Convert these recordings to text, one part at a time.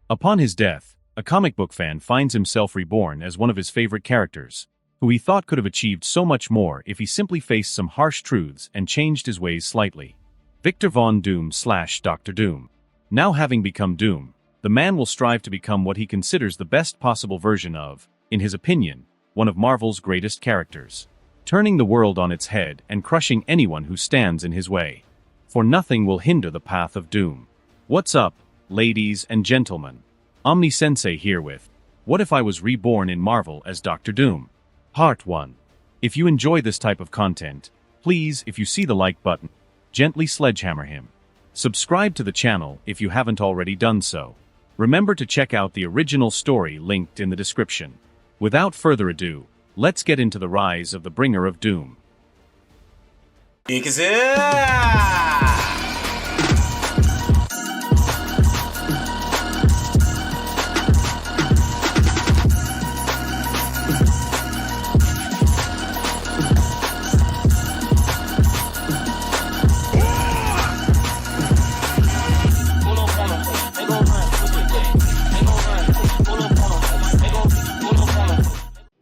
Upon his death, a comic book fan finds himself reborn as one of his favorite characters, who he thought could have achieved so much more if he simply faced some harsh truths and changed his ways slightly. Victor Von Doom / Dr. Doom. Now having become Doom, the man will strive to become what he considers the best possible version of, in his opinion, one of Marvel's greatest characters, turning the world on its head and crushing anyone who stands in his way. For nothing will hinder the path of Doom. What's up, ladies and gentlemen? Omni-sensei here with What If I Was Reborn in Marvel as Dr. Doom? Part 1. If you enjoy this type of content, please, if you see the like button, gently sledgehammer him. Subscribe to the channel if you haven't already done so. Remember to check out the original story linked in the description. Without further ado, let's get into the rise of the bringer of doom.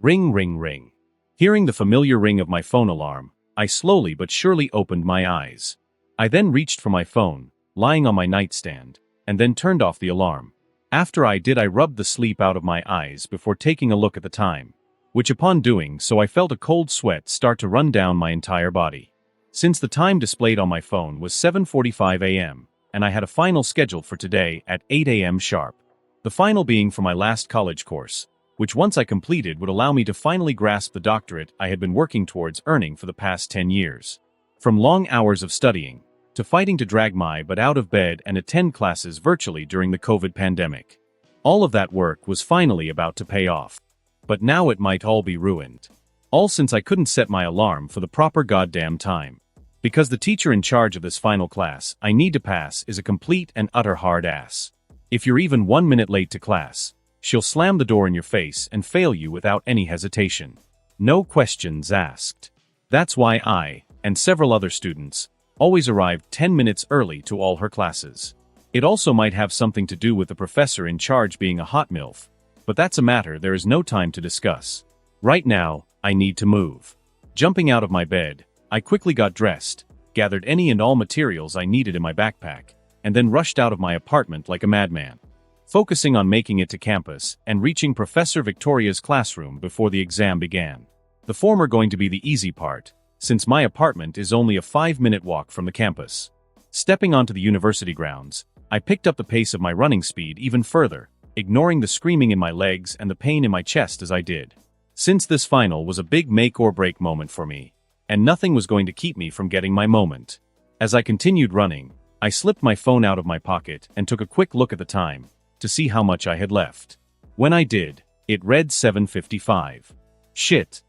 Ring, ring, ring. Hearing the familiar ring of my phone alarm, I slowly but surely opened my eyes. I then reached for my phone, lying on my nightstand, and then turned off the alarm. After I did, I rubbed the sleep out of my eyes before taking a look at the time, which upon doing so I felt a cold sweat start to run down my entire body. Since the time displayed on my phone was 7:45 a.m., and I had a final scheduled for today at 8 a.m. sharp. The final being for my last college course, which once I completed would allow me to finally grasp the doctorate I had been working towards earning for the past 10 years. From long hours of studying, to fighting to drag my butt out of bed and attend classes virtually during the COVID pandemic. All of that work was finally about to pay off. But now it might all be ruined. All since I couldn't set my alarm for the proper goddamn time. Because the teacher in charge of this final class I need to pass is a complete and utter hard ass. If you're even 1 minute late to class, she'll slam the door in your face and fail you without any hesitation. No questions asked. That's why I, and several other students, always arrived 10 minutes early to all her classes. It also might have something to do with the professor in charge being a hot MILF, but that's a matter there is no time to discuss. Right now, I need to move. Jumping out of my bed, I quickly got dressed, gathered any and all materials I needed in my backpack, and then rushed out of my apartment like a madman, focusing on making it to campus and reaching Professor Victoria's classroom before the exam began. The former going to be the easy part, since my apartment is only a 5-minute walk from the campus. Stepping onto the university grounds, I picked up the pace of my running speed even further, ignoring the screaming in my legs and the pain in my chest as I did. Since this final was a big make or break moment for me, and nothing was going to keep me from getting my moment. As I continued running, I slipped my phone out of my pocket and took a quick look at the time, to see how much I had left. When I did, it read 7:55. Shit!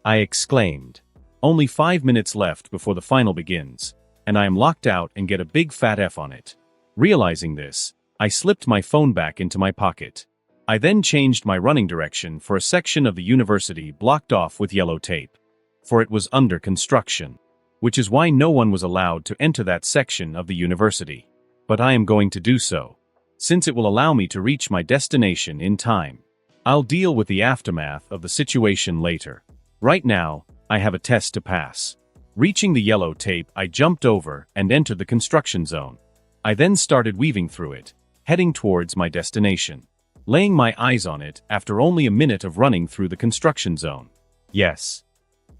I exclaimed. Only 5 minutes left before the final begins, and I am locked out and get a big fat F on it. Realizing this, I slipped my phone back into my pocket. I then changed my running direction for a section of the university blocked off with yellow tape, for it was under construction, which is why no one was allowed to enter that section of the university. But I am going to do so, since it will allow me to reach my destination in time. I'll deal with the aftermath of the situation later. Right now, I have a test to pass. Reaching the yellow tape, I jumped over and entered the construction zone. I then started weaving through it, heading towards my destination, laying my eyes on it after only a minute of running through the construction zone. Yes,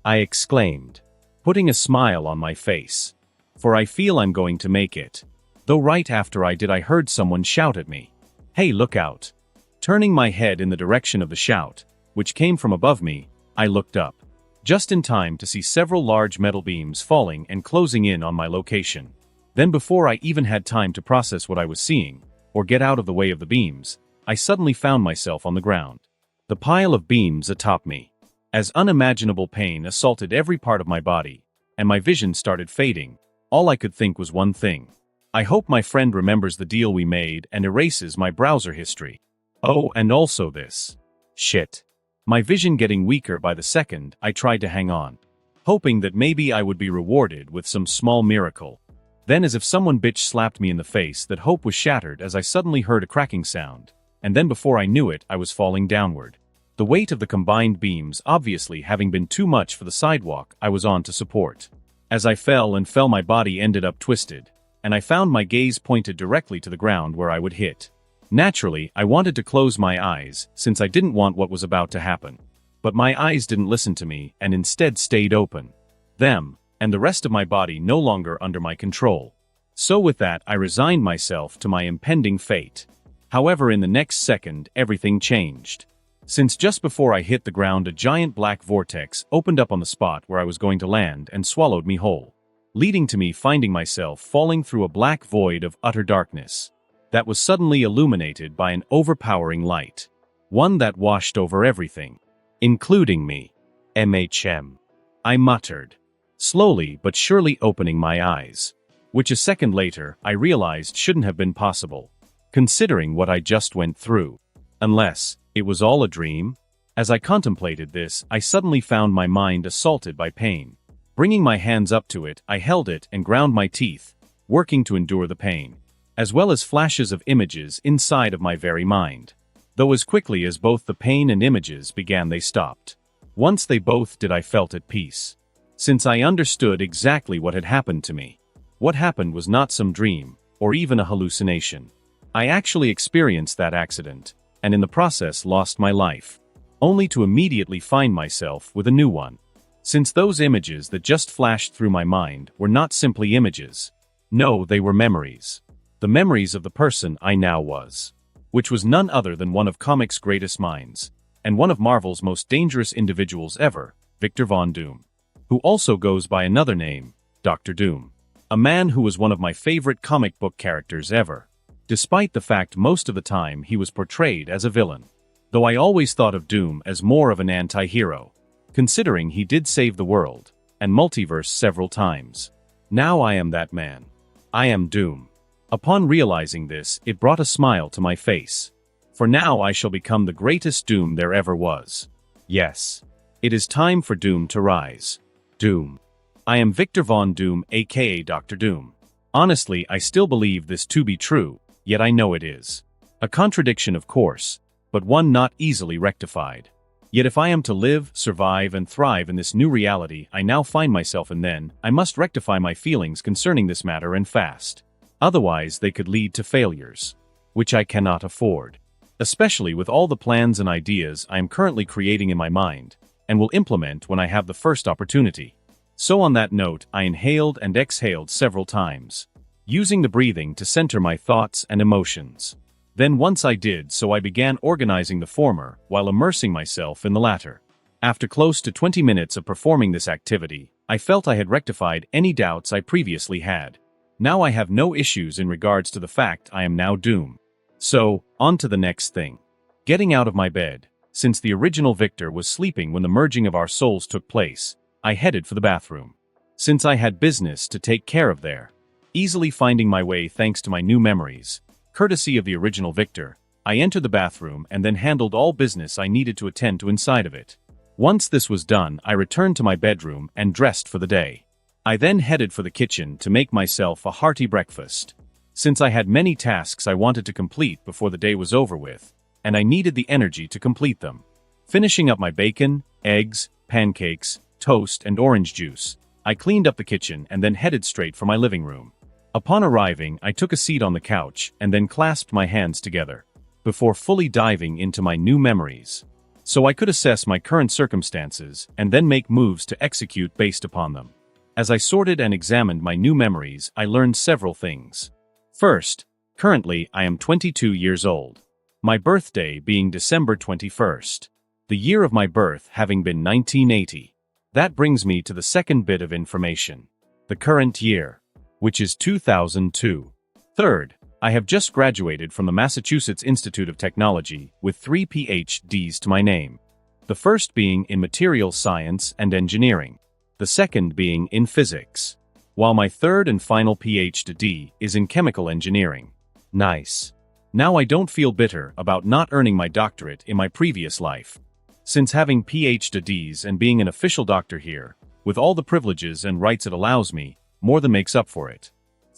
I exclaimed, putting a smile on my face, for I feel I'm going to make it. Though right after I did, I heard someone shout at me, "Hey, look out!" Turning my head in the direction of the shout, which came from above me, I looked up, just in time to see several large metal beams falling and closing in on my location. Then before I even had time to process what I was seeing, or get out of the way of the beams, I suddenly found myself on the ground. The pile of beams atop me. As unimaginable pain assaulted every part of my body, and my vision started fading, all I could think was one thing. I hope my friend remembers the deal we made and erases my browser history. Oh, and also this. Shit. My vision getting weaker by the second, I tried to hang on, hoping that maybe I would be rewarded with some small miracle. Then as if someone bitch slapped me in the face, that hope was shattered as I suddenly heard a cracking sound, and then before I knew it I was falling downward. The weight of the combined beams obviously having been too much for the sidewalk I was on to support. As I fell my body ended up twisted, and I found my gaze pointed directly to the ground where I would hit. Naturally, I wanted to close my eyes, since I didn't want what was about to happen. But my eyes didn't listen to me and instead stayed open. Them, and the rest of my body no longer under my control. So with that I resigned myself to my impending fate. However, in the next second everything changed. Since just before I hit the ground a giant black vortex opened up on the spot where I was going to land and swallowed me whole, leading to me finding myself falling through a black void of utter darkness that was suddenly illuminated by an overpowering light, one that washed over everything, including me. I muttered, slowly but surely opening my eyes, which a second later I realized shouldn't have been possible, considering what I just went through. Unless it was all a dream? As I contemplated this, I suddenly found my mind assaulted by pain. Bringing my hands up to it, I held it and ground my teeth, working to endure the pain, as well as flashes of images inside of my very mind. Though as quickly as both the pain and images began, they stopped. Once they both did, I felt at peace, since I understood exactly what had happened to me. What happened was not some dream, or even a hallucination. I actually experienced that accident, and in the process lost my life, only to immediately find myself with a new one. Since those images that just flashed through my mind were not simply images. No, they were memories. The memories of the person I now was, which was none other than one of comics' greatest minds, and one of Marvel's most dangerous individuals ever, Victor Von Doom, who also goes by another name, Dr. Doom. A man who was one of my favorite comic book characters ever, despite the fact most of the time he was portrayed as a villain. Though I always thought of Doom as more of an anti-hero, considering he did save the world and multiverse several times. Now I am that man. I am Doom. Upon realizing this, it brought a smile to my face. For now I shall become the greatest Doom there ever was. Yes. It is time for Doom to rise. Doom. I am Victor Von Doom, aka Dr. Doom. Honestly, I still believe this to be true, yet I know it is a contradiction, of course, but one not easily rectified. Yet if I am to live, survive, and thrive in this new reality I now find myself in, then I must rectify my feelings concerning this matter, and fast. Otherwise they could lead to failures, which I cannot afford. Especially with all the plans and ideas I am currently creating in my mind, and will implement when I have the first opportunity. So on that note, I inhaled and exhaled several times, using the breathing to center my thoughts and emotions. Then once I did so, I began organizing the former while immersing myself in the latter. After close to 20 minutes of performing this activity, I felt I had rectified any doubts I previously had. Now I have no issues in regards to the fact I am now Doom. So, on to the next thing. Getting out of my bed. Since the original Victor was sleeping when the merging of our souls took place, I headed for the bathroom, since I had business to take care of there. Easily finding my way thanks to my new memories, courtesy of the original Victor, I entered the bathroom and then handled all business I needed to attend to inside of it. Once this was done, I returned to my bedroom and dressed for the day. I then headed for the kitchen to make myself a hearty breakfast, since I had many tasks I wanted to complete before the day was over with, and I needed the energy to complete them. Finishing up my bacon, eggs, pancakes, toast, and orange juice, I cleaned up the kitchen and then headed straight for my living room. Upon arriving, I took a seat on the couch and then clasped my hands together, before fully diving into my new memories, so I could assess my current circumstances and then make moves to execute based upon them. As I sorted and examined my new memories, I learned several things. First, currently I am 22 years old. My birthday being December 21st. The year of my birth having been 1980. That brings me to the second bit of information. The current year, which is 2002. Third, I have just graduated from the Massachusetts Institute of Technology with 3 PhDs to my name. The first being in materials science and engineering. The second being in physics. While my third and final PhD is in chemical engineering. Nice. Now I don't feel bitter about not earning my doctorate in my previous life, since having PhDs and being an official doctor here, with all the privileges and rights it allows me, more than makes up for it.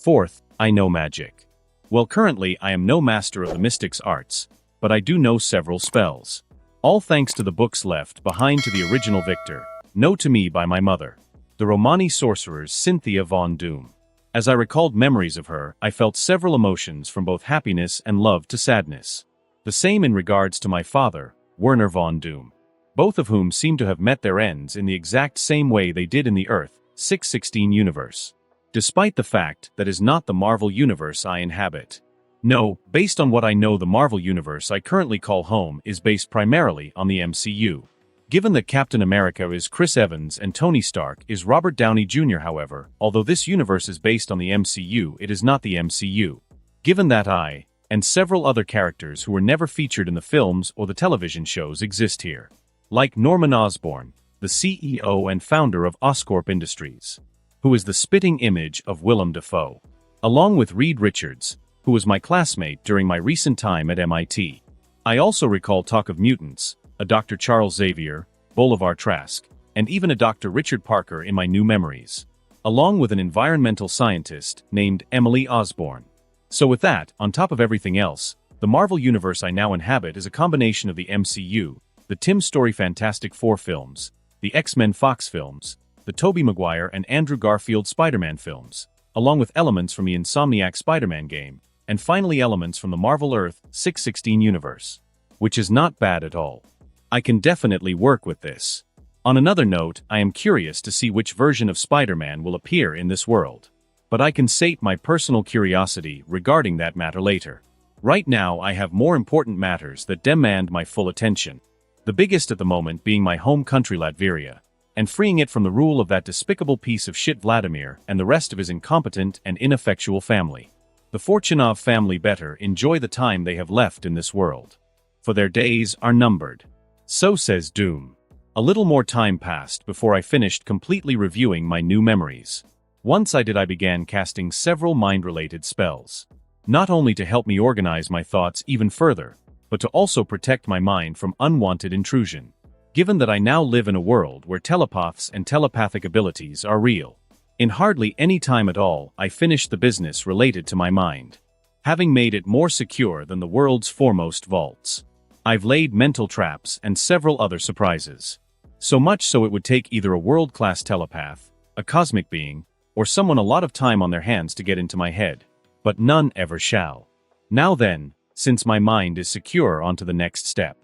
Fourth, I know magic. Well, currently I am no master of the mystic's arts, but I do know several spells. All thanks to the books left behind to the original Victor, known to me by my mother, the Romani sorcerer's Cynthia von Doom. As I recalled memories of her, I felt several emotions from both happiness and love to sadness. The same in regards to my father, Werner von Doom, both of whom seem to have met their ends in the exact same way they did in the Earth 616 universe. Despite the fact that is not the Marvel universe I inhabit. No, based on what I know, the Marvel universe I currently call home is based primarily on the MCU. Given that Captain America is Chris Evans and Tony Stark is Robert Downey Jr. However, although this universe is based on the MCU, it is not the MCU. Given that I, and several other characters who were never featured in the films or the television shows exist here. Like Norman Osborn, the CEO and founder of Oscorp Industries, who is the spitting image of Willem Dafoe, along with Reed Richards, who was my classmate during my recent time at MIT. I also recall talk of mutants, a Dr. Charles Xavier, Bolivar Trask, and even a Dr. Richard Parker in my new memories, along with an environmental scientist named Emily Osborn. So with that, on top of everything else, the Marvel universe I now inhabit is a combination of the MCU, the Tim Story Fantastic Four films, the X-Men Fox films, the Tobey Maguire and Andrew Garfield Spider-Man films, along with elements from the Insomniac Spider-Man game, and finally elements from the Marvel Earth 616 universe. Which is not bad at all. I can definitely work with this. On another note, I am curious to see which version of Spider-Man will appear in this world. But I can sate my personal curiosity regarding that matter later. Right now I have more important matters that demand my full attention. The biggest at the moment being my home country Latveria, and freeing it from the rule of that despicable piece of shit Vladimir and the rest of his incompetent and ineffectual family. The Fortunov family better enjoy the time they have left in this world, for their days are numbered. So says Doom. A little more time passed before I finished completely reviewing my new memories. Once I began casting several mind-related spells. Not only to help me organize my thoughts even further, but to also protect my mind from unwanted intrusion. Given that I now live in a world where telepaths and telepathic abilities are real. In hardly any time at all, I finished the business related to my mind. Having made it more secure than the world's foremost vaults. I've laid mental traps and several other surprises. So much so it would take either a world-class telepath, a cosmic being, or someone a lot of time on their hands to get into my head. But none ever shall. Now then, since my mind is secure, on to the next step.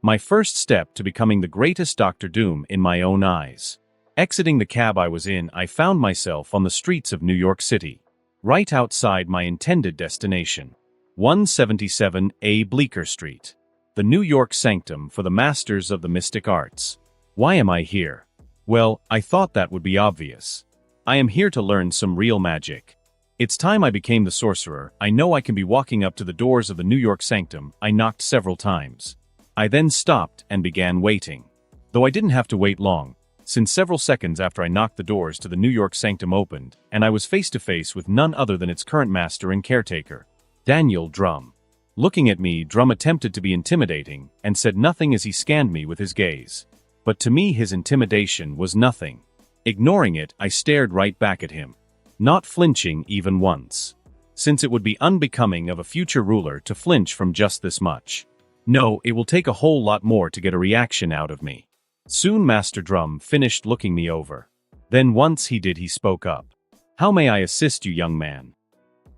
My first step to becoming the greatest Dr. Doom in my own eyes. Exiting the cab I was in, I found myself on the streets of New York City. Right outside my intended destination. 177A Bleecker Street. The New York sanctum for the masters of the mystic arts. Why am I here? Well, I thought that would be obvious. I am here to learn some real magic. It's time I became the sorcerer. I know I can be walking up to the doors of the New York sanctum. I knocked several times. I then stopped and began waiting. Though I didn't have to wait long, since several seconds after I knocked the doors to the New York sanctum opened, and I was face to face with none other than its current master and caretaker, Daniel Drum. Looking at me, Drum attempted to be intimidating and said nothing as he scanned me with his gaze. But to me his intimidation was nothing. Ignoring it, I stared right back at him, not flinching even once, since it would be unbecoming of a future ruler to flinch from just this much. No, it will take a whole lot more to get a reaction out of me. Soon Master Drum finished looking me over. Then once he did, he spoke up. "How may I assist you, young man?"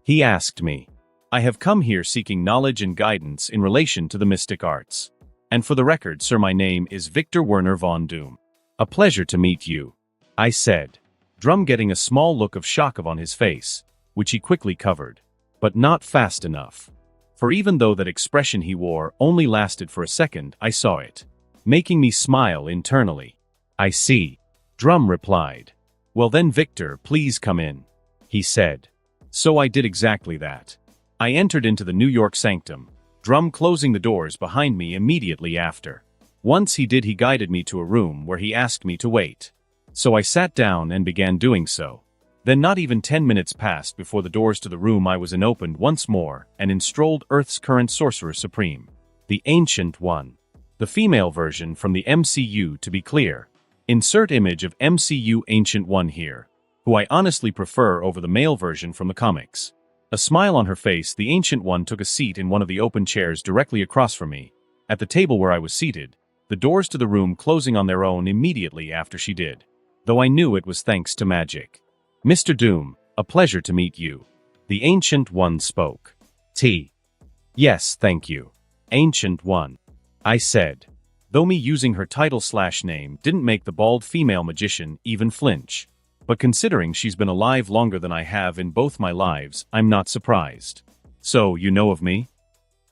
He asked me. "I have come here seeking knowledge and guidance in relation to the mystic arts. And for the record, sir, my name is Victor Werner von Doom." "A pleasure to meet you," I said. Drum getting a small look of shock on his face, which he quickly covered. But not fast enough. For even though that expression he wore only lasted for a second, I saw it, making me smile internally. "I see," Drum replied. "Well then, Victor, please come in," he said. So I did exactly that. I entered into the New York sanctum, Drum closing the doors behind me immediately after. Once he did, he guided me to a room where he asked me to wait. So I sat down and began doing so. Then not even 10 minutes passed before the doors to the room I was in opened once more, and in strolled Earth's current Sorcerer Supreme. The Ancient One. The female version from the MCU, to be clear. Insert image of MCU Ancient One here, who I honestly prefer over the male version from the comics. A smile on her face, the Ancient One took a seat in one of the open chairs directly across from me, at the table where I was seated, the doors to the room closing on their own immediately after she did, though I knew it was thanks to magic. "Mr. Doom, a pleasure to meet you," the Ancient One spoke. "Yes, thank you, Ancient One," I said, though me using her title/name didn't make the bald female magician even flinch. But considering she's been alive longer than I have in both my lives, I'm not surprised. "So, you know of me?"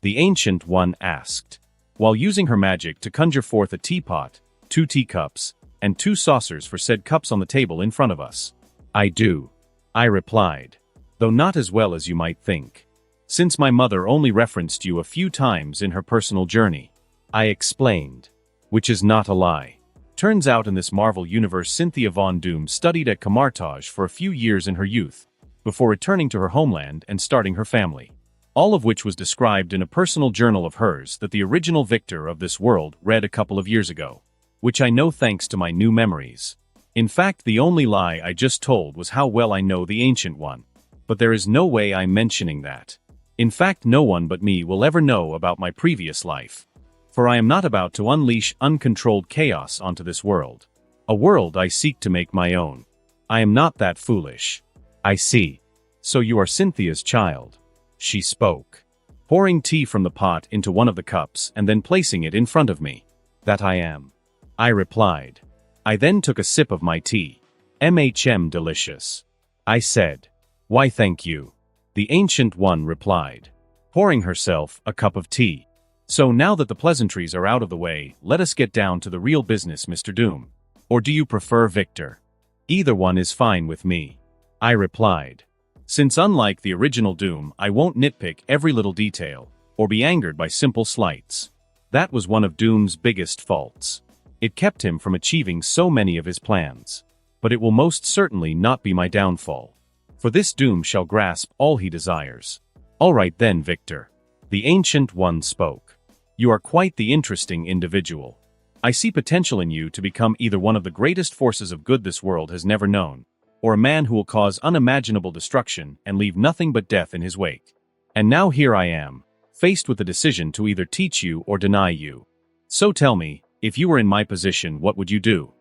the Ancient One asked, while using her magic to conjure forth a teapot, 2 teacups, and 2 saucers for said cups on the table in front of us. "I do," I replied, "though not as well as you might think, since my mother only referenced you a few times in her personal journey," I explained, which is not a lie. Turns out in this Marvel universe, Cynthia Von Doom studied at Camartage for a few years in her youth, before returning to her homeland and starting her family. All of which was described in a personal journal of hers that the original Victor of this world read a couple of years ago, which I know thanks to my new memories. In fact, the only lie I just told was how well I know the Ancient One. But there is no way I'm mentioning that. In fact, no one but me will ever know about my previous life. For I am not about to unleash uncontrolled chaos onto this world. A world I seek to make my own. I am not that foolish. "I see. So you are Cynthia's child," she spoke, pouring tea from the pot into one of the cups and then placing it in front of me. "That I am," I replied. I then took a sip of my tea. Delicious," I said. "Why, thank you," the Ancient One replied, pouring herself a cup of tea. "So now that the pleasantries are out of the way, let us get down to the real business, Mr. Doom. Or do you prefer Victor?" "Either one is fine with me," I replied, since unlike the original Doom, I won't nitpick every little detail, or be angered by simple slights. That was one of Doom's biggest faults. It kept him from achieving so many of his plans. But it will most certainly not be my downfall. For this Doom shall grasp all he desires. "All right then, Victor," the Ancient One spoke. "You are quite the interesting individual. I see potential in you to become either one of the greatest forces of good this world has never known, or a man who will cause unimaginable destruction and leave nothing but death in his wake. And now here I am, faced with the decision to either teach you or deny you. So tell me, if you were in my position, what would you do?"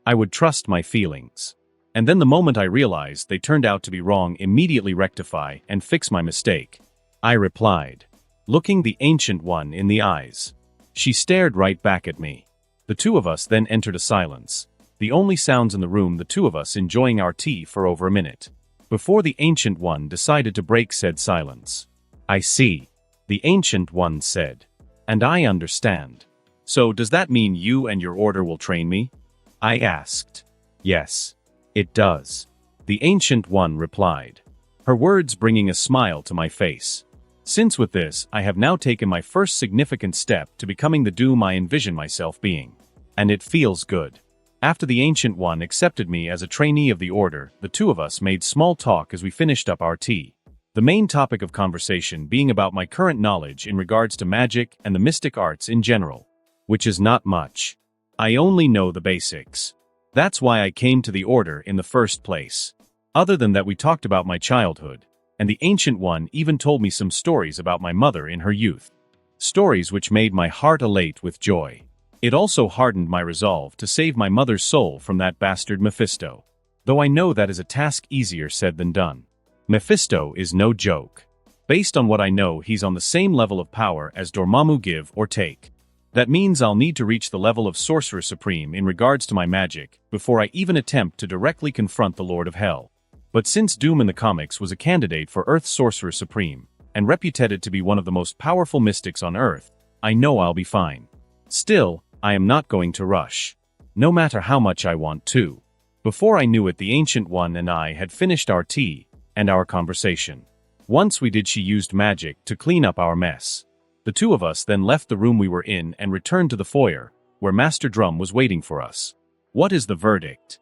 "I would trust my feelings. And then the moment I realized they turned out to be wrong, immediately rectify and fix my mistake," I replied, looking the Ancient One in the eyes. She stared right back at me. The two of us then entered a silence. The only sounds in the room, the two of us enjoying our tea for over a minute, before the Ancient One decided to break said silence. "I see," the Ancient One said. "And I understand. So does that mean you and your order will train me?" I asked. "Yes, it does," the Ancient One replied, her words bringing a smile to my face. Since with this, I have now taken my first significant step to becoming the Doom I envision myself being. And it feels good. After the Ancient One accepted me as a trainee of the Order, the two of us made small talk as we finished up our tea. The main topic of conversation being about my current knowledge in regards to magic and the mystic arts in general. Which is not much. I only know the basics. That's why I came to the Order in the first place. Other than that, we talked about my childhood, and the Ancient One even told me some stories about my mother in her youth. Stories which made my heart elate with joy. It also hardened my resolve to save my mother's soul from that bastard Mephisto. Though I know that is a task easier said than done. Mephisto is no joke. Based on what I know, he's on the same level of power as Dormammu, give or take. That means I'll need to reach the level of Sorcerer Supreme in regards to my magic, before I even attempt to directly confront the Lord of Hell. But since Doom in the comics was a candidate for Earth's Sorcerer Supreme, and reputed to be one of the most powerful mystics on Earth, I know I'll be fine. Still, I am not going to rush. No matter how much I want to. Before I knew it, the Ancient One and I had finished our tea, and our conversation. Once we did, she used magic to clean up our mess. The two of us then left the room we were in and returned to the foyer, where Master Drum was waiting for us. "What is the verdict?"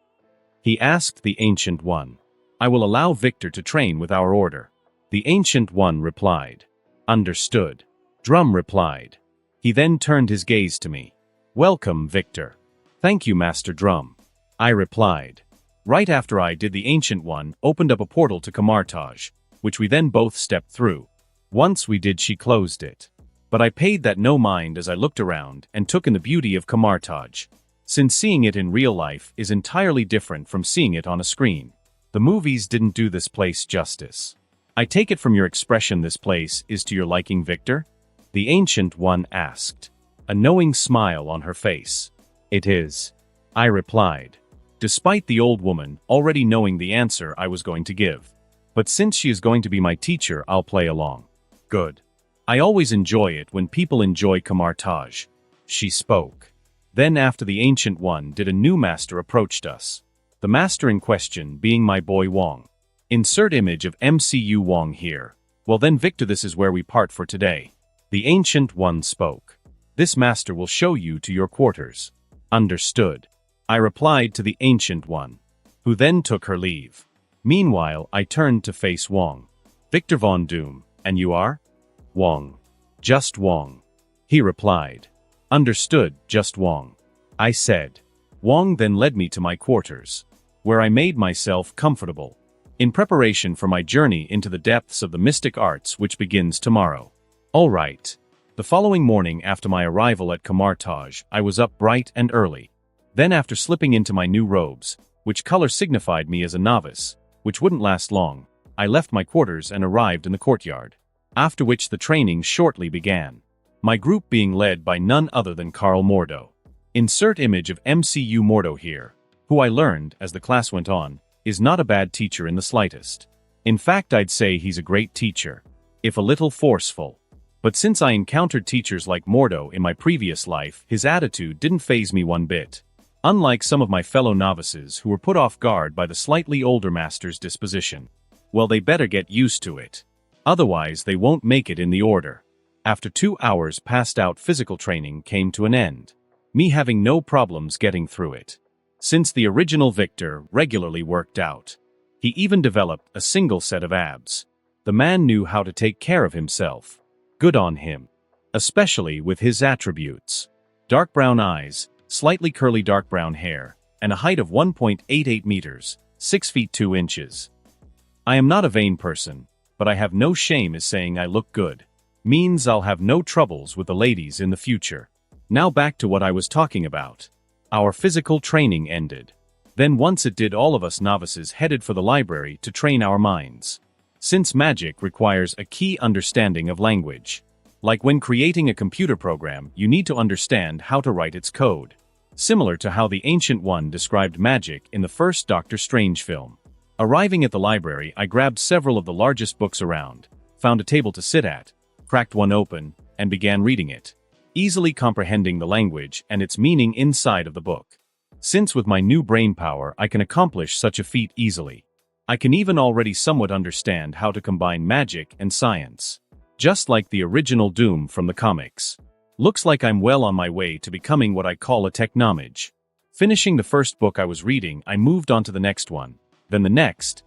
he asked the Ancient One. "I will allow Victor to train with our order," the Ancient One replied. "Understood," Drum replied. He then turned his gaze to me. "Welcome, Victor." "Thank you, Master Drum," I replied. Right after I did, the Ancient One opened up a portal to Kamartaj, which we then both stepped through. Once we did, she closed it. But I paid that no mind as I looked around and took in the beauty of Kamartaj. Since seeing it in real life is entirely different from seeing it on a screen. The movies didn't do this place justice. I take it from your expression this place is to your liking, Victor? The Ancient One asked, a knowing smile on her face. It is, I replied, despite the old woman already knowing the answer I was going to give. But since she is going to be my teacher, I'll play along. Good. I always enjoy it when people enjoy Kamartaj. She spoke. Then after the Ancient One did, a new master approached us. The master in question being my boy Wong. Insert image of MCU Wong here. Well then, Victor, this is where we part for today. The Ancient One spoke. This master will show you to your quarters. Understood. I replied to the Ancient One, who then took her leave. Meanwhile, I turned to face Wong. Victor Von Doom, and you are? Wong. Just Wong. He replied. Understood, just Wong. I said. Wong then led me to my quarters, where I made myself comfortable, in preparation for my journey into the depths of the mystic arts which begins tomorrow. All right. The following morning after my arrival at Kamartaj, I was up bright and early. Then after slipping into my new robes, which color signified me as a novice, which wouldn't last long, I left my quarters and arrived in the courtyard. After which the training shortly began. My group being led by none other than Carl Mordo. Insert image of MCU Mordo here, who I learned, as the class went on, is not a bad teacher in the slightest. In fact, I'd say he's a great teacher, if a little forceful. But since I encountered teachers like Mordo in my previous life, his attitude didn't faze me one bit. Unlike some of my fellow novices who were put off guard by the slightly older master's disposition. Well, they better get used to it. Otherwise, they won't make it in the order. After 2 hours passed out, physical training came to an end. Me having no problems getting through it. Since the original Victor regularly worked out. He even developed a single set of abs. The man knew how to take care of himself. Good on him. Especially with his attributes. Dark brown eyes, slightly curly dark brown hair, and a height of 1.88 meters, 6 feet 2 inches. I am not a vain person, but I have no shame in saying I look good. Means I'll have no troubles with the ladies in the future. Now back to what I was talking about. Our physical training ended. Then once it did, all of us novices headed for the library to train our minds. Since magic requires a key understanding of language. Like when creating a computer program, you need to understand how to write its code. Similar to how the Ancient One described magic in the first Doctor Strange film. Arriving at the library, I grabbed several of the largest books around, found a table to sit at, cracked one open, and began reading it, easily comprehending the language and its meaning inside of the book. Since with my new brain power I can accomplish such a feat easily. I can even already somewhat understand how to combine magic and science. Just like the original Doom from the comics. Looks like I'm well on my way to becoming what I call a technomage. Finishing the first book I was reading, I moved on to the next one, then the next,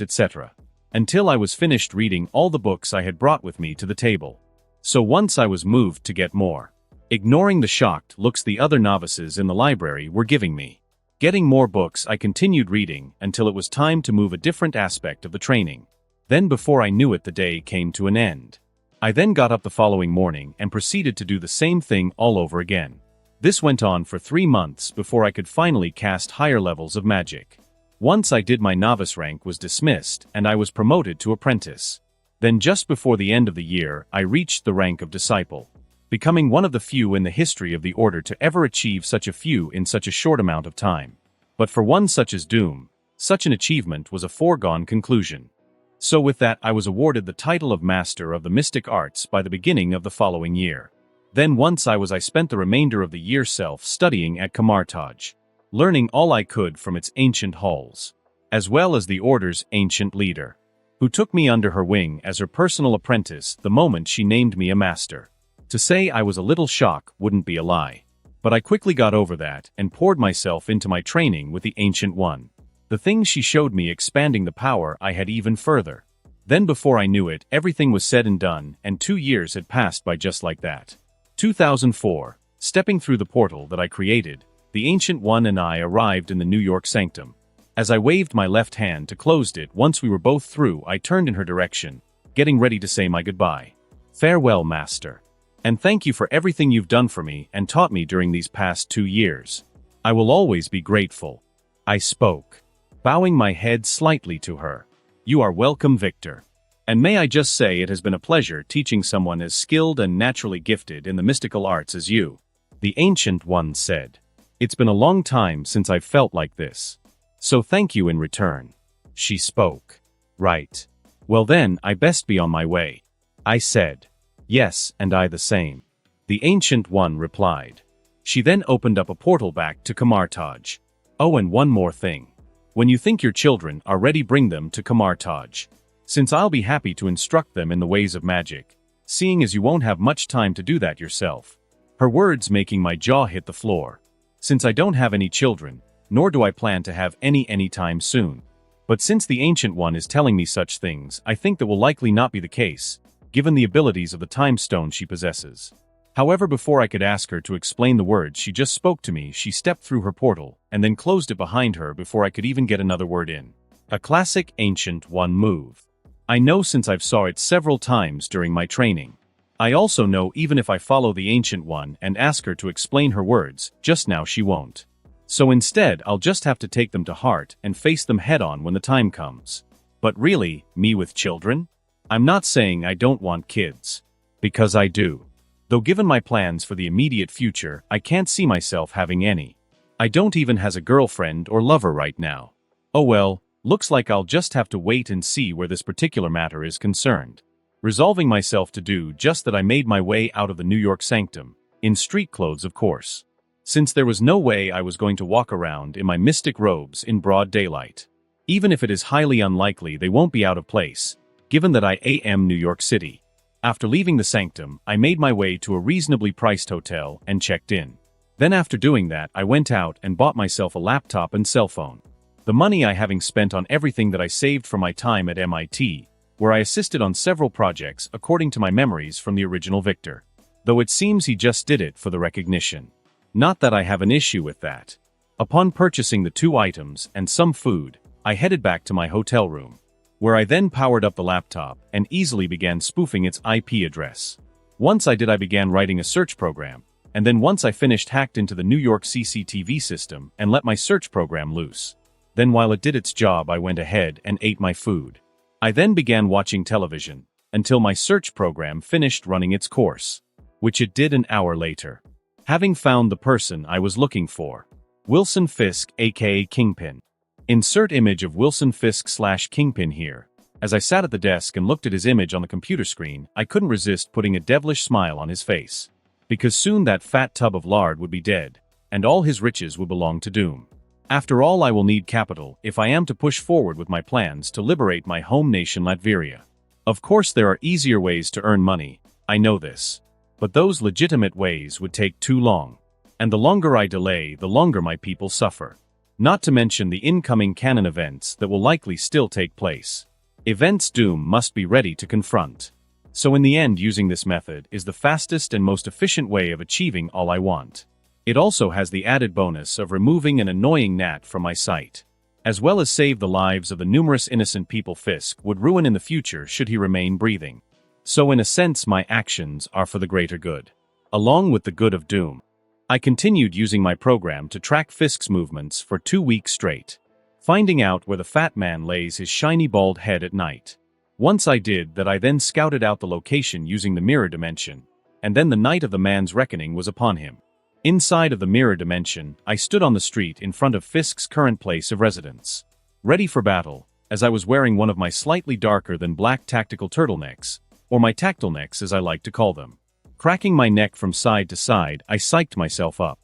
etc. Until I was finished reading all the books I had brought with me to the table. So once I was moved to get more. Ignoring the shocked looks the other novices in the library were giving me. Getting more books, I continued reading until it was time to move a different aspect of the training. Then before I knew it, the day came to an end. I then got up the following morning and proceeded to do the same thing all over again. This went on for 3 months before I could finally cast higher levels of magic. Once I did, my novice rank was dismissed and I was promoted to apprentice. Then just before the end of the year, I reached the rank of disciple, becoming one of the few in the history of the order to ever achieve such a few in such a short amount of time. But for one such as Doom, such an achievement was a foregone conclusion. So with that, I was awarded the title of Master of the Mystic Arts by the beginning of the following year. Then once I spent the remainder of the year self-studying at Kamartaj, learning all I could from its ancient halls, as well as the Order's ancient leader, who took me under her wing as her personal apprentice the moment she named me a master. To say I was a little shocked wouldn't be a lie. But I quickly got over that and poured myself into my training with the Ancient One. The things she showed me expanding the power I had even further. Then before I knew it, everything was said and done, and 2 years had passed by just like that. 2004, stepping through the portal that I created, the Ancient One and I arrived in the New York Sanctum. As I waved my left hand to close it once we were both through, I turned in her direction, getting ready to say my goodbye. Farewell, Master. And thank you for everything you've done for me and taught me during these past 2 years. I will always be grateful. I spoke, bowing my head slightly to her. You are welcome, Victor. And may I just say it has been a pleasure teaching someone as skilled and naturally gifted in the mystical arts as you. The Ancient One said. It's been a long time since I've felt like this. So thank you in return. She spoke. Right. Well then, I best be on my way. I said. Yes, and I the same. The Ancient One replied. She then opened up a portal back to Kamartaj. Oh, and one more thing. When you think your children are ready, bring them to Kamartaj. Since I'll be happy to instruct them in the ways of magic, seeing as you won't have much time to do that yourself. Her words making my jaw hit the floor. Since I don't have any children, nor do I plan to have any anytime soon. But since the Ancient One is telling me such things, I think that will likely not be the case, given the abilities of the time stone she possesses. However, before I could ask her to explain the words she just spoke to me, she stepped through her portal, and then closed it behind her before I could even get another word in. A classic Ancient One move. I know since I've saw it several times during my training. I also know even if I follow the Ancient One and ask her to explain her words, just now she won't. So instead, I'll just have to take them to heart and face them head-on when the time comes. But really, me with children? I'm not saying I don't want kids. Because I do. Though given my plans for the immediate future, I can't see myself having any. I don't even has a girlfriend or lover right now. Oh well, looks like I'll just have to wait and see where this particular matter is concerned. Resolving myself to do just that, I made my way out of the New York sanctum, in street clothes of course. Since there was no way I was going to walk around in my mystic robes in broad daylight. Even if it is highly unlikely they won't be out of place, given that I am New York City. After leaving the sanctum, I made my way to a reasonably priced hotel and checked in. Then after doing that, I went out and bought myself a laptop and cell phone. The money I having spent on everything that I saved from my time at MIT, where I assisted on several projects according to my memories from the original Victor. Though it seems he just did it for the recognition. Not that I have an issue with that. Upon purchasing the 2 items and some food, I headed back to my hotel room, where I then powered up the laptop and easily began spoofing its IP address. Once I did, I began writing a search program, and then once I finished, hacked into the New York CCTV system and let my search program loose. Then while it did its job, I went ahead and ate my food. I then began watching television, until my search program finished running its course, which it did an hour later. Having found the person I was looking for. Wilson Fisk, aka Kingpin. Insert image of Wilson Fisk / Kingpin here. As I sat at the desk and looked at his image on the computer screen, I couldn't resist putting a devilish smile on his face. Because soon that fat tub of lard would be dead, and all his riches would belong to Doom. After all, I will need capital if I am to push forward with my plans to liberate my home nation Latveria. Of course there are easier ways to earn money, I know this. But those legitimate ways would take too long. And the longer I delay, the longer my people suffer. Not to mention the incoming canon events that will likely still take place. Events Doom must be ready to confront. So in the end, using this method is the fastest and most efficient way of achieving all I want. It also has the added bonus of removing an annoying gnat from my sight, as well as save the lives of the numerous innocent people Fisk would ruin in the future should he remain breathing. So in a sense, my actions are for the greater good, along with the good of Doom. I continued using my program to track Fisk's movements for 2 weeks straight, finding out where the fat man lays his shiny bald head at night. Once I did that, I then scouted out the location using the mirror dimension, and then the night of the man's reckoning was upon him. Inside of the mirror dimension, I stood on the street in front of Fisk's current place of residence, ready for battle, as I was wearing one of my slightly darker than black tactical turtlenecks, or my tactilnecks as I like to call them. Cracking my neck from side to side, I psyched myself up.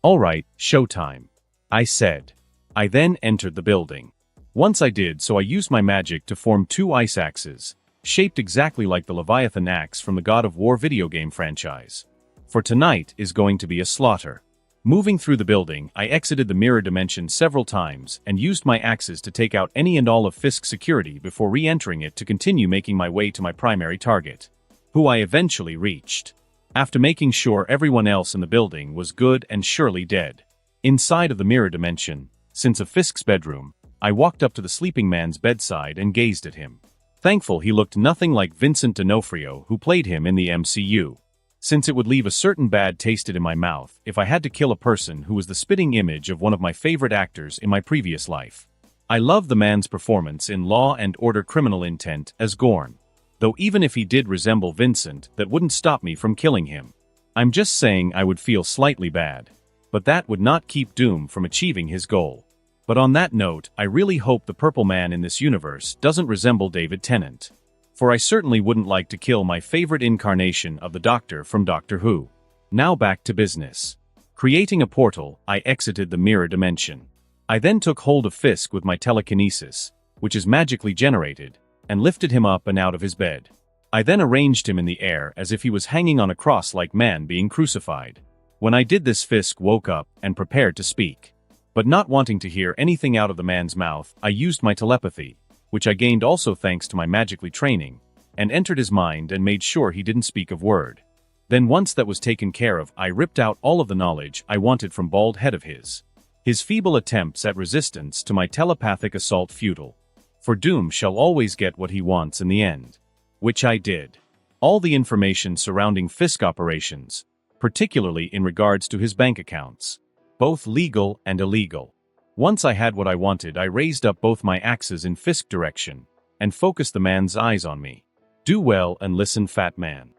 Alright, showtime, I said. I then entered the building. Once I did so, I used my magic to form 2 ice axes, shaped exactly like the Leviathan axe from the God of War video game franchise. For tonight is going to be a slaughter. Moving through the building, I exited the mirror dimension several times and used my axes to take out any and all of Fisk's security before re-entering it to continue making my way to my primary target, who I eventually reached, after making sure everyone else in the building was good and surely dead. Inside of the mirror dimension, since of Fisk's bedroom, I walked up to the sleeping man's bedside and gazed at him. Thankful he looked nothing like Vincent D'Onofrio, who played him in the MCU. Since it would leave a certain bad taste in my mouth if I had to kill a person who was the spitting image of one of my favorite actors in my previous life. I love the man's performance in Law and Order: Criminal Intent as Gorn. Though even if he did resemble Vincent, that wouldn't stop me from killing him. I'm just saying I would feel slightly bad. But that would not keep Doom from achieving his goal. But on that note, I really hope the Purple Man in this universe doesn't resemble David Tennant. For I certainly wouldn't like to kill my favorite incarnation of the Doctor from Doctor Who. Now back to business. Creating a portal, I exited the mirror dimension. I then took hold of Fisk with my telekinesis, which is magically generated, and lifted him up and out of his bed. I then arranged him in the air as if he was hanging on a cross like man being crucified. When I did this, Fisk woke up and prepared to speak. But not wanting to hear anything out of the man's mouth, I used my telepathy, which I gained also thanks to my magically training, and entered his mind and made sure he didn't speak a word. Then once that was taken care of, I ripped out all of the knowledge I wanted from bald head of his. His feeble attempts at resistance to my telepathic assault futile. For Doom shall always get what he wants in the end. Which I did. All the information surrounding Fisk operations, particularly in regards to his bank accounts. Both legal and illegal. Once I had what I wanted, I raised up both my axes in Fisk direction, and focused the man's eyes on me. Do well and listen, fat man.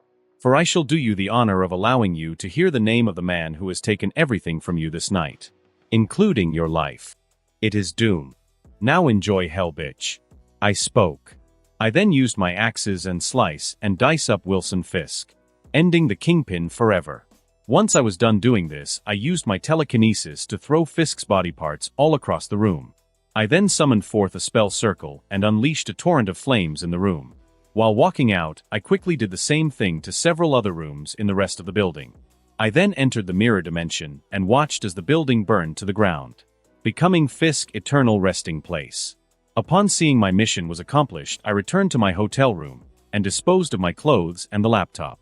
For I shall do you the honor of allowing you to hear the name of the man who has taken everything from you this night. Including your life. It is Doom. Now enjoy hell, bitch. I spoke. I then used my axes and slice and dice up Wilson Fisk, ending the Kingpin forever. Once I was done doing this, I used my telekinesis to throw Fisk's body parts all across the room. I then summoned forth a spell circle and unleashed a torrent of flames in the room. While walking out, I quickly did the same thing to several other rooms in the rest of the building. I then entered the mirror dimension and watched as the building burned to the ground, becoming Fisk's eternal resting place. Upon seeing my mission was accomplished, I returned to my hotel room and disposed of my clothes and the laptop.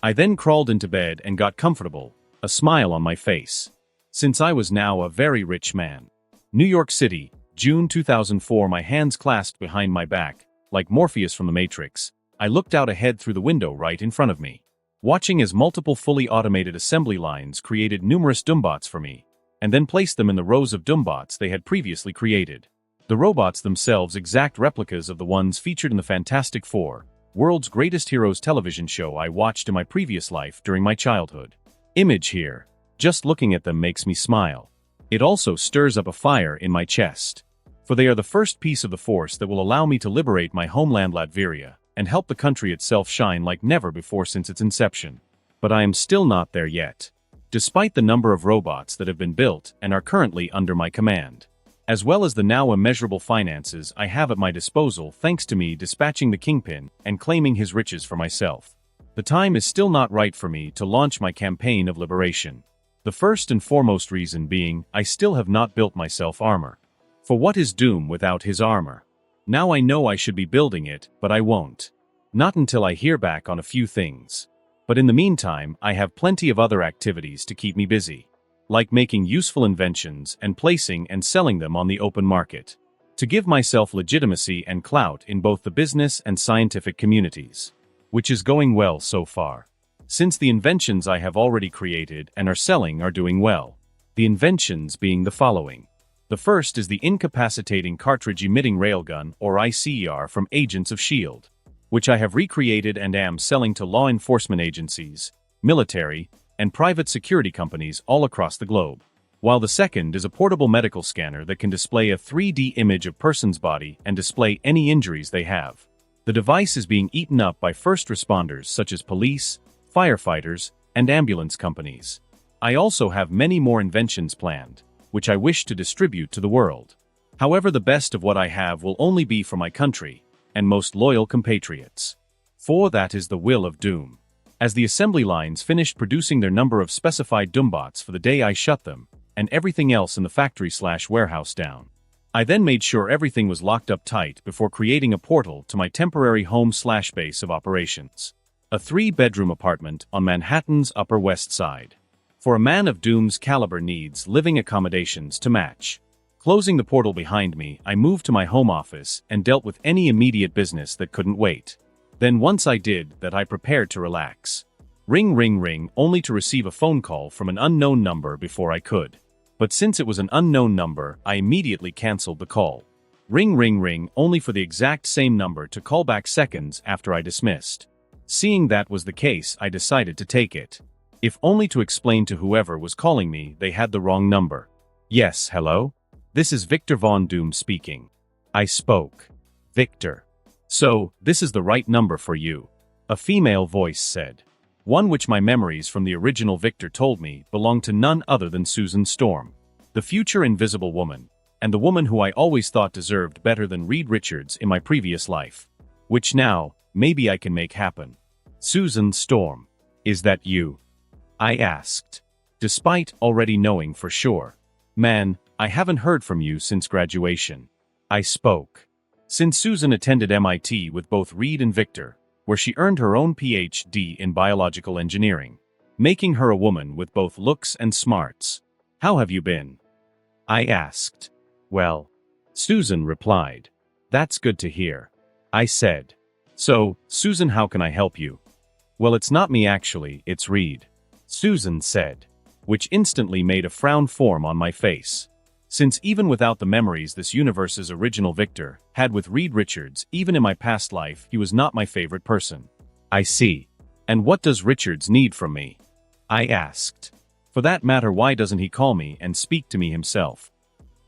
I then crawled into bed and got comfortable, a smile on my face. Since I was now a very rich man. New York City, June 2004. My hands clasped behind my back, like Morpheus from the Matrix, I looked out ahead through the window right in front of me, watching as multiple fully automated assembly lines created numerous Doombots for me, and then placed them in the rows of Doombots they had previously created. The robots themselves exact replicas of the ones featured in the Fantastic Four, World's Greatest Heroes television show I watched in my previous life during my childhood. Image here. Just looking at them makes me smile. It also stirs up a fire in my chest. For they are the first piece of the force that will allow me to liberate my homeland Latveria, and help the country itself shine like never before since its inception. But I am still not there yet. Despite the number of robots that have been built and are currently under my command, as well as the now immeasurable finances I have at my disposal thanks to me dispatching the Kingpin and claiming his riches for myself. The time is still not right for me to launch my campaign of liberation. The first and foremost reason being, I still have not built myself armor. For what is Doom without his armor? Now I know I should be building it, but I won't. Not until I hear back on a few things. But in the meantime, I have plenty of other activities to keep me busy, like making useful inventions and placing and selling them on the open market, to give myself legitimacy and clout in both the business and scientific communities, which is going well so far. Since the inventions I have already created and are selling are doing well. The inventions being the following. The first is the incapacitating cartridge emitting railgun or ICER from Agents of S.H.I.E.L.D., which I have recreated and am selling to law enforcement agencies, military, and private security companies all across the globe. While the second is a portable medical scanner that can display a 3D image of person's body and display any injuries they have. The device is being eaten up by first responders such as police, firefighters, and ambulance companies. I also have many more inventions planned, which I wish to distribute to the world. However, the best of what I have will only be for my country and most loyal compatriots. For that is the will of Doom. As the assembly lines finished producing their number of specified Doombots for the day I shut them, and everything else in the factory/warehouse down, I then made sure everything was locked up tight before creating a portal to my temporary home/base of operations. A 3-bedroom apartment on Manhattan's Upper West Side. For a man of Doom's caliber needs living accommodations to match. Closing the portal behind me, I moved to my home office and dealt with any immediate business that couldn't wait. Then once I did that, I prepared to relax. Ring ring ring, only to receive a phone call from an unknown number before I could. But since it was an unknown number, I immediately canceled the call. Ring ring ring, only for the exact same number to call back seconds after I dismissed. Seeing that was the case, I decided to take it. If only to explain to whoever was calling me they had the wrong number. Yes, hello? This is Victor Von Doom speaking. I spoke. Victor. So, this is the right number for you. A female voice said. One which my memories from the original Victor told me belonged to none other than Susan Storm, the future invisible woman, and the woman who I always thought deserved better than Reed Richards in my previous life. Which now, maybe I can make happen. Susan Storm. Is that you? I asked. Despite already knowing for sure. Man, I haven't heard from you since graduation. I spoke. Since Susan attended MIT with both Reed and Victor, where she earned her own PhD in biological engineering, making her a woman with both looks and smarts. How have you been? I asked. Well, Susan replied. That's good to hear. I said. So, Susan, how can I help you? Well, it's not me actually, it's Reed. Susan said, which instantly made a frown form on my face. Since even without the memories this universe's original Victor had with Reed Richards, even in my past life, he was not my favorite person. I see. And what does Richards need from me? I asked. For that matter, why doesn't he call me and speak to me himself?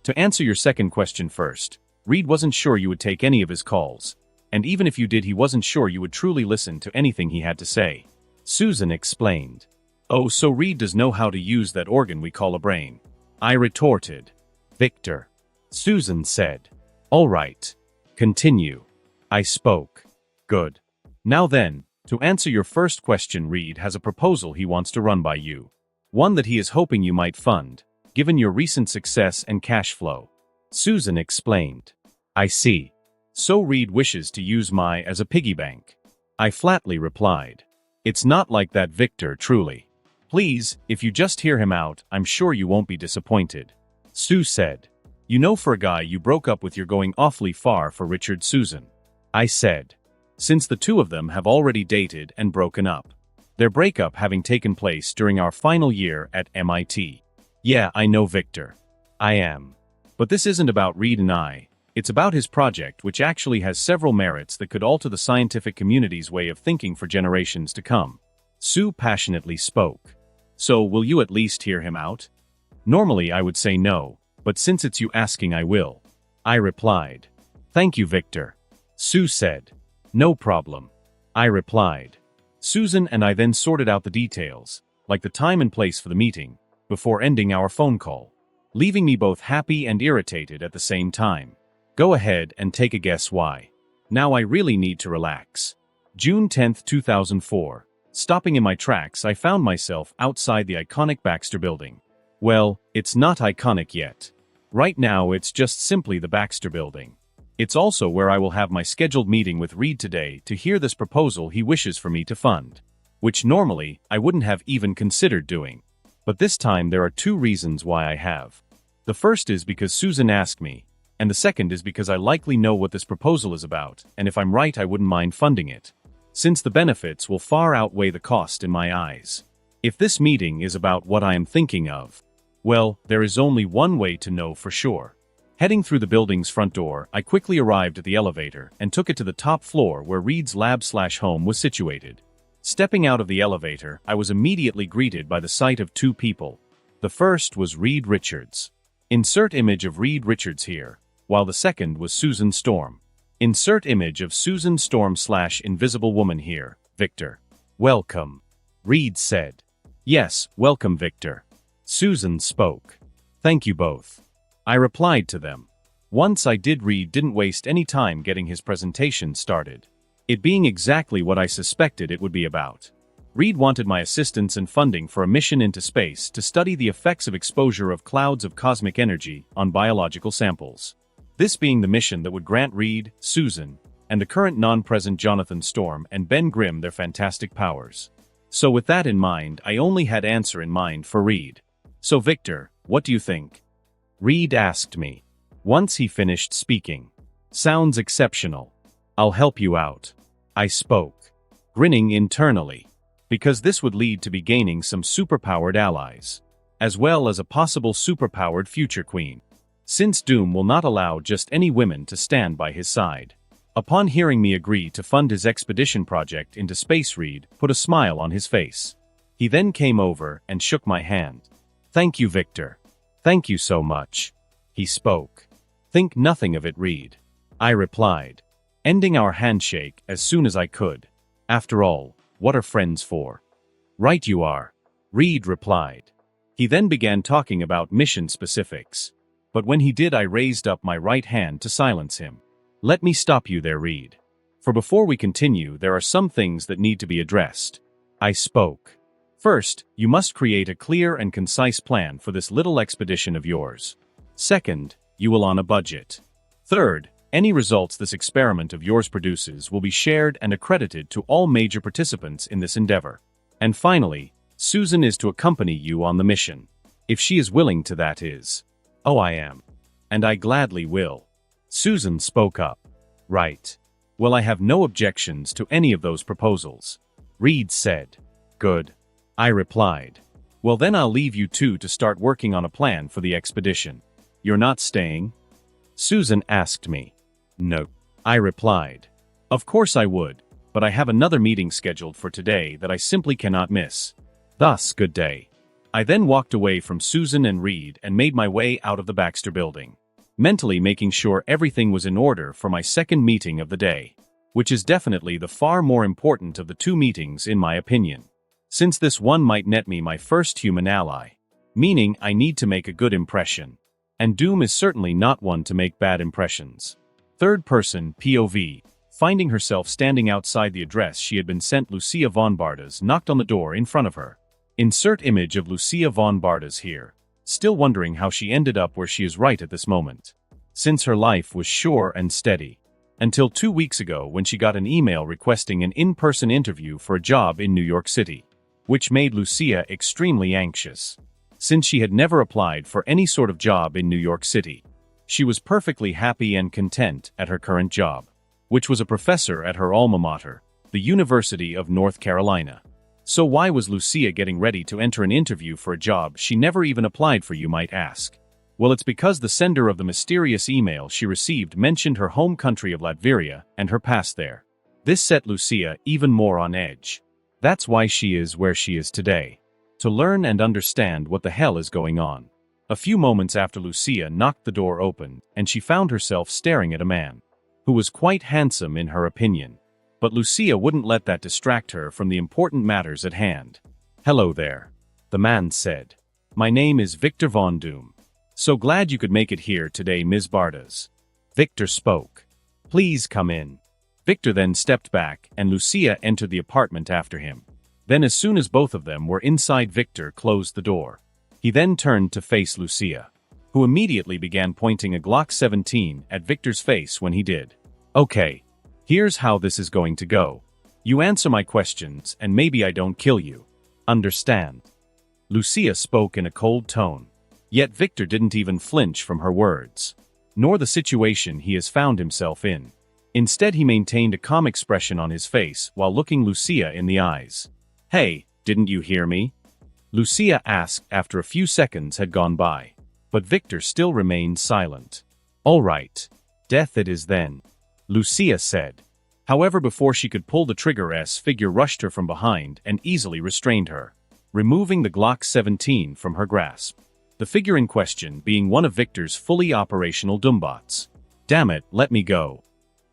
To answer your second question first, Reed wasn't sure you would take any of his calls. And even if you did, he wasn't sure you would truly listen to anything he had to say. Susan explained. Oh, so Reed does know how to use that organ we call a brain. I retorted. Victor. Susan said. All right. Continue. I spoke. Good. Now then, to answer your first question, Reed has a proposal he wants to run by you. One that he is hoping you might fund, given your recent success and cash flow. Susan explained. I see. So Reed wishes to use my as a piggy bank. I flatly replied. It's not like that, Victor, truly. Please, if you just hear him out, I'm sure you won't be disappointed. Sue said. You know, for a guy you broke up with, you're going awfully far for Richard. Susan. I said. Since the two of them have already dated and broken up. Their breakup having taken place during our final year at MIT. Yeah, I know, Victor. I am. But this isn't about Reed and I. It's about his project, which actually has several merits that could alter the scientific community's way of thinking for generations to come. Sue passionately spoke. So, will you at least hear him out? Normally I would say no, but since it's you asking, I will. I replied. Thank you, Victor. Sue said. No problem. I replied. Susan and I then sorted out the details, like the time and place for the meeting, before ending our phone call, leaving me both happy and irritated at the same time. Go ahead and take a guess why. Now I really need to relax. June 10, 2004. Stopping in my tracks, I found myself outside the iconic Baxter Building. Well, it's not iconic yet. Right now it's just simply the Baxter Building. It's also where I will have my scheduled meeting with Reed today to hear this proposal he wishes for me to fund. Which normally, I wouldn't have even considered doing. But this time there are two reasons why I have. The first is because Susan asked me, and the second is because I likely know what this proposal is about, and if I'm right I wouldn't mind funding it. Since the benefits will far outweigh the cost in my eyes. If this meeting is about what I am thinking of, well, there is only one way to know for sure. Heading through the building's front door, I quickly arrived at the elevator and took it to the top floor where Reed's lab/home was situated. Stepping out of the elevator, I was immediately greeted by the sight of two people. The first was Reed Richards. Insert image of Reed Richards here, while the second was Susan Storm. Insert image of Susan Storm/invisible woman here, Victor. Welcome. Reed said. Yes, welcome, Victor. Susan spoke. Thank you both. I replied to them. Once I did, Reed didn't waste any time getting his presentation started. It being exactly what I suspected it would be about. Reed wanted my assistance and funding for a mission into space to study the effects of exposure of clouds of cosmic energy on biological samples. This being the mission that would grant Reed, Susan, and the current non-present Jonathan Storm and Ben Grimm their fantastic powers. So with that in mind, I only had answer in mind for Reed. So Victor, what do you think? Reed asked me. Once he finished speaking. Sounds exceptional. I'll help you out. I spoke, grinning internally, because this would lead to me gaining some superpowered allies, as well as a possible superpowered future queen, since Doom will not allow just any women to stand by his side. Upon hearing me agree to fund his expedition project into space, Reed put a smile on his face. He then came over and shook my hand. Thank you, Victor. Thank you so much. He spoke. Think nothing of it, Reed. I replied, ending our handshake as soon as I could. After all, what are friends for? Right you are, Reed replied. He then began talking about mission specifics. But when he did, I raised up my right hand to silence him. Let me stop you there, Reed. For before we continue, there are some things that need to be addressed. I spoke. First, you must create a clear and concise plan for this little expedition of yours. Second, you will on a budget. Third, any results this experiment of yours produces will be shared and accredited to all major participants in this endeavor. And finally, Susan is to accompany you on the mission. If she is willing to, that is. Oh, I am. And I gladly will. Susan spoke up. Right. Well, I have no objections to any of those proposals. Reed said. Good. I replied. Well, then I'll leave you two to start working on a plan for the expedition. You're not staying? Susan asked me. No. I replied. Of course I would, but I have another meeting scheduled for today that I simply cannot miss. Thus, good day. I then walked away from Susan and Reed and made my way out of the Baxter building, mentally making sure everything was in order for my second meeting of the day, which is definitely the far more important of the two meetings in my opinion, since this one might net me my first human ally, meaning I need to make a good impression. And Doom is certainly not one to make bad impressions. Third person, POV, finding herself standing outside the address she had been sent, Lucia von Bardas knocked on the door in front of her. Insert image of Lucia von Bardas here, still wondering how she ended up where she is right at this moment, since her life was sure and steady. Until 2 weeks ago when she got an email requesting an in-person interview for a job in New York City, which made Lucia extremely anxious. Since she had never applied for any sort of job in New York City, she was perfectly happy and content at her current job, which was a professor at her alma mater, the University of North Carolina. So why was Lucia getting ready to enter an interview for a job she never even applied for, you might ask? Well, it's because the sender of the mysterious email she received mentioned her home country of Latveria and her past there. This set Lucia even more on edge. That's why she is where she is today. To learn and understand what the hell is going on. A few moments after Lucia knocked, the door opened, and she found herself staring at a man who was quite handsome in her opinion. But Lucia wouldn't let that distract her from the important matters at hand. Hello there, the man said. My name is Victor Von Doom. So glad you could make it here today, Ms. Bardas. Victor spoke. Please come in. Victor then stepped back, and Lucia entered the apartment after him. Then as soon as both of them were inside, Victor closed the door. He then turned to face Lucia, who immediately began pointing a Glock 17 at Victor's face when he did. Okay, here's how this is going to go. You answer my questions and maybe I don't kill you. Understand? Lucia spoke in a cold tone. Yet Victor didn't even flinch from her words, nor the situation he has found himself in. Instead, he maintained a calm expression on his face while looking Lucia in the eyes. Hey, didn't you hear me? Lucia asked after a few seconds had gone by. But Victor still remained silent. All right. Death it is then, Lucia said. However, before she could pull the trigger, figure rushed her from behind and easily restrained her, removing the Glock 17 from her grasp. The figure in question being one of Victor's fully operational Doombots. Damn it, let me go,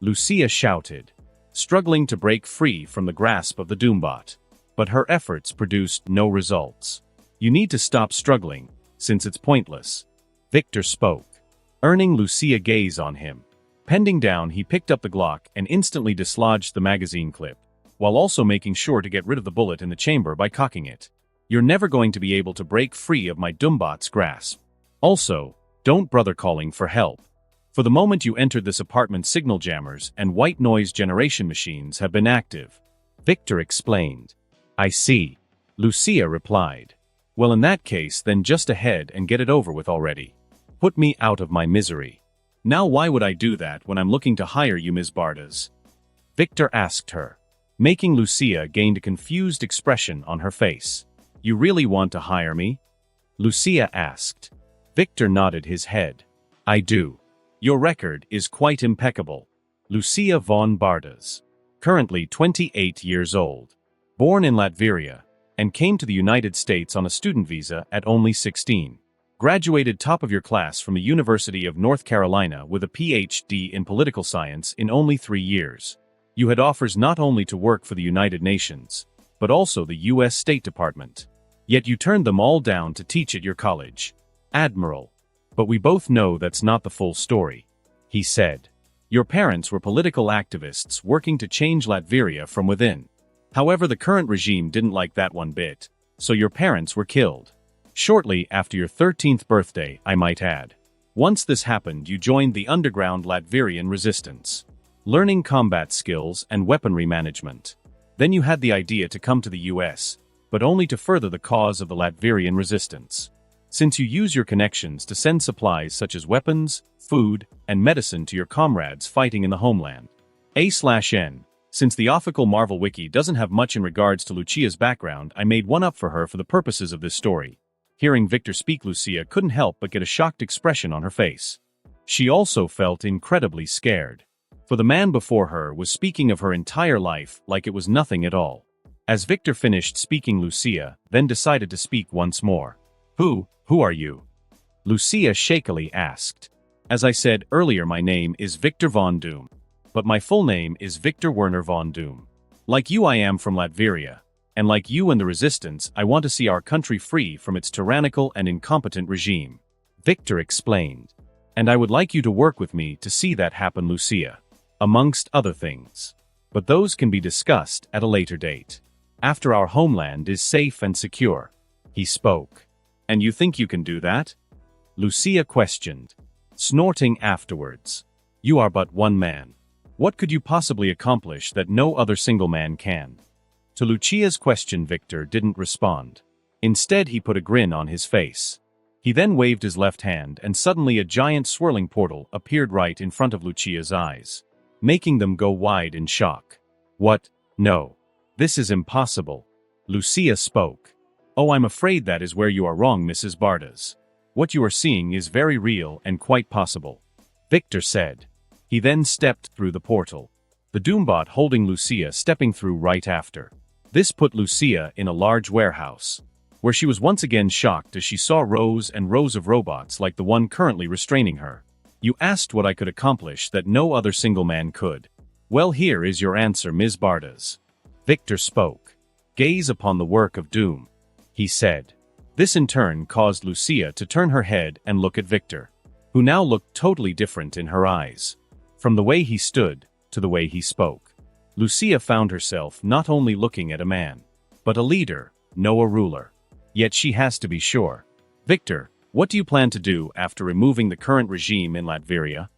Lucia shouted, struggling to break free from the grasp of the Doombot. But her efforts produced no results. You need to stop struggling, since it's pointless, Victor spoke, earning Lucia gaze on him. Pending down, he picked up the Glock and instantly dislodged the magazine clip, while also making sure to get rid of the bullet in the chamber by cocking it. You're never going to be able to break free of my Doombot's grasp. Also, don't brother calling for help. For the moment you entered this apartment, signal jammers and white noise generation machines have been active, Victor explained. I see, Lucia replied. Well, in that case, then just ahead and get it over with already. Put me out of my misery. Now why would I do that when I'm looking to hire you, Ms. Bardas? Victor asked her, making Lucia gain a confused expression on her face. You really want to hire me? Lucia asked. Victor nodded his head. I do. Your record is quite impeccable. Lucia von Bardas. Currently 28 years old. Born in Latveria, and came to the United States on a student visa at only 16. Graduated top of your class from the University of North Carolina with a PhD in political science in only 3 years. You had offers not only to work for the United Nations, but also the U.S. State Department. Yet you turned them all down to teach at your college. Admiral. But we both know that's not the full story. He said. Your parents were political activists working to change Latveria from within. However, the current regime didn't like that one bit, so your parents were killed. Shortly after your 13th birthday, I might add. Once this happened, you joined the underground Latverian resistance, learning combat skills and weaponry management. Then you had the idea to come to the US, but only to further the cause of the Latverian resistance. Since you use your connections to send supplies such as weapons, food, and medicine to your comrades fighting in the homeland. A/N. Since the official Marvel Wiki doesn't have much in regards to Lucia's background, I made one up for her for the purposes of this story. Hearing Victor speak, Lucia couldn't help but get a shocked expression on her face. She also felt incredibly scared. For the man before her was speaking of her entire life like it was nothing at all. As Victor finished speaking, Lucia then decided to speak once more. Who are you? Lucia shakily asked. As I said earlier, my name is Victor von Doom. But my full name is Victor Werner von Doom. Like you, I am from Latveria. And like you and the resistance, I want to see our country free from its tyrannical and incompetent regime. Victor explained. And I would like you to work with me to see that happen, Lucia. Amongst other things. But those can be discussed at a later date. After our homeland is safe and secure. He spoke. And you think you can do that? Lucia questioned, snorting afterwards. You are but one man. What could you possibly accomplish that no other single man can? To Lucia's question, Victor didn't respond. Instead, he put a grin on his face. He then waved his left hand, and suddenly a giant swirling portal appeared right in front of Lucia's eyes, making them go wide in shock. What? No. This is impossible. Lucia spoke. Oh, I'm afraid that is where you are wrong, Mrs. Bardas. What you are seeing is very real and quite possible. Victor said. He then stepped through the portal. The Doombot holding Lucia stepping through right after. This put Lucia in a large warehouse, where she was once again shocked as she saw rows and rows of robots like the one currently restraining her. You asked what I could accomplish that no other single man could. Well, here is your answer, Ms. Bardas. Victor spoke. Gaze upon the work of Doom. He said. This in turn caused Lucia to turn her head and look at Victor, who now looked totally different in her eyes. From the way he stood, to the way he spoke. Lucia found herself not only looking at a man, but a leader, no a ruler. Yet she has to be sure. Victor, what do you plan to do after removing the current regime in Latveria?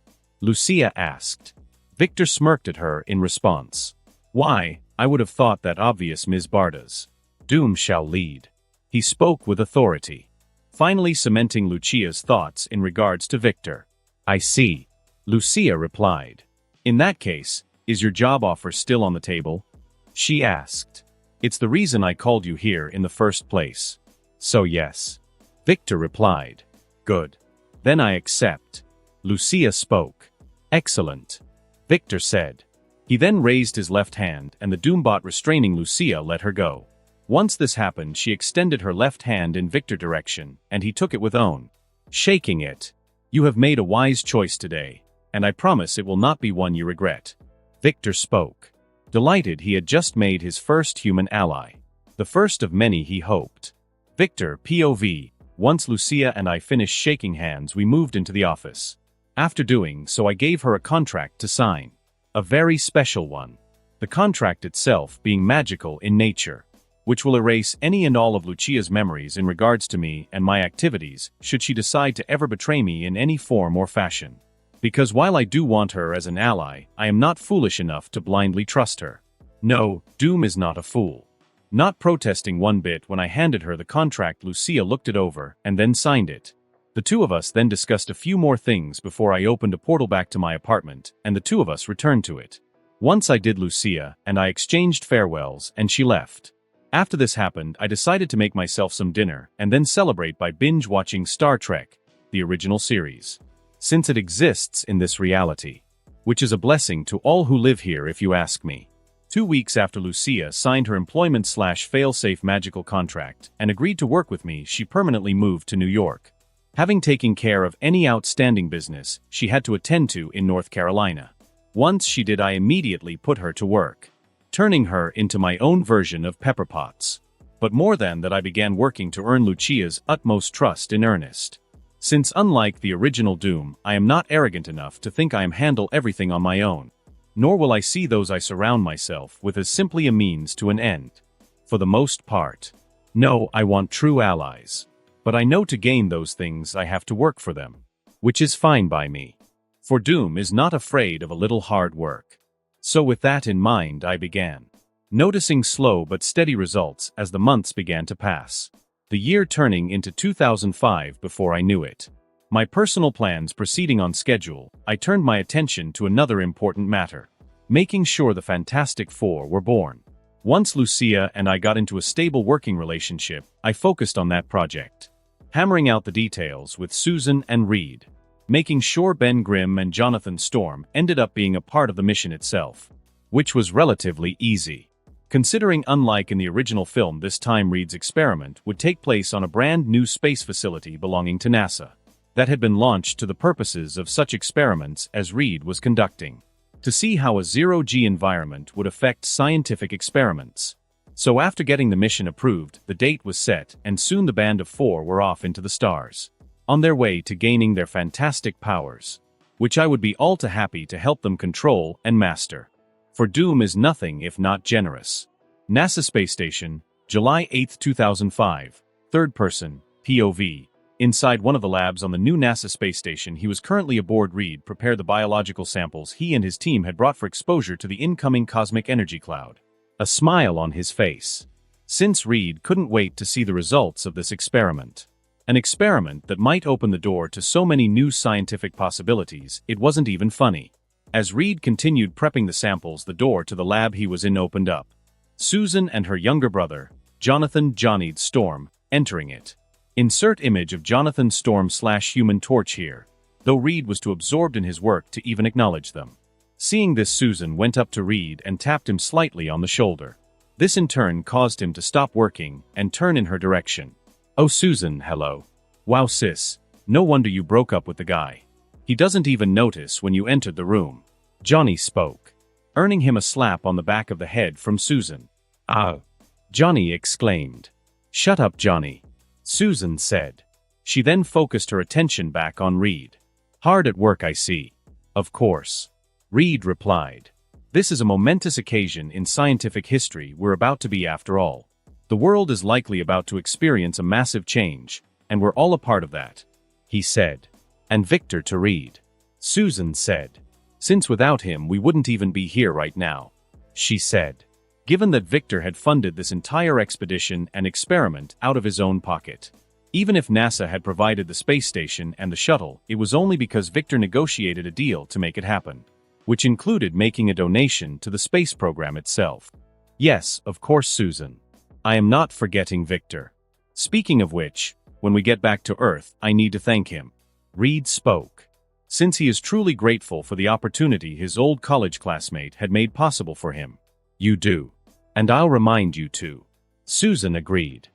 Lucia asked. Victor smirked at her in response. Why, I would have thought that obvious, Ms. Bardas. Doom shall lead. He spoke with authority, finally cementing Lucia's thoughts in regards to Victor. I see. Lucia replied. In that case, is your job offer still on the table? She asked. It's the reason I called you here in the first place. So yes. Victor replied. Good. Then I accept. Lucia spoke. Excellent. Victor said. He then raised his left hand and the Doombot restraining Lucia let her go. Once this happened, she extended her left hand in Victor's direction and he took it with own, shaking it. You have made a wise choice today, and I promise it will not be one you regret. Victor spoke. Delighted he had just made his first human ally. The first of many he hoped. Victor, POV. Once Lucia and I finished shaking hands, we moved into the office. After doing so, I gave her a contract to sign. A very special one. The contract itself being magical in nature, which will erase any and all of Lucia's memories in regards to me and my activities should she decide to ever betray me in any form or fashion. Because while I do want her as an ally, I am not foolish enough to blindly trust her. No, Doom is not a fool. Not protesting one bit when I handed her the contract, Lucia looked it over and then signed it. The two of us then discussed a few more things before I opened a portal back to my apartment, and the two of us returned to it. Once I did Lucia, and I exchanged farewells, and she left. After this happened, I decided to make myself some dinner, and then celebrate by binge-watching Star Trek, the original series. Since it exists in this reality. Which is a blessing to all who live here if you ask me. 2 weeks after Lucia signed her employment/failsafe magical contract and agreed to work with me, she permanently moved to New York. Having taken care of any outstanding business she had to attend to in North Carolina. Once she did, I immediately put her to work, turning her into my own version of Pepper Potts. But more than that, I began working to earn Lucia's utmost trust in earnest. Since unlike the original Doom, I am not arrogant enough to think I am handle everything on my own. Nor will I see those I surround myself with as simply a means to an end. For the most part. No, I want true allies. But I know to gain those things I have to work for them. Which is fine by me. For Doom is not afraid of a little hard work. So with that in mind I began. Noticing slow but steady results as the months began to pass. The year turning into 2005 before I knew it. My personal plans proceeding on schedule, I turned my attention to another important matter. Making sure the Fantastic Four were born. Once Lucia and I got into a stable working relationship, I focused on that project. Hammering out the details with Susan and Reed. Making sure Ben Grimm and Jonathan Storm ended up being a part of the mission itself. Which was relatively easy. Considering unlike in the original film, this time Reed's experiment would take place on a brand new space facility belonging to NASA. That had been launched to the purposes of such experiments as Reed was conducting. To see how a zero-G environment would affect scientific experiments. So after getting the mission approved, the date was set, and soon the band of four were off into the stars. On their way to gaining their fantastic powers. Which I would be all too happy to help them control and master. For Doom is nothing if not generous. NASA Space Station, July 8, 2005. Third person, POV. Inside one of the labs on the new NASA space station, he was currently aboard. Reed prepared the biological samples he and his team had brought for exposure to the incoming cosmic energy cloud. A smile on his face. Since Reed couldn't wait to see the results of this experiment. An experiment that might open the door to so many new scientific possibilities, it wasn't even funny. As Reed continued prepping the samples, the door to the lab he was in opened up. Susan and her younger brother, Jonathan "Johnny" Storm, entering it. Insert image of Jonathan Storm/Human Torch here, though Reed was too absorbed in his work to even acknowledge them. Seeing this, Susan went up to Reed and tapped him slightly on the shoulder. This in turn caused him to stop working and turn in her direction. "Oh Susan, hello. Wow sis, no wonder you broke up with the guy. He doesn't even notice when you entered the room." Johnny spoke, earning him a slap on the back of the head from Susan. "Ah!" Johnny exclaimed. "Shut up, Johnny," Susan said. She then focused her attention back on Reed. "Hard at work, I see." "Of course," Reed replied. "This is a momentous occasion in scientific history we're about to be after all. The world is likely about to experience a massive change, and we're all a part of that," he said. "And Victor to Reed," Susan said. "Since without him we wouldn't even be here right now," she said. Given that Victor had funded this entire expedition and experiment out of his own pocket. Even if NASA had provided the space station and the shuttle, it was only because Victor negotiated a deal to make it happen. Which included making a donation to the space program itself. Yes, of course, Susan. I am not forgetting Victor. Speaking of which, when we get back to Earth, I need to thank him. Reed spoke. Since he is truly grateful for the opportunity his old college classmate had made possible for him. You do. And I'll remind you too. Susan agreed.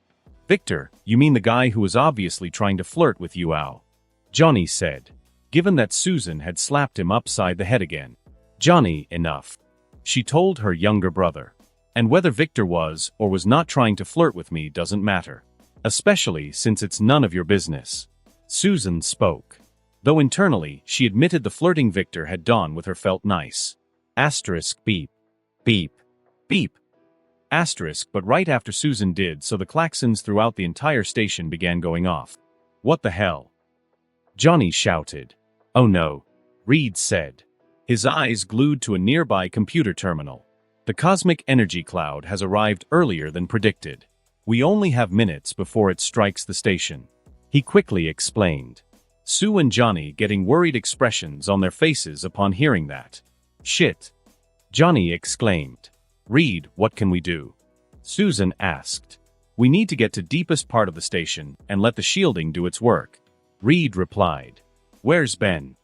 Victor, you mean the guy who was obviously trying to flirt with you, Al? Johnny said. Given that Susan had slapped him upside the head again. Johnny, enough. She told her younger brother. And whether Victor was or was not trying to flirt with me doesn't matter. Especially since it's none of your business. Susan spoke. Though internally, she admitted the flirting Victor had done with her felt nice. Asterisk beep. Beep. Beep. Asterisk, but right after Susan did so the klaxons throughout the entire station began going off. What the hell? Johnny shouted. Oh no, Reed said. His eyes glued to a nearby computer terminal. The cosmic energy cloud has arrived earlier than predicted. We only have minutes before it strikes the station. He quickly explained. Sue and Johnny getting worried expressions on their faces upon hearing that. "Shit!" Johnny exclaimed. "Reed, what can we do?" Susan asked. "We need to get to deepest part of the station and let the shielding do its work." Reed replied. "Where's Ben?"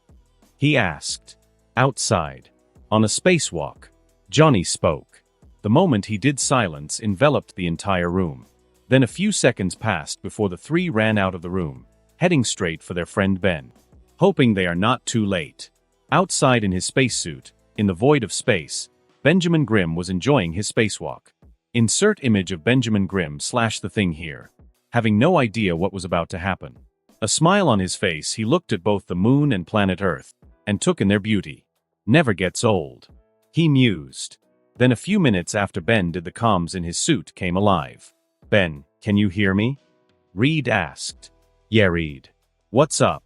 he asked. "Outside. On a spacewalk." Johnny spoke. The moment he did, silence enveloped the entire room. Then a few seconds passed before the three ran out of the room, heading straight for their friend Ben, hoping they are not too late. Outside in his spacesuit, in the void of space, Benjamin Grimm was enjoying his spacewalk. Insert image of Benjamin Grimm / the thing here, having no idea what was about to happen. A smile on his face, he looked at both the moon and planet Earth, and took in their beauty. "Never gets old," he mused. Then a few minutes after Ben did, the comms in his suit came alive. "Ben, can you hear me?" Reed asked. "Yeah, Reed. What's up?"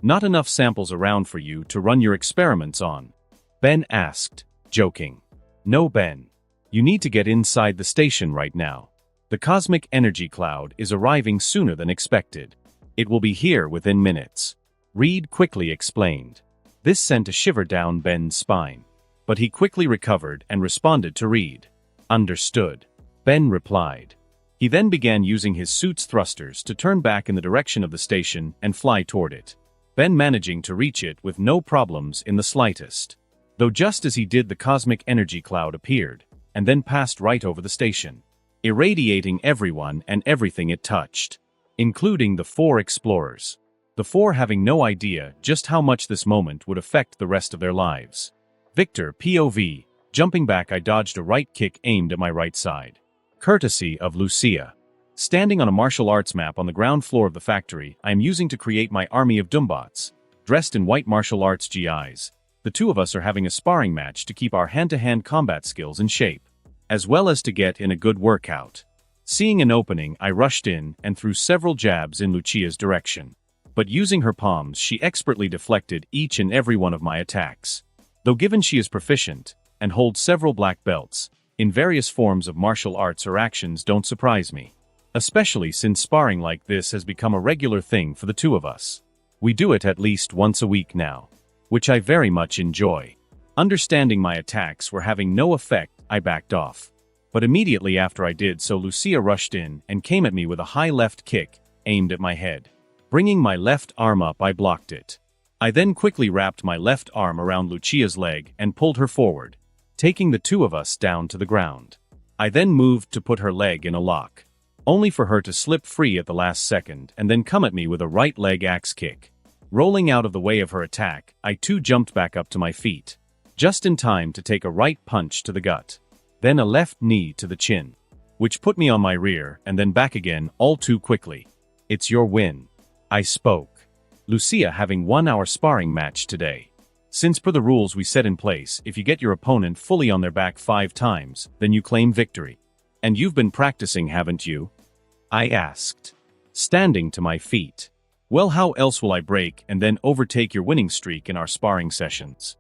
"Not enough samples around for you to run your experiments on," Ben asked, joking. "No, Ben. You need to get inside the station right now. The cosmic energy cloud is arriving sooner than expected. It will be here within minutes," Reed quickly explained. This sent a shiver down Ben's spine. But he quickly recovered and responded to Reed. "Understood," Ben replied. He then began using his suit's thrusters to turn back in the direction of the station and fly toward it, Ben managing to reach it with no problems in the slightest. Though just as he did, the cosmic energy cloud appeared, and then passed right over the station, irradiating everyone and everything it touched, including the four explorers. The four having no idea just how much this moment would affect the rest of their lives. Victor POV, jumping back, I dodged a right kick aimed at my right side. Courtesy of Lucia. Standing on a martial arts map on the ground floor of the factory, I am using to create my army of Doombots, dressed in white martial arts GIs. The two of us are having a sparring match to keep our hand-to-hand combat skills in shape, as well as to get in a good workout. Seeing an opening, I rushed in and threw several jabs in Lucia's direction. But using her palms, she expertly deflected each and every one of my attacks. Though given she is proficient, and holds several black belts, in various forms of martial arts, her actions don't surprise me. Especially since sparring like this has become a regular thing for the two of us. We do it at least once a week now, which I very much enjoy. Understanding my attacks were having no effect, I backed off. But immediately after I did so, Lucia rushed in and came at me with a high left kick, aimed at my head. Bringing my left arm up, I blocked it. I then quickly wrapped my left arm around Lucia's leg and pulled her forward, taking the two of us down to the ground. I then moved to put her leg in a lock, only for her to slip free at the last second and then come at me with a right leg axe kick. Rolling out of the way of her attack, I too jumped back up to my feet, just in time to take a right punch to the gut, then a left knee to the chin, which put me on my rear and then back again all too quickly. "It's your win," I spoke. Lucia having won our sparring match today. Since per the rules we set in place, if you get your opponent fully on their back 5 times, then you claim victory. "And you've been practicing, haven't you?" I asked, standing to my feet. "Well, how else will I break and then overtake your winning streak in our sparring sessions?"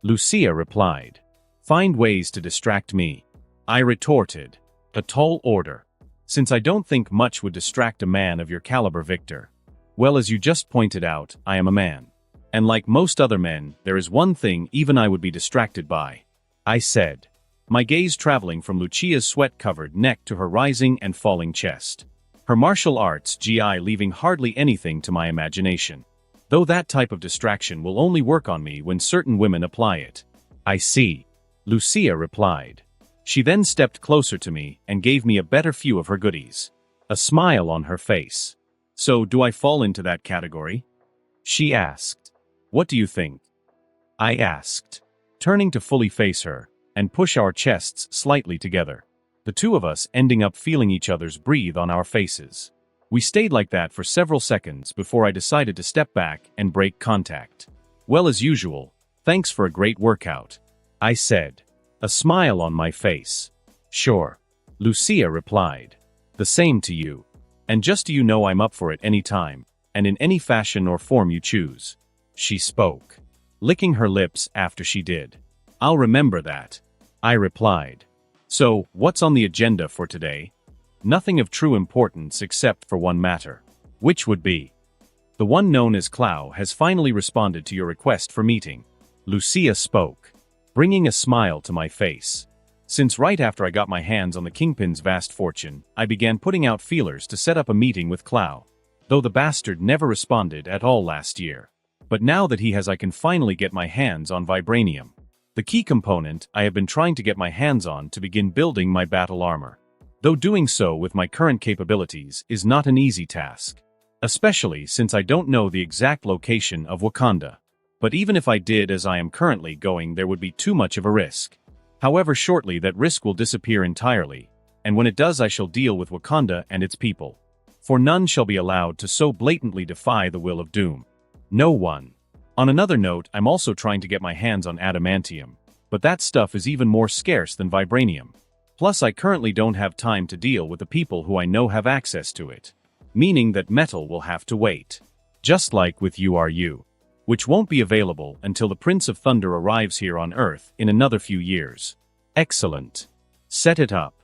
Lucia replied. "Find ways to distract me," I retorted. "A tall order. Since I don't think much would distract a man of your caliber, Victor. Well, as you just pointed out, I am a man. And like most other men, there is one thing even I would be distracted by," I said, my gaze traveling from Lucia's sweat-covered neck to her rising and falling chest. Her martial arts GI leaving hardly anything to my imagination. Though that type of distraction will only work on me when certain women apply it. "I see," Lucia replied. She then stepped closer to me and gave me a better view of her goodies, a smile on her face. "So, do I fall into that category?" she asked. "What do you think?" I asked, turning to fully face her and push our chests slightly together, the two of us ending up feeling each other's breathe on our faces. We stayed like that for several seconds before I decided to step back and break contact. "Well, as usual, thanks for a great workout," I said, a smile on my face. "Sure," Lucia replied. "The same to you. And just so you know, I'm up for it any time, and in any fashion or form you choose," she spoke, licking her lips after she did. "I'll remember that," I replied. "So, what's on the agenda for today?" "Nothing of true importance except for one matter." "Which would be?" The one known as Clow has finally responded to your request for meeting. Lucia spoke, bringing a smile to my face. Since right after I got my hands on the Kingpin's vast fortune, I began putting out feelers to set up a meeting with Clow, though the bastard never responded at all last year. But now that he has, I can finally get my hands on vibranium, the key component I have been trying to get my hands on to begin building my battle armor. Though doing so with my current capabilities is not an easy task, especially since I don't know the exact location of Wakanda. But even if I did as I am currently going, there would be too much of a risk. However, shortly that risk will disappear entirely, and when it does I shall deal with Wakanda and its people. For none shall be allowed to so blatantly defy the will of doom. No one. On another note, I'm also trying to get my hands on adamantium, but that stuff is even more scarce than vibranium. Plus I currently don't have time to deal with the people who I know have access to it. Meaning that metal will have to wait. Just like with URU. Which won't be available until the Prince of Thunder arrives here on Earth in another few years. Excellent. Set it up.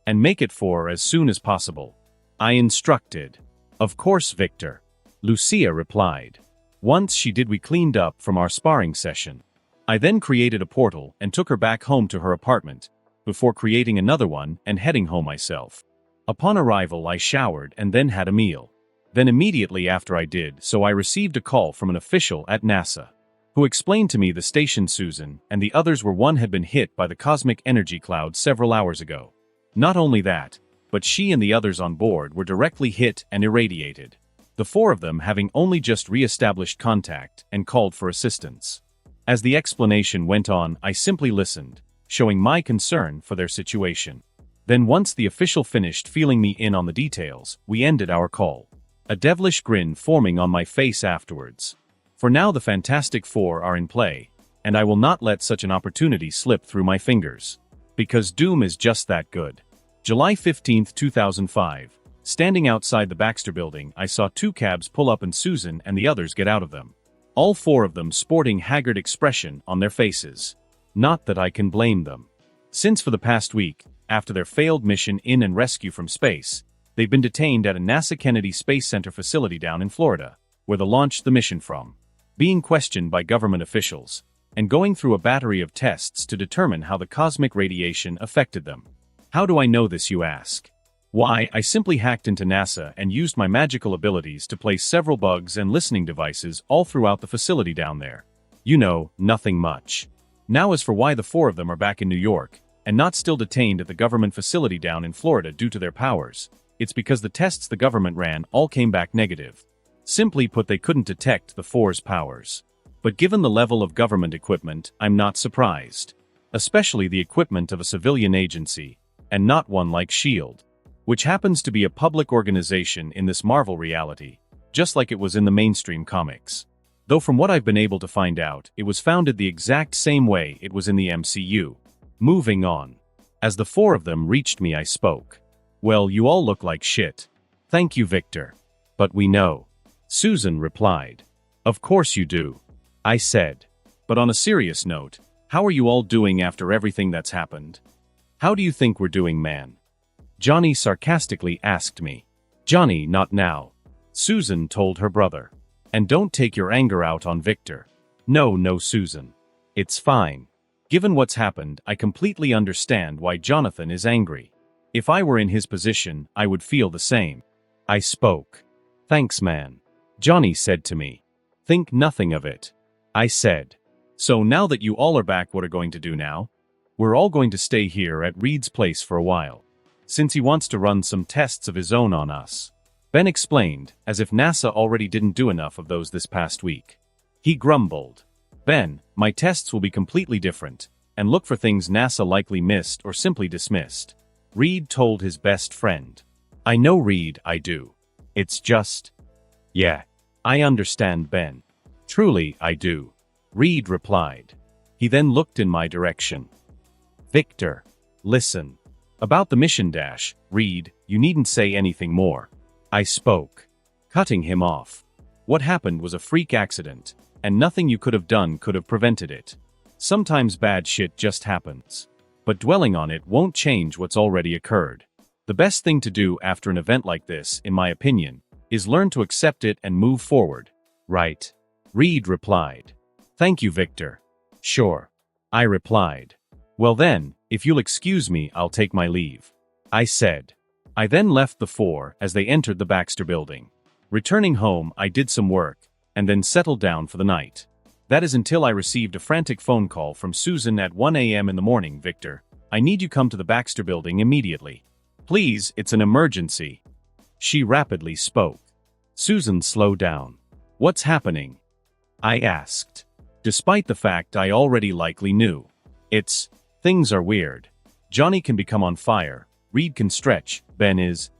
And make it for as soon as possible. I instructed. Of course, Victor. Lucia replied. Once she did, we cleaned up from our sparring session. I then created a portal and took her back home to her apartment, before creating another one and heading home myself. Upon arrival I showered and then had a meal. Then immediately after I did so I received a call from an official at NASA, who explained to me the station Susan and the others were one had been hit by the cosmic energy cloud several hours ago. Not only that, but she and the others on board were directly hit and irradiated. The four of them having only just re-established contact and called for assistance. As the explanation went on, I simply listened, showing my concern for their situation. Then once the official finished filling me in on the details, we ended our call. A devilish grin forming on my face afterwards. For now the Fantastic Four are in play, and I will not let such an opportunity slip through my fingers. Because Doom is just that good. July 15, 2005. Standing outside the Baxter building, I saw two cabs pull up and Susan and the others get out of them. All four of them sporting haggard expression on their faces. Not that I can blame them. Since for the past week, after their failed mission in and rescue from space, they've been detained at a NASA Kennedy Space Center facility down in Florida, where they launched the mission from, being questioned by government officials, and going through a battery of tests to determine how the cosmic radiation affected them. How do I know this, you ask? Why, I simply hacked into NASA and used my magical abilities to place several bugs and listening devices all throughout the facility down there. You know, nothing much. Now as for why the four of them are back in New York, and not still detained at the government facility down in Florida due to their powers, it's because the tests the government ran all came back negative. Simply put, they couldn't detect the Four's powers. But given the level of government equipment, I'm not surprised. Especially the equipment of a civilian agency, and not one like S.H.I.E.L.D., which happens to be a public organization in this Marvel reality, just like it was in the mainstream comics. Though from what I've been able to find out, it was founded the exact same way it was in the MCU. Moving on. As the four of them reached me, I spoke. Well, you all look like shit. Thank you, Victor. But we know. Susan replied. Of course you do. I said. But on a serious note, how are you all doing after everything that's happened? How do you think we're doing, man? Johnny sarcastically asked me. Johnny, not now. Susan told her brother. And don't take your anger out on Victor. No, Susan. It's fine. Given what's happened, I completely understand why Jonathan is angry. If I were in his position, I would feel the same. I spoke. Thanks, man. Johnny said to me. Think nothing of it. I said. So now that you all are back, what are going to do now? We're all going to stay here at Reed's place for a while, since he wants to run some tests of his own on us. Ben explained, as if NASA already didn't do enough of those this past week. He grumbled. Ben, my tests will be completely different, and look for things NASA likely missed or simply dismissed. Reed told his best friend. I know, Reed, I do. It's just... Yeah, I understand, Ben. Truly, I do. Reed replied. He then looked in my direction. Victor, listen. About the mission dash, Reed, you needn't say anything more. I spoke, cutting him off. What happened was a freak accident, and nothing you could have done could have prevented it. Sometimes bad shit just happens. But dwelling on it won't change what's already occurred. The best thing to do after an event like this, in my opinion, is learn to accept it and move forward. Right. Reed replied. Thank you, Victor. Sure. I replied. Well then, if you'll excuse me, I'll take my leave. I said. I then left the four as they entered the Baxter building. Returning home, I did some work, and then settled down for the night. That is until I received a frantic phone call from Susan at 1 a.m. in the morning. Victor, I need you come to the Baxter building immediately. Please, it's an emergency. She rapidly spoke. Susan slowed down. What's happening? I asked. Despite the fact I already likely knew. Things are weird. Johnny can become on fire. Reed can stretch. Ben is.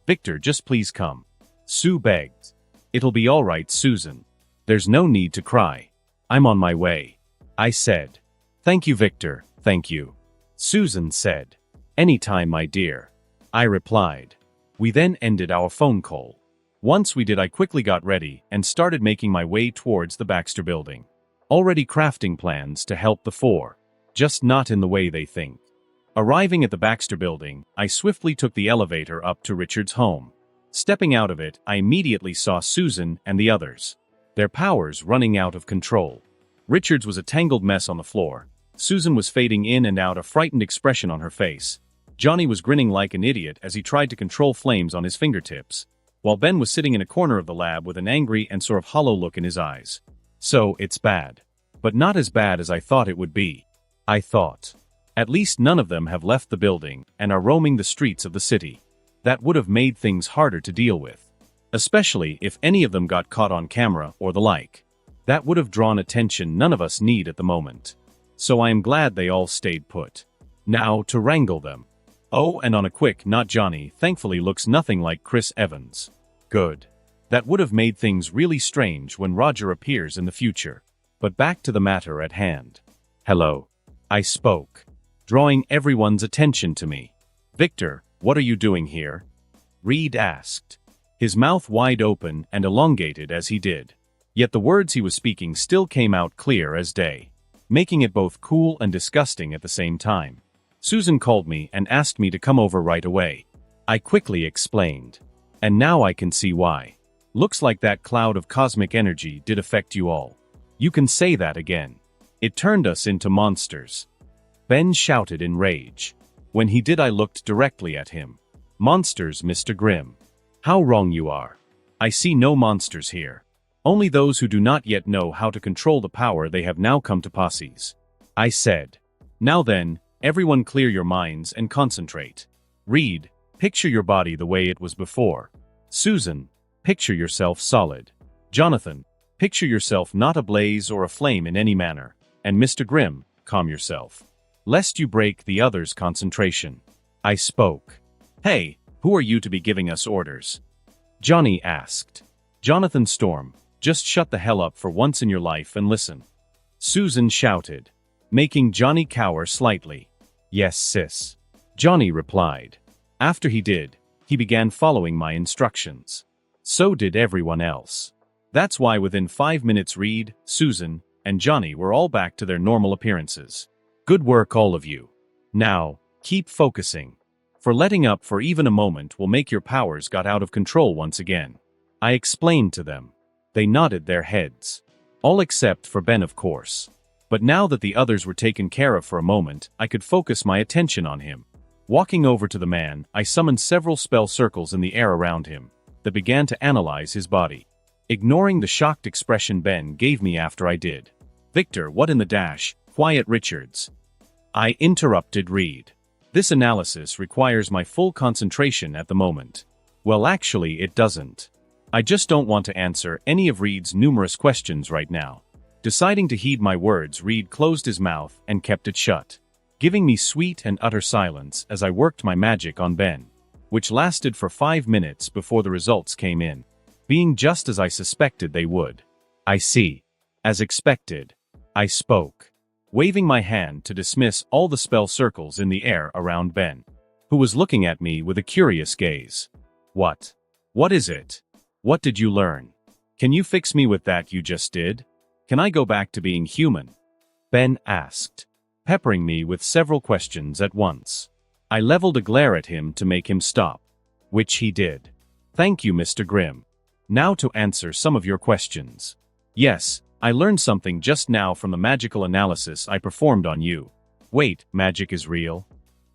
Victor, just please come. Sue begged. It'll be all right, Susan. There's no need to cry. I'm on my way. I said. Thank you, Victor, thank you. Susan said. Anytime, my dear. I replied. We then ended our phone call. Once we did, I quickly got ready and started making my way towards the Baxter building. Already crafting plans to help the four. Just not in the way they think. Arriving at the Baxter building, I swiftly took the elevator up to Richard's home. Stepping out of it, I immediately saw Susan and the others. Their powers running out of control. Richard's was a tangled mess on the floor. Susan was fading in and out, a frightened expression on her face. Johnny was grinning like an idiot as he tried to control flames on his fingertips, while Ben was sitting in a corner of the lab with an angry and sort of hollow look in his eyes. So, it's bad. But not as bad as I thought it would be. I thought. At least none of them have left the building and are roaming the streets of the city. That would have made things harder to deal with. Especially if any of them got caught on camera or the like. That would have drawn attention none of us need at the moment. So I am glad they all stayed put. Now to wrangle them. Oh, and on a quick note, Johnny thankfully looks nothing like Chris Evans. Good. That would have made things really strange when Roger appears in the future. But back to the matter at hand. Hello. I spoke, drawing everyone's attention to me. Victor, what are you doing here? Reed asked, his mouth wide open and elongated as he did. Yet the words he was speaking still came out clear as day, making it both cool and disgusting at the same time. Susan called me and asked me to come over right away. I quickly explained. And now I can see why. Looks like that cloud of cosmic energy did affect you all. You can say that again. It turned us into monsters. Ben shouted in rage. When he did, I looked directly at him. Monsters, Mr. Grimm. How wrong you are. I see no monsters here. Only those who do not yet know how to control the power they have now come to possess. I said. Now then, everyone clear your minds and concentrate. Reed, picture your body the way it was before. Susan, picture yourself solid. Jonathan, picture yourself not ablaze or aflame in any manner. And Mr. Grimm, calm yourself. Lest you break the others' concentration. I spoke. Hey, who are you to be giving us orders? Johnny asked. Jonathan Storm, just shut the hell up for once in your life and listen. Susan shouted, making Johnny cower slightly. Yes, sis. Johnny replied. After he did, he began following my instructions. So did everyone else. That's why within 5 minutes Reed, Susan, and Johnny were all back to their normal appearances. Good work, all of you. Now, keep focusing. For letting up for even a moment will make your powers got out of control once again. I explained to them. They nodded their heads. All except for Ben, of course. But now that the others were taken care of for a moment, I could focus my attention on him. Walking over to the man, I summoned several spell circles in the air around him, that began to analyze his body. Ignoring the shocked expression Ben gave me after I did. Victor, what in the dash? Quiet, Richards. I interrupted Reed. This analysis requires my full concentration at the moment. Well, actually, it doesn't. I just don't want to answer any of Reed's numerous questions right now. Deciding to heed my words, Reed closed his mouth and kept it shut, giving me sweet and utter silence as I worked my magic on Ben, which lasted for 5 minutes before the results came in, being just as I suspected they would. I see. As expected. I spoke, waving my hand to dismiss all the spell circles in the air around Ben, who was looking at me with a curious gaze. What? What is it? What did you learn? Can you fix me with that you just did? Can I go back to being human? Ben asked, peppering me with several questions at once. I leveled a glare at him to make him stop, which he did. Thank you, Mr. Grimm. Now to answer some of your questions. Yes, I learned something just now from the magical analysis I performed on you. Wait, magic is real?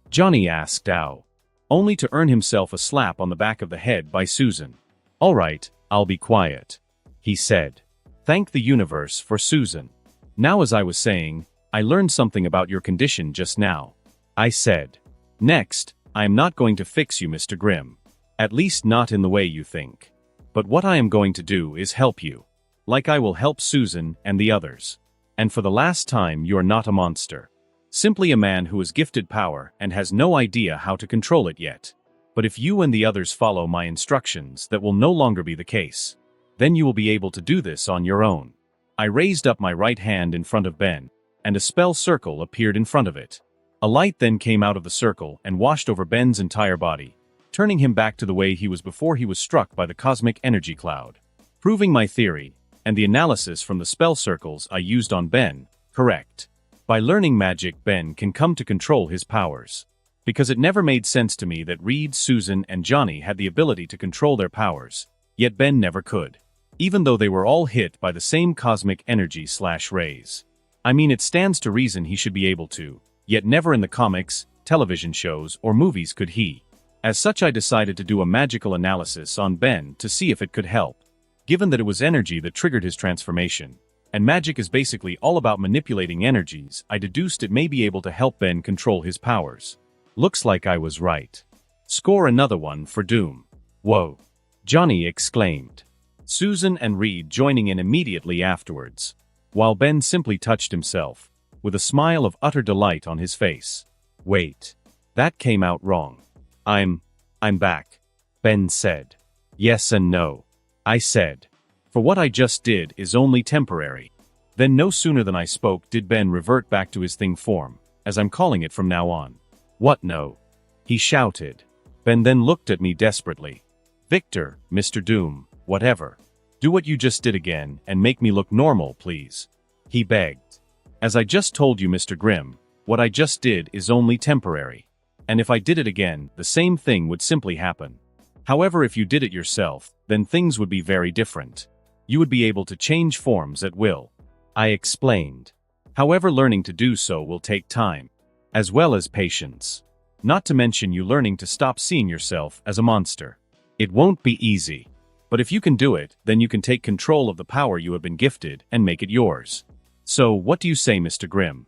Johnny asked out, only to earn himself a slap on the back of the head by Susan. All right, I'll be quiet, he said. Thank the universe for Susan. Now, as I was saying, I learned something about your condition just now. I said. Next, I am not going to fix you, Mr. Grimm. At least not in the way you think. But what I am going to do is help you. Like I will help Susan and the others. And for the last time, you're not a monster. Simply a man who is gifted power and has no idea how to control it yet. But if you and the others follow my instructions, that will no longer be the case. Then you will be able to do this on your own. I raised up my right hand in front of Ben, and a spell circle appeared in front of it. A light then came out of the circle and washed over Ben's entire body, turning him back to the way he was before he was struck by the cosmic energy cloud. Proving my theory, and the analysis from the spell circles I used on Ben, correct. By learning magic, Ben can come to control his powers. Because it never made sense to me that Reed, Susan, and Johnny had the ability to control their powers, yet Ben never could. Even though they were all hit by the same cosmic energy/rays. I mean, it stands to reason he should be able to, yet never in the comics, television shows, or movies could he. As such, I decided to do a magical analysis on Ben to see if it could help. Given that it was energy that triggered his transformation, and magic is basically all about manipulating energies, I deduced it may be able to help Ben control his powers. Looks like I was right. Score another one for Doom. Whoa! Johnny exclaimed. Susan and Reed joining in immediately afterwards, while Ben simply touched himself, with a smile of utter delight on his face. Wait. That came out wrong. I'm back, Ben said. Yes and no, I said. For what I just did is only temporary. Then no sooner than I spoke did Ben revert back to his thing form, as I'm calling it from now on. What no? He shouted. Ben then looked at me desperately. Victor, Mr. Doom, whatever. Do what you just did again and make me look normal, please. He begged. As I just told you, Mr. Grimm, what I just did is only temporary. And if I did it again, the same thing would simply happen. However, if you did it yourself, then things would be very different. You would be able to change forms at will. I explained. However, learning to do so will take time, as well as patience. Not to mention you learning to stop seeing yourself as a monster. It won't be easy. But if you can do it, then you can take control of the power you have been gifted and make it yours. So, what do you say, Mr. Grimm?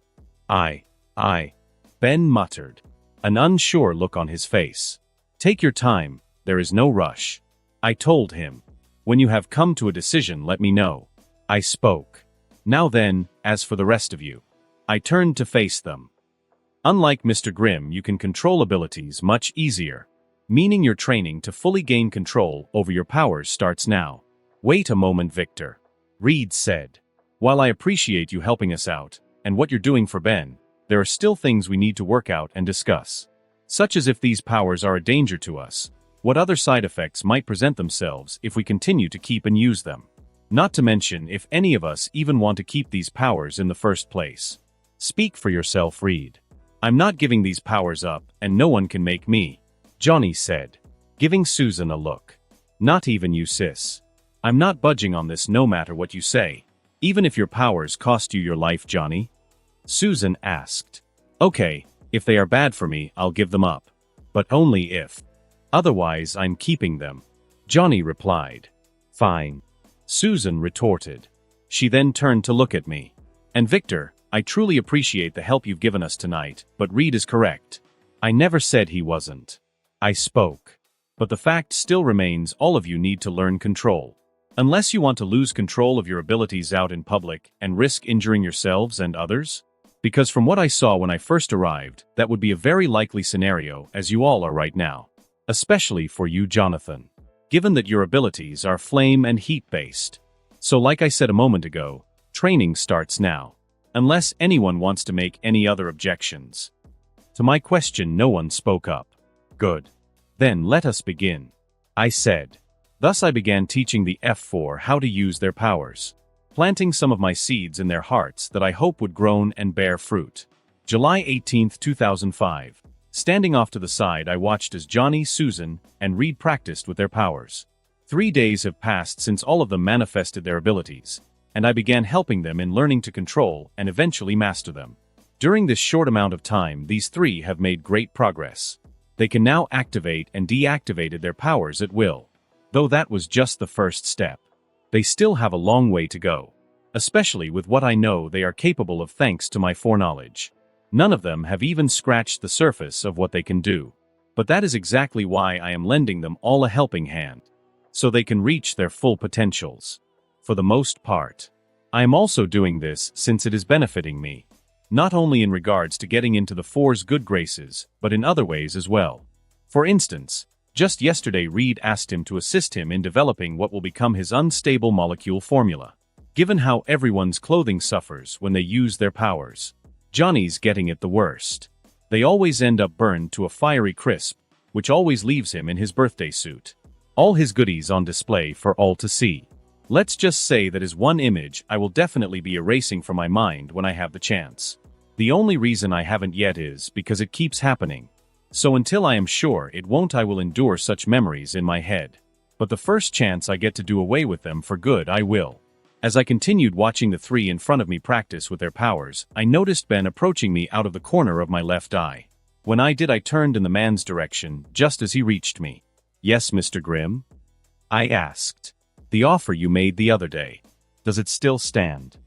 Ben muttered, an unsure look on his face. Take your time, there is no rush. I told him. When you have come to a decision, let me know. I spoke. Now then, as for the rest of you. I turned to face them. Unlike Mr. Grimm, you can control abilities much easier. Meaning your training to fully gain control over your powers starts now. Wait a moment, Victor. Reed said. While I appreciate you helping us out, and what you're doing for Ben, there are still things we need to work out and discuss. Such as if these powers are a danger to us, what other side effects might present themselves if we continue to keep and use them. Not to mention if any of us even want to keep these powers in the first place. Speak for yourself, Reed. I'm not giving these powers up, and no one can make me. Johnny said, giving Susan a look. Not even you, sis. I'm not budging on this no matter what you say. Even if your powers cost you your life, Johnny? Susan asked. Okay, if they are bad for me, I'll give them up. But only if. Otherwise, I'm keeping them. Johnny replied. Fine. Susan retorted. She then turned to look at me. And Victor, I truly appreciate the help you've given us tonight, but Reed is correct. I never said he wasn't. I spoke. But the fact still remains, all of you need to learn control. Unless you want to lose control of your abilities out in public and risk injuring yourselves and others. Because from what I saw when I first arrived, that would be a very likely scenario as you all are right now. Especially for you, Jonathan. Given that your abilities are flame and heat-based. So like I said a moment ago, training starts now. Unless anyone wants to make any other objections. To my question, no one spoke up. Good. Then let us begin. I said. Thus I began teaching the F4 how to use their powers. Planting some of my seeds in their hearts that I hope would grow and bear fruit. July 18, 2005. Standing off to the side, I watched as Johnny, Susan, and Reed practiced with their powers. 3 days have passed since all of them manifested their abilities, and I began helping them in learning to control and eventually master them. During this short amount of time, these 3 have made great progress. They can now activate and deactivate their powers at will. Though that was just the first step. They still have a long way to go. Especially with what I know they are capable of thanks to my foreknowledge. None of them have even scratched the surface of what they can do. But that is exactly why I am lending them all a helping hand. So they can reach their full potentials. For the most part. I am also doing this since it is benefiting me. Not only in regards to getting into the Four's good graces, but in other ways as well. For instance, just yesterday Reed asked him to assist him in developing what will become his unstable molecule formula. Given how everyone's clothing suffers when they use their powers, Johnny's getting it the worst. They always end up burned to a fiery crisp, which always leaves him in his birthday suit. All his goodies on display for all to see. Let's just say that is one image I will definitely be erasing from my mind when I have the chance. The only reason I haven't yet is because it keeps happening. So until I am sure it won't, I will endure such memories in my head. But the first chance I get to do away with them for good, I will. As I continued watching the 3 in front of me practice with their powers, I noticed Ben approaching me out of the corner of my left eye. When I did, I turned in the man's direction just as he reached me. "Yes, Mr. Grimm?" I asked. "The offer you made the other day. Does it still stand?"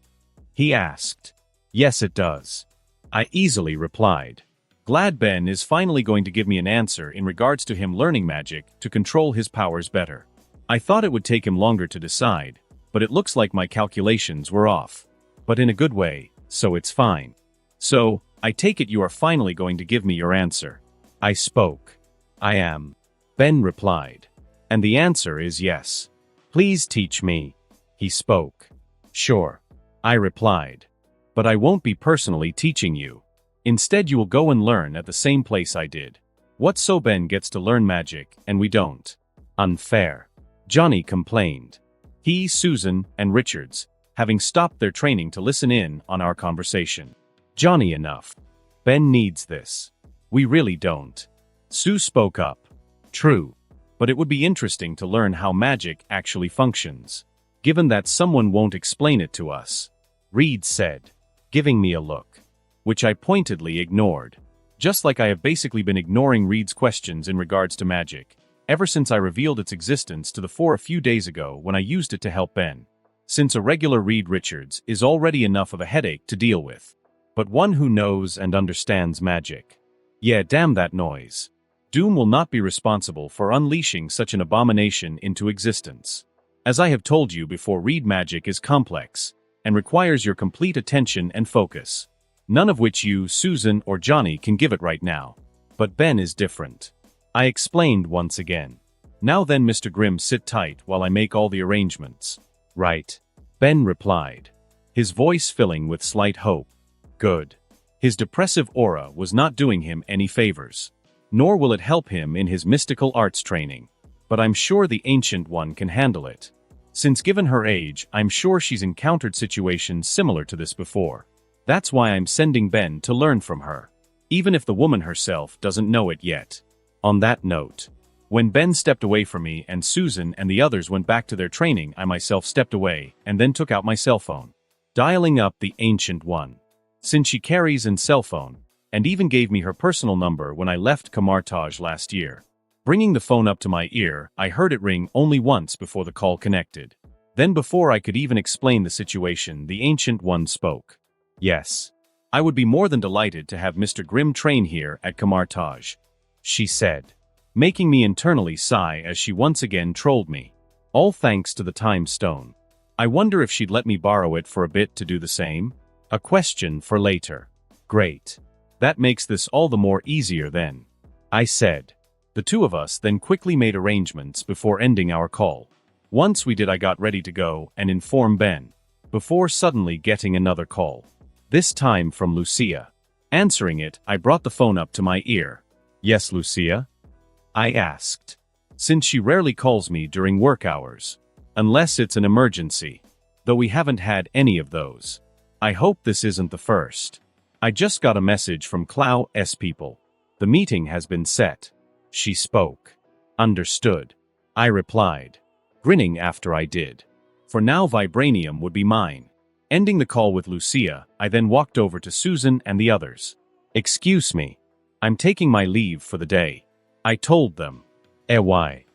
He asked. "Yes, it does." I easily replied. Glad Ben is finally going to give me an answer in regards to him learning magic to control his powers better. I thought it would take him longer to decide, but it looks like my calculations were off. But in a good way, so it's fine. "So, I take it you are finally going to give me your answer." I spoke. "I am," Ben replied. "And the answer is yes. Please teach me." He spoke. "Sure," I replied. "But I won't be personally teaching you. Instead you will go and learn at the same place I did. What so Ben gets to learn magic, and we don't? Unfair." Johnny complained. He, Susan, and Richards, having stopped their training to listen in on our conversation. "Johnny, enough. Ben needs this. We really don't." Sue spoke up. "True. But it would be interesting to learn how magic actually functions. Given that someone won't explain it to us," Reed said, giving me a look, which I pointedly ignored. Just like I have basically been ignoring Reed's questions in regards to magic, ever since I revealed its existence to the 4 a few days ago when I used it to help Ben. Since a regular Reed Richards is already enough of a headache to deal with. But one who knows and understands magic. Yeah, damn that noise. Doom will not be responsible for unleashing such an abomination into existence. As I have told you before, Reed magic is complex, and requires your complete attention and focus. None of which you, Susan, or Johnny can give it right now. But Ben is different. I explained once again. "Now then, Mr. Grimm, sit tight while I make all the arrangements." "Right," Ben replied, his voice filling with slight hope. Good. His depressive aura was not doing him any favors. Nor will it help him in his mystical arts training. But I'm sure the Ancient One can handle it. Since given her age, I'm sure she's encountered situations similar to this before. That's why I'm sending Ben to learn from her. Even if the woman herself doesn't know it yet. On that note, when Ben stepped away from me and Susan and the others went back to their training, I myself stepped away and then took out my cell phone. Dialing up the Ancient One. Since she carries a cell phone, and even gave me her personal number when I left Kamartaj last year. Bringing the phone up to my ear, I heard it ring only once before the call connected. Then before I could even explain the situation, the Ancient One spoke. "Yes. I would be more than delighted to have Mr. Grimm train here at Kamartaj," she said, making me internally sigh as she once again trolled me. All thanks to the time stone. I wonder if she'd let me borrow it for a bit to do the same? A question for later. Great. That makes this all the more easier then, I said. The two of us then quickly made arrangements before ending our call. Once we did, I got ready to go and inform Ben, before suddenly getting another call. This time from Lucia. Answering it, I brought the phone up to my ear. "Yes, Lucia?" I asked. Since she rarely calls me during work hours. Unless it's an emergency. Though we haven't had any of those. I hope this isn't the first. I just got a message from Klau's people. The meeting has been set. She spoke. Understood. I replied. grinning after I did. For now vibranium would be mine. Ending the call with Lucia, I then walked over to Susan and the others. "Excuse me. I'm taking my leave for the day," I told them. Why?"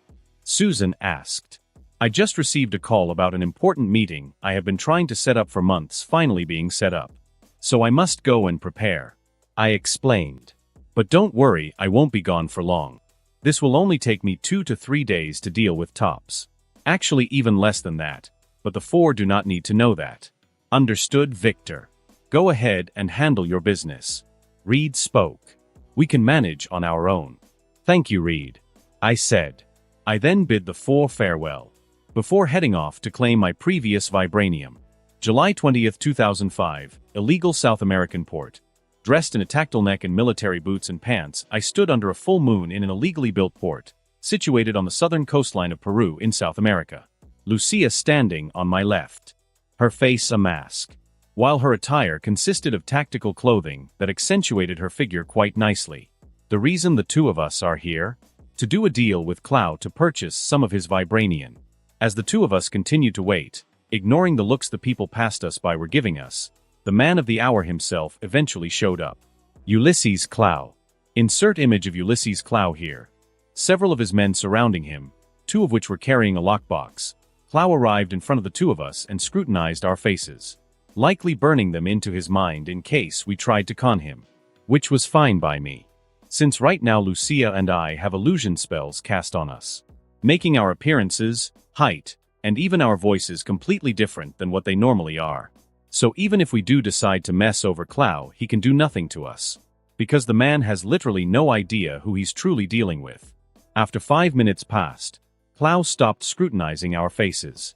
Susan asked. "I just received a call about an important meeting I have been trying to set up for months finally being set up. So I must go and prepare," I explained. "But don't worry, I won't be gone for long. This will only take me 2 to 3 days to deal with tops. Actually even less than that, but the 4 do not need to know that." "Understood, Victor. Go ahead and handle your business." Reed spoke. "We can manage on our own." "Thank you, Reed," I said. I then bid the 4 farewell, before heading off to claim my previous vibranium. July 20th, 2005, illegal South American port. Dressed in a tactile-neck and military boots and pants, I stood under a full moon in an illegally built port, situated on the southern coastline of Peru in South America. Lucia standing on my left. Her face a mask, while her attire consisted of tactical clothing that accentuated her figure quite nicely. The reason the 2 of us are here? To do a deal with Clow to purchase some of his vibranium. As the 2 of us continued to wait, ignoring the looks the people passed us by were giving us, the man of the hour himself eventually showed up. Ulysses Clow. Insert image of Ulysses Clow here. Several of his men surrounding him, 2 of which were carrying a lockbox. Clow arrived in front of the 2 of us and scrutinized our faces, likely burning them into his mind in case we tried to con him. Which was fine by me, since right now Lucia and I have illusion spells cast on us, making our appearances, height, and even our voices completely different than what they normally are. So even if we do decide to mess over Clow, he can do nothing to us, because the man has literally no idea who he's truly dealing with. After 5 minutes passed, Clow stopped scrutinizing our faces.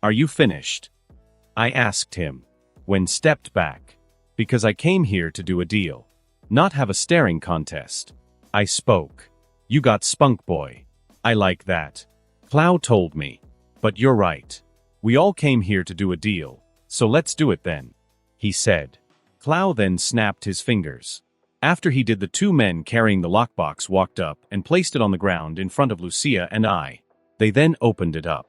"Are you finished?" I asked him, when stepped back. "Because I came here to do a deal, not have a staring contest," I spoke. "You got spunk, boy. I like that," Clow told me. "But you're right. We all came here to do a deal, so let's do it then," he said. Clow then snapped his fingers. After he did, the 2 men carrying the lockbox walked up and placed it on the ground in front of Lucia and I. They then opened it up,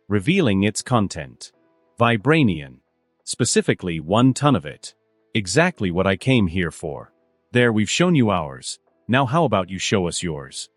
revealing its content. Vibranium. Specifically 1 ton of it. Exactly what I came here for. "There, we've shown you ours. Now how about you show us yours?"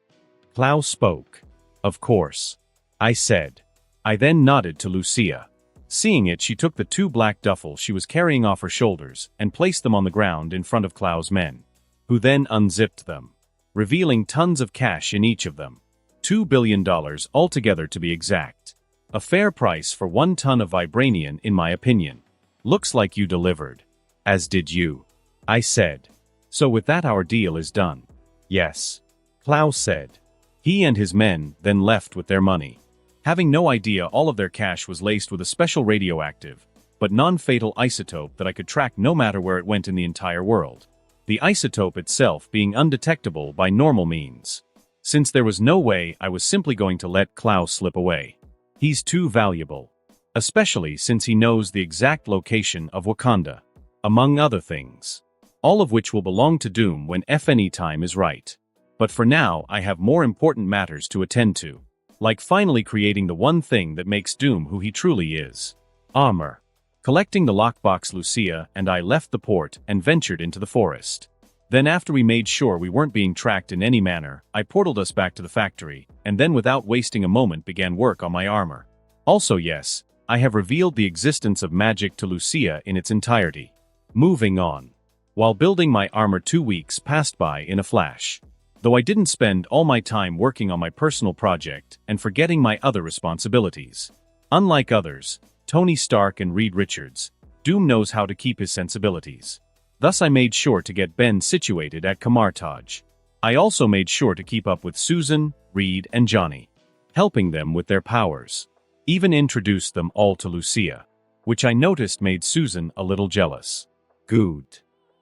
Clow spoke. "Of course," I said. I then nodded to Lucia. Seeing it, she took the 2 black duffels she was carrying off her shoulders and placed them on the ground in front of Clow's men, who then unzipped them, revealing tons of cash in each of them. $2 billion altogether to be exact. A fair price for 1 ton of vibranium in my opinion. "Looks like you delivered." "As did you," I said. "So with that our deal is done." "Yes," Clow said. He and his men then left with their money, having no idea all of their cash was laced with a special radioactive, but non-fatal isotope that I could track no matter where it went in the entire world. The isotope itself being undetectable by normal means. Since there was no way I was simply going to let Clow slip away. He's too valuable. Especially since he knows the exact location of Wakanda, among other things. All of which will belong to Doom when any time is right. But for now I have more important matters to attend to. Like finally creating the one thing that makes Doom who he truly is. Armor. Collecting the lockbox, Lucia and I left the port and ventured into the forest. Then after we made sure we weren't being tracked in any manner, I portaled us back to the factory, and then without wasting a moment began work on my armor. Also yes, I have revealed the existence of magic to Lucia in its entirety. Moving on. While building my armor 2 weeks passed by in a flash. Though I didn't spend all my time working on my personal project and forgetting my other responsibilities. Unlike others, Tony Stark and Reed Richards, Doom knows how to keep his sensibilities. Thus I made sure to get Ben situated at Kamartaj. I also made sure to keep up with Susan, Reed and Johnny, helping them with their powers. Even introduced them all to Lucia, which I noticed made Susan a little jealous. Good.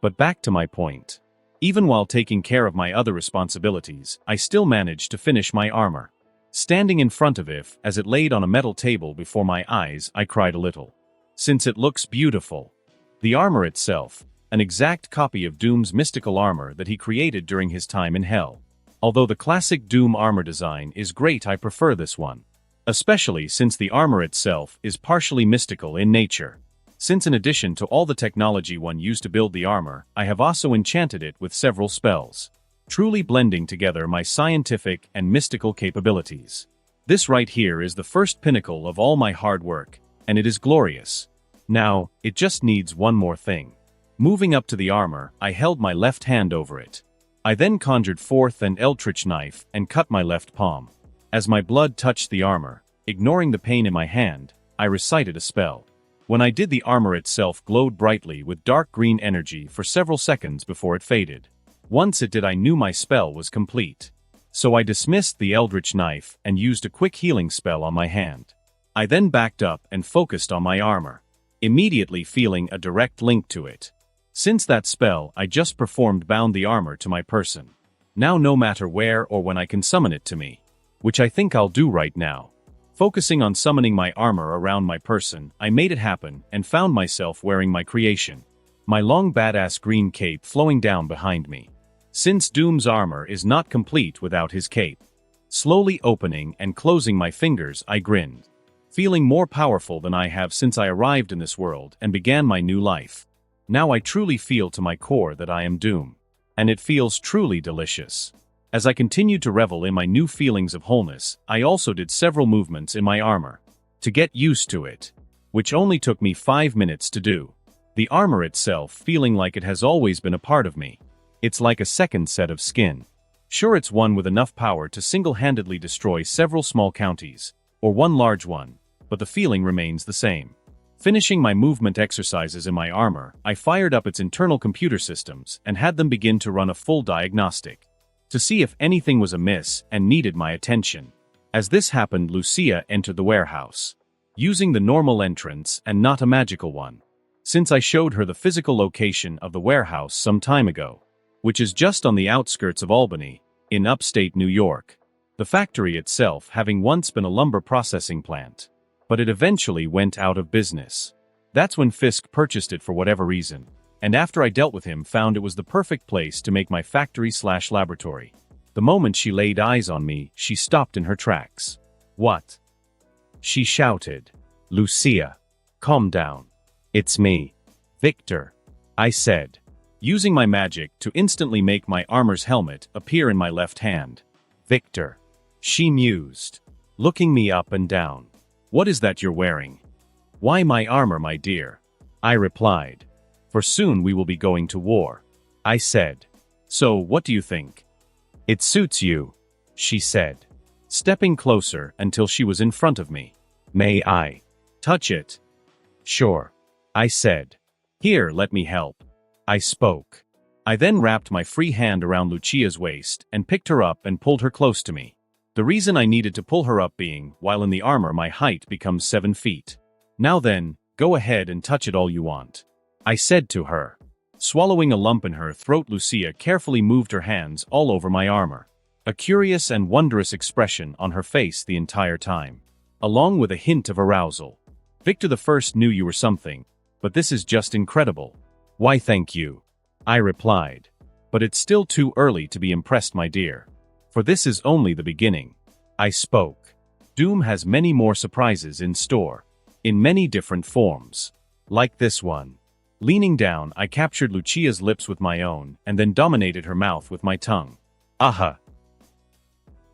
But back to my point. Even while taking care of my other responsibilities, I still managed to finish my armor. Standing in front of it as it laid on a metal table before my eyes, I cried a little. Since it looks beautiful. The armor itself, an exact copy of Doom's mystical armor that he created during his time in Hell. Although the classic Doom armor design is great, I prefer this one. especially since the armor itself is partially mystical in nature. Since in addition to all the technology one used to build the armor, I have also enchanted it with several spells, truly blending together my scientific and mystical capabilities. This right here is the first pinnacle of all my hard work, and it is glorious. Now, it just needs one more thing. Moving up to the armor, I held my left hand over it. I then conjured forth an eldritch knife and cut my left palm. As my blood touched the armor, ignoring the pain in my hand, I recited a spell. When I did, the armor itself glowed brightly with dark green energy for several seconds before it faded. Once it did, I knew my spell was complete. So I dismissed the eldritch knife and used a quick healing spell on my hand. I then backed up and focused on my armor, immediately feeling a direct link to it. Since that spell I just performed bound the armor to my person. Now no matter where or when I can summon it to me, which I think I'll do right now. Focusing on summoning my armor around my person, I made it happen and found myself wearing my creation, my long badass green cape flowing down behind me. Since Doom's armor is not complete without his cape. Slowly opening and closing my fingers, I grinned, feeling more powerful than I have since I arrived in this world and began my new life. Now I truly feel to my core that I am Doom, and it feels truly delicious. As I continued to revel in my new feelings of wholeness, I also did several movements in my armor to get used to it, which only took me 5 minutes to do. The armor itself feeling like it has always been a part of me. It's like a second set of skin. Sure, it's one with enough power to single-handedly destroy several small counties, or one large one, but the feeling remains the same. Finishing my movement exercises in my armor, I fired up its internal computer systems and had them begin to run a full diagnostic, to see if anything was amiss and needed my attention. As this happened, Lucia entered the warehouse, using the normal entrance and not a magical one, since I showed her the physical location of the warehouse some time ago, which is just on the outskirts of Albany, in upstate New York. The factory itself having once been a lumber processing plant, but it eventually went out of business. That's when Fisk purchased it for whatever reason, and after I dealt with him, found it was the perfect place to make my factory/laboratory. The moment she laid eyes on me, she stopped in her tracks. "What?" she shouted. "Lucia, calm down. It's me, Victor," I said, using my magic to instantly make my armor's helmet appear in my left hand. "Victor," she mused, looking me up and down. "What is that you're wearing?" "Why, my armor, my dear," I replied. "For soon we will be going to war," I said. "So, what do you think?" "It suits you," she said, stepping closer until she was in front of me. "May I touch it?" "Sure," I said. "Here, let me help," I spoke. I then wrapped my free hand around Lucia's waist and picked her up and pulled her close to me. The reason I needed to pull her up being, while in the armor my height becomes 7 feet. "Now then, go ahead and touch it all you want," I said to her. Swallowing a lump in her throat, Lucia carefully moved her hands all over my armor, a curious and wondrous expression on her face the entire time, along with a hint of arousal. "Victor the First knew you were something, but this is just incredible." "Why, thank you," I replied. "But it's still too early to be impressed, my dear. For this is only the beginning," I spoke. "Doom has many more surprises in store, in many different forms. Like this one." Leaning down, I captured Lucia's lips with my own, and then dominated her mouth with my tongue. "Aha!"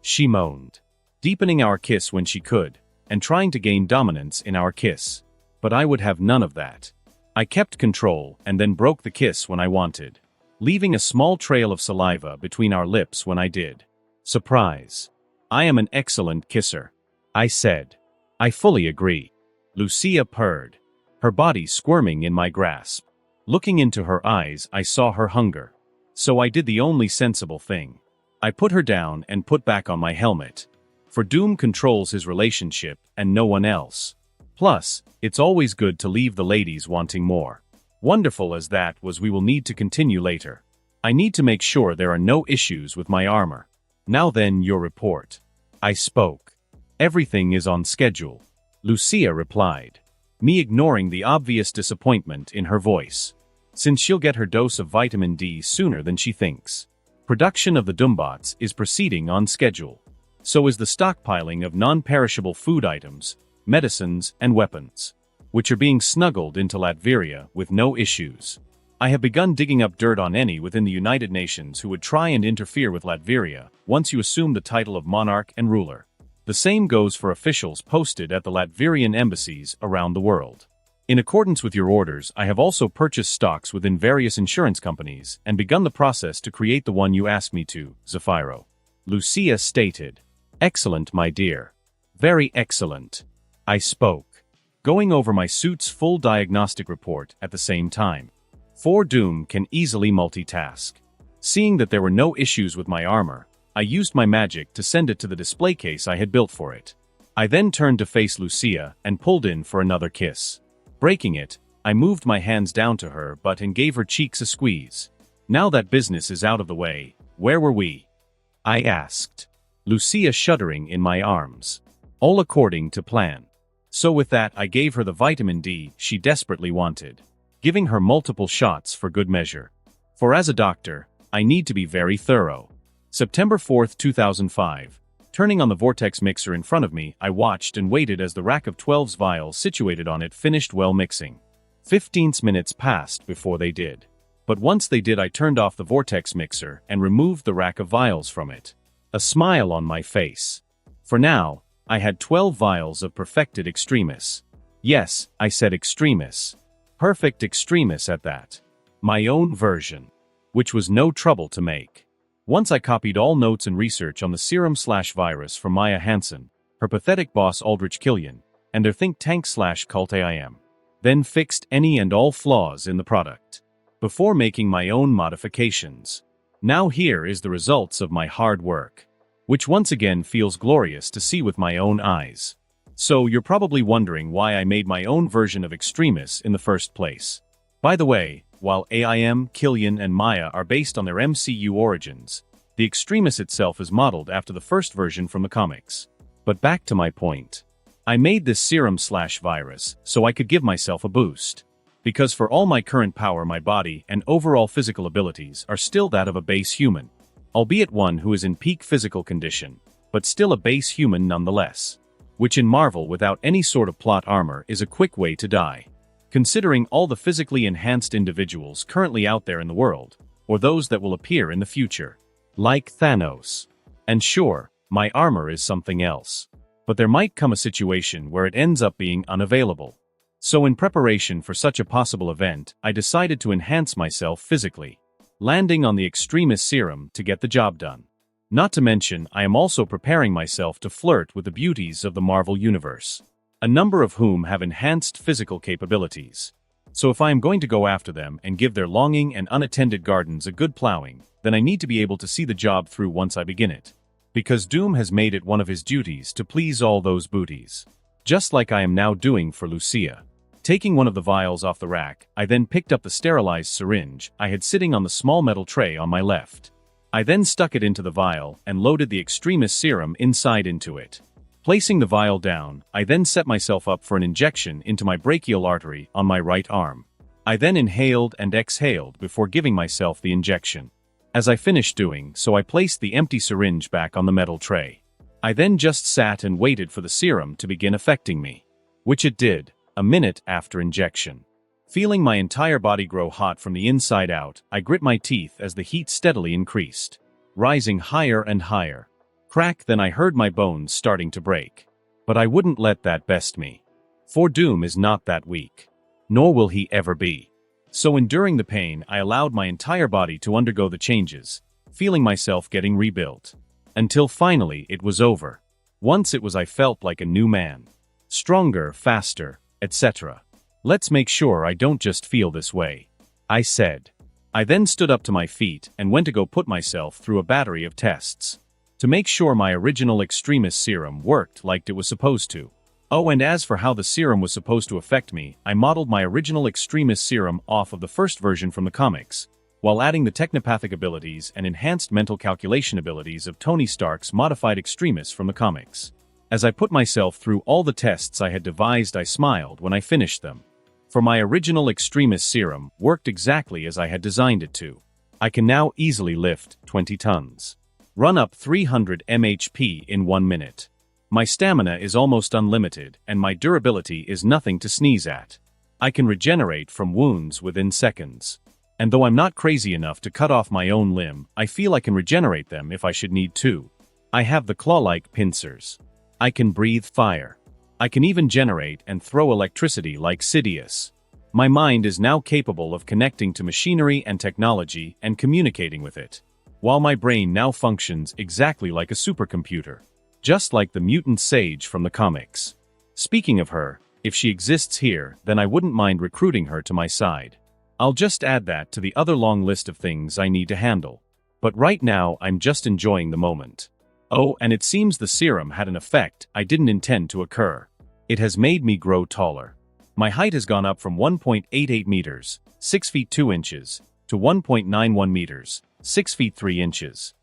she moaned, deepening our kiss when she could, and trying to gain dominance in our kiss. But I would have none of that. I kept control, and then broke the kiss when I wanted, leaving a small trail of saliva between our lips when I did. "Surprise. I am an excellent kisser," I said. "I fully agree," Lucia purred, her body squirming in my grasp. Looking into her eyes, I saw her hunger. So I did the only sensible thing. I put her down and put back on my helmet. For Doom controls his relationship and no one else. Plus, it's always good to leave the ladies wanting more. Wonderful as that was, we will need to continue later. I need to make sure there are no issues with my armor. "Now then, your report," I spoke. "Everything is on schedule," Lucia replied, me ignoring the obvious disappointment in her voice. "Since she'll get her dose of vitamin D sooner than she thinks. Production of the Doombots is proceeding on schedule. So is the stockpiling of non-perishable food items, medicines, and weapons, which are being snuggled into Latveria with no issues. I have begun digging up dirt on any within the United Nations who would try and interfere with Latveria once you assume the title of monarch and ruler. The same goes for officials posted at the Latverian embassies around the world. In accordance with your orders, I have also purchased stocks within various insurance companies and begun the process to create the one you asked me to, Zafiro. Lucia stated. Excellent, my dear. Very excellent. I spoke, going over my suit's full diagnostic report at the same time. For Doom can easily multitask. Seeing that there were no issues with my armor, I used my magic to send it to the display case I had built for it. I then turned to face Lucia and pulled in for another kiss. Breaking it, I moved my hands down to her butt and gave her cheeks a squeeze. Now that business is out of the way, where were we? I asked. Lucia shuddering in my arms. All according to plan. So with that I gave her the vitamin D she desperately wanted, giving her multiple shots for good measure. For as a doctor, I need to be very thorough. September 4th, 2005. Turning on the vortex mixer in front of me, I watched and waited as the rack of 12's vials situated on it finished well mixing. 15 minutes passed before they did. But once they did, I turned off the vortex mixer and removed the rack of vials from it. A smile on my face. For now, I had 12 vials of perfected extremis. Yes, I said extremis. Perfect extremis at that. My own version. Which was no trouble to make. Once I copied all notes and research on the serum/virus from Maya Hansen, her pathetic boss Aldrich Killian, and their think tank/cult AIM. Then fixed any and all flaws in the product. Before making my own modifications. Now here is the results of my hard work. Which once again feels glorious to see with my own eyes. So you're probably wondering why I made my own version of extremis in the first place. By the way, while AIM, Killian, and Maya are based on their MCU origins, the extremis itself is modeled after the first version from the comics. But back to my point. I made this serum/virus so I could give myself a boost. Because for all my current power, my body and overall physical abilities are still that of a base human. Albeit one who is in peak physical condition, but still a base human nonetheless. Which in Marvel without any sort of plot armor is a quick way to die. Considering all the physically enhanced individuals currently out there in the world, or those that will appear in the future. Like Thanos. And sure, my armor is something else. But there might come a situation where it ends up being unavailable. So in preparation for such a possible event, I decided to enhance myself physically, landing on the extremis serum to get the job done. Not to mention, I am also preparing myself to flirt with the beauties of the Marvel Universe, a number of whom have enhanced physical capabilities. So if I am going to go after them and give their longing and unattended gardens a good plowing, then I need to be able to see the job through once I begin it. Because Doom has made it one of his duties to please all those booties. Just like I am now doing for Lucia. Taking one of the vials off the rack, I then picked up the sterilized syringe I had sitting on the small metal tray on my left. I then stuck it into the vial and loaded the extremis serum inside into it. Placing the vial down, I then set myself up for an injection into my brachial artery on my right arm. I then inhaled and exhaled before giving myself the injection. As I finished doing so, I placed the empty syringe back on the metal tray. I then just sat and waited for the serum to begin affecting me. Which it did. A minute after injection. Feeling my entire body grow hot from the inside out, I grit my teeth as the heat steadily increased, rising higher and higher. Crack, then I heard my bones starting to break. But I wouldn't let that best me. For Doom is not that weak. Nor will he ever be. So enduring the pain, I allowed my entire body to undergo the changes, feeling myself getting rebuilt. Until finally it was over. Once it was, I felt like a new man. Stronger, faster, etc. Let's make sure I don't just feel this way, I said. I then stood up to my feet and went to go put myself through a battery of tests. To make sure my original extremis serum worked like it was supposed to. Oh, and as for how the serum was supposed to affect me, I modeled my original extremis serum off of the first version from the comics, while adding the technopathic abilities and enhanced mental calculation abilities of Tony Stark's modified extremis from the comics. As I put myself through all the tests I had devised, I smiled when I finished them. For my original extremis serum worked exactly as I had designed it to. I can now easily lift 20 tons. Run up 300 mHp in 1 minute. My stamina is almost unlimited, and my durability is nothing to sneeze at. I can regenerate from wounds within seconds. And though I'm not crazy enough to cut off my own limb, I feel I can regenerate them if I should need to. I have the claw-like pincers. I can breathe fire. I can even generate and throw electricity like Sidious. My mind is now capable of connecting to machinery and technology and communicating with it, while my brain now functions exactly like a supercomputer, just like the mutant sage from the comics. Speaking of her, if she exists here, then I wouldn't mind recruiting her to my side. I'll just add that to the other long list of things I need to handle. But right now I'm just enjoying the moment. Oh, and it seems the serum had an effect I didn't intend to occur. It has made me grow taller. My height has gone up from 1.88 meters, 6 feet 2 inches, to 1.91 meters, 6 feet 3 inches.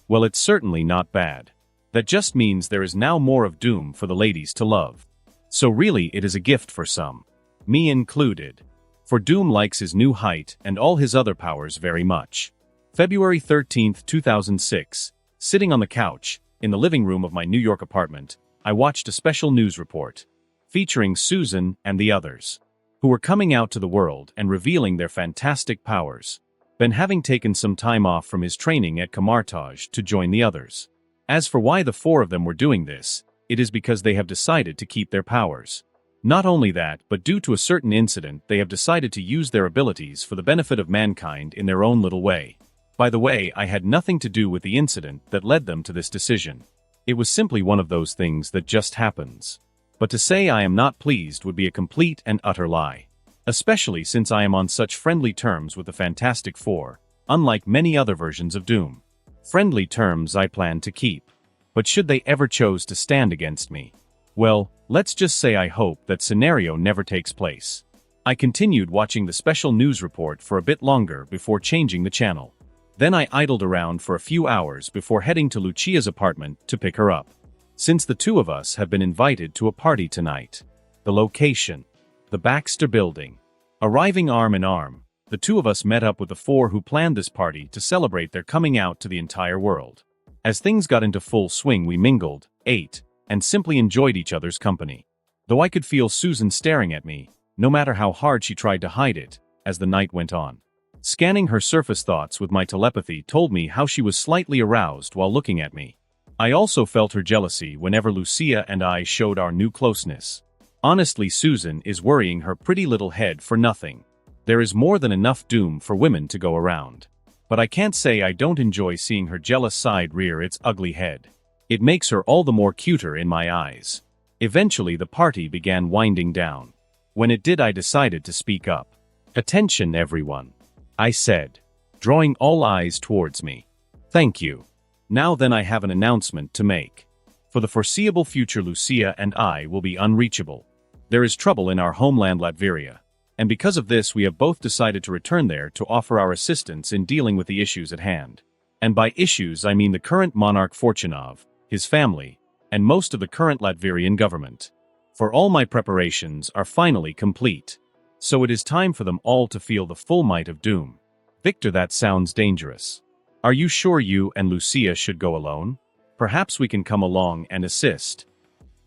Well, it's certainly not bad. That just means there is now more of Doom for the ladies to love. So really it is a gift for some. Me included. For Doom likes his new height and all his other powers very much. February 13, 2006. Sitting on the couch, in the living room of my New York apartment, I watched a special news report, featuring Susan and the others, who were coming out to the world and revealing their fantastic powers. Ben having taken some time off from his training at Kamartaj to join the others. As for why the 4 of them were doing this, it is because they have decided to keep their powers. Not only that, but due to a certain incident, they have decided to use their abilities for the benefit of mankind in their own little way. By the way, I had nothing to do with the incident that led them to this decision. It was simply one of those things that just happens. But to say I am not pleased would be a complete and utter lie. Especially since I am on such friendly terms with the Fantastic Four, unlike many other versions of Doom. Friendly terms I plan to keep. But should they ever choose to stand against me? Well, let's just say I hope that scenario never takes place. I continued watching the special news report for a bit longer before changing the channel. Then I idled around for a few hours before heading to Lucia's apartment to pick her up. Since the 2 of us have been invited to a party tonight. The location. The Baxter Building. Arriving arm in arm, the 2 of us met up with the 4 who planned this party to celebrate their coming out to the entire world. As things got into full swing, we mingled, ate, and simply enjoyed each other's company. Though I could feel Susan staring at me, no matter how hard she tried to hide it, as the night went on. Scanning her surface thoughts with my telepathy told me how she was slightly aroused while looking at me. I also felt her jealousy whenever Lucia and I showed our new closeness. Honestly, Susan is worrying her pretty little head for nothing. There is more than enough Doom for women to go around. But I can't say I don't enjoy seeing her jealous side rear its ugly head. It makes her all the more cuter in my eyes. Eventually the party began winding down. When it did, I decided to speak up. "Attention everyone," I said, drawing all eyes towards me. "Thank you. Now then, I have an announcement to make. For the foreseeable future, Lucia and I will be unreachable. There is trouble in our homeland Latveria, and because of this we have both decided to return there to offer our assistance in dealing with the issues at hand. And by issues I mean the current monarch Fortunov, his family, and most of the current Latvian government. For all my preparations are finally complete. So it is time for them all to feel the full might of Doom." "Victor, that sounds dangerous. Are you sure you and Lucia should go alone? Perhaps we can come along and assist,"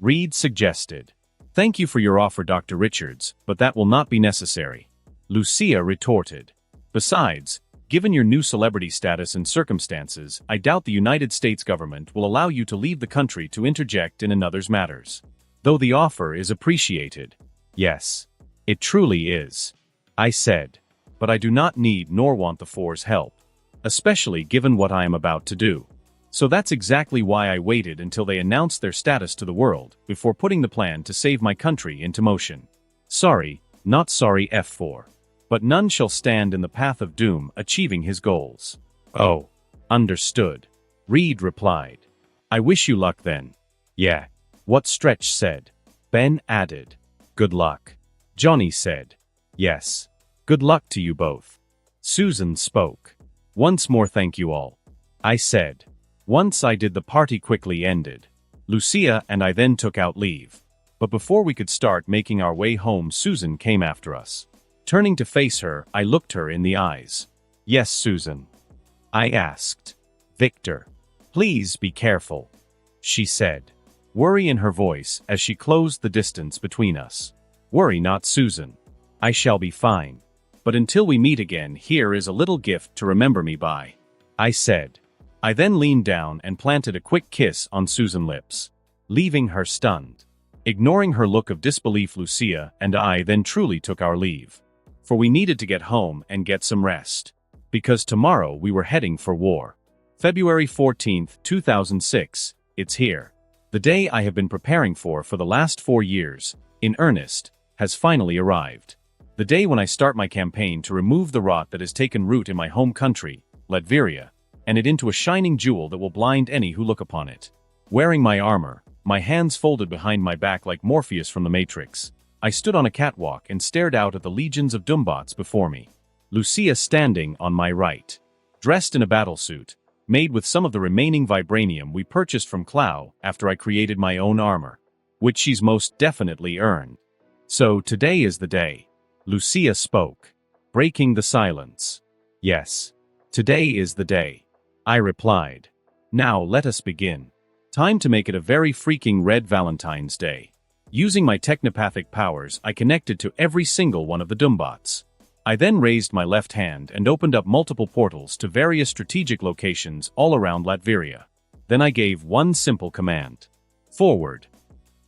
Reed suggested. "Thank you for your offer, Dr. Richards, but that will not be necessary," Lucia retorted. "Besides, given your new celebrity status and circumstances, I doubt the United States government will allow you to leave the country to interject in another's matters. Though the offer is appreciated." "Yes, it truly is," I said. "But I do not need nor want the Four's help. Especially given what I am about to do. So that's exactly why I waited until they announced their status to the world, before putting the plan to save my country into motion. Sorry, not sorry F4. But none shall stand in the path of Doom achieving his goals." "Oh, understood," Reed replied. "I wish you luck then." "Yeah." What Stretch said. Ben added. "Good luck." Johnny said. "Yes. Good luck to you both." Susan spoke. "Once more thank you all," I said. Once I did, the party quickly ended. Lucia and I then took out leave. But before we could start making our way home, Susan came after us. Turning to face her, I looked her in the eyes. "Yes, Susan?" I asked. "Victor, Please be careful, she said, worry in her voice as she closed the distance between us. Worry not, Susan. I shall be fine. But until we meet again, here is a little gift to remember me by, I said. I then leaned down and planted a quick kiss on Susan's lips, leaving her stunned. Ignoring her look of disbelief, Lucia and I then truly took our leave. For we needed to get home and get some rest. Because tomorrow we were heading for war. February 14th, 2006, it's here. The day I have been preparing for the last 4 years, in earnest, has finally arrived. The day when I start my campaign to remove the rot that has taken root in my home country, Latveria, and it into a shining jewel that will blind any who look upon it. Wearing my armor, my hands folded behind my back like Morpheus from the Matrix, I stood on a catwalk and stared out at the legions of Doombots before me. Lucia standing on my right. Dressed in a battlesuit, made with some of the remaining vibranium we purchased from Clow after I created my own armor, which she's most definitely earned. So today is the day. Lucia spoke, breaking the silence. Yes, today is the day, I replied. Now let us begin. Time to make it a very freaking red Valentine's Day. Using my technopathic powers, I connected to every single one of the Doombots. I then raised my left hand and opened up multiple portals to various strategic locations all around Latveria. Then I gave one simple command. Forward!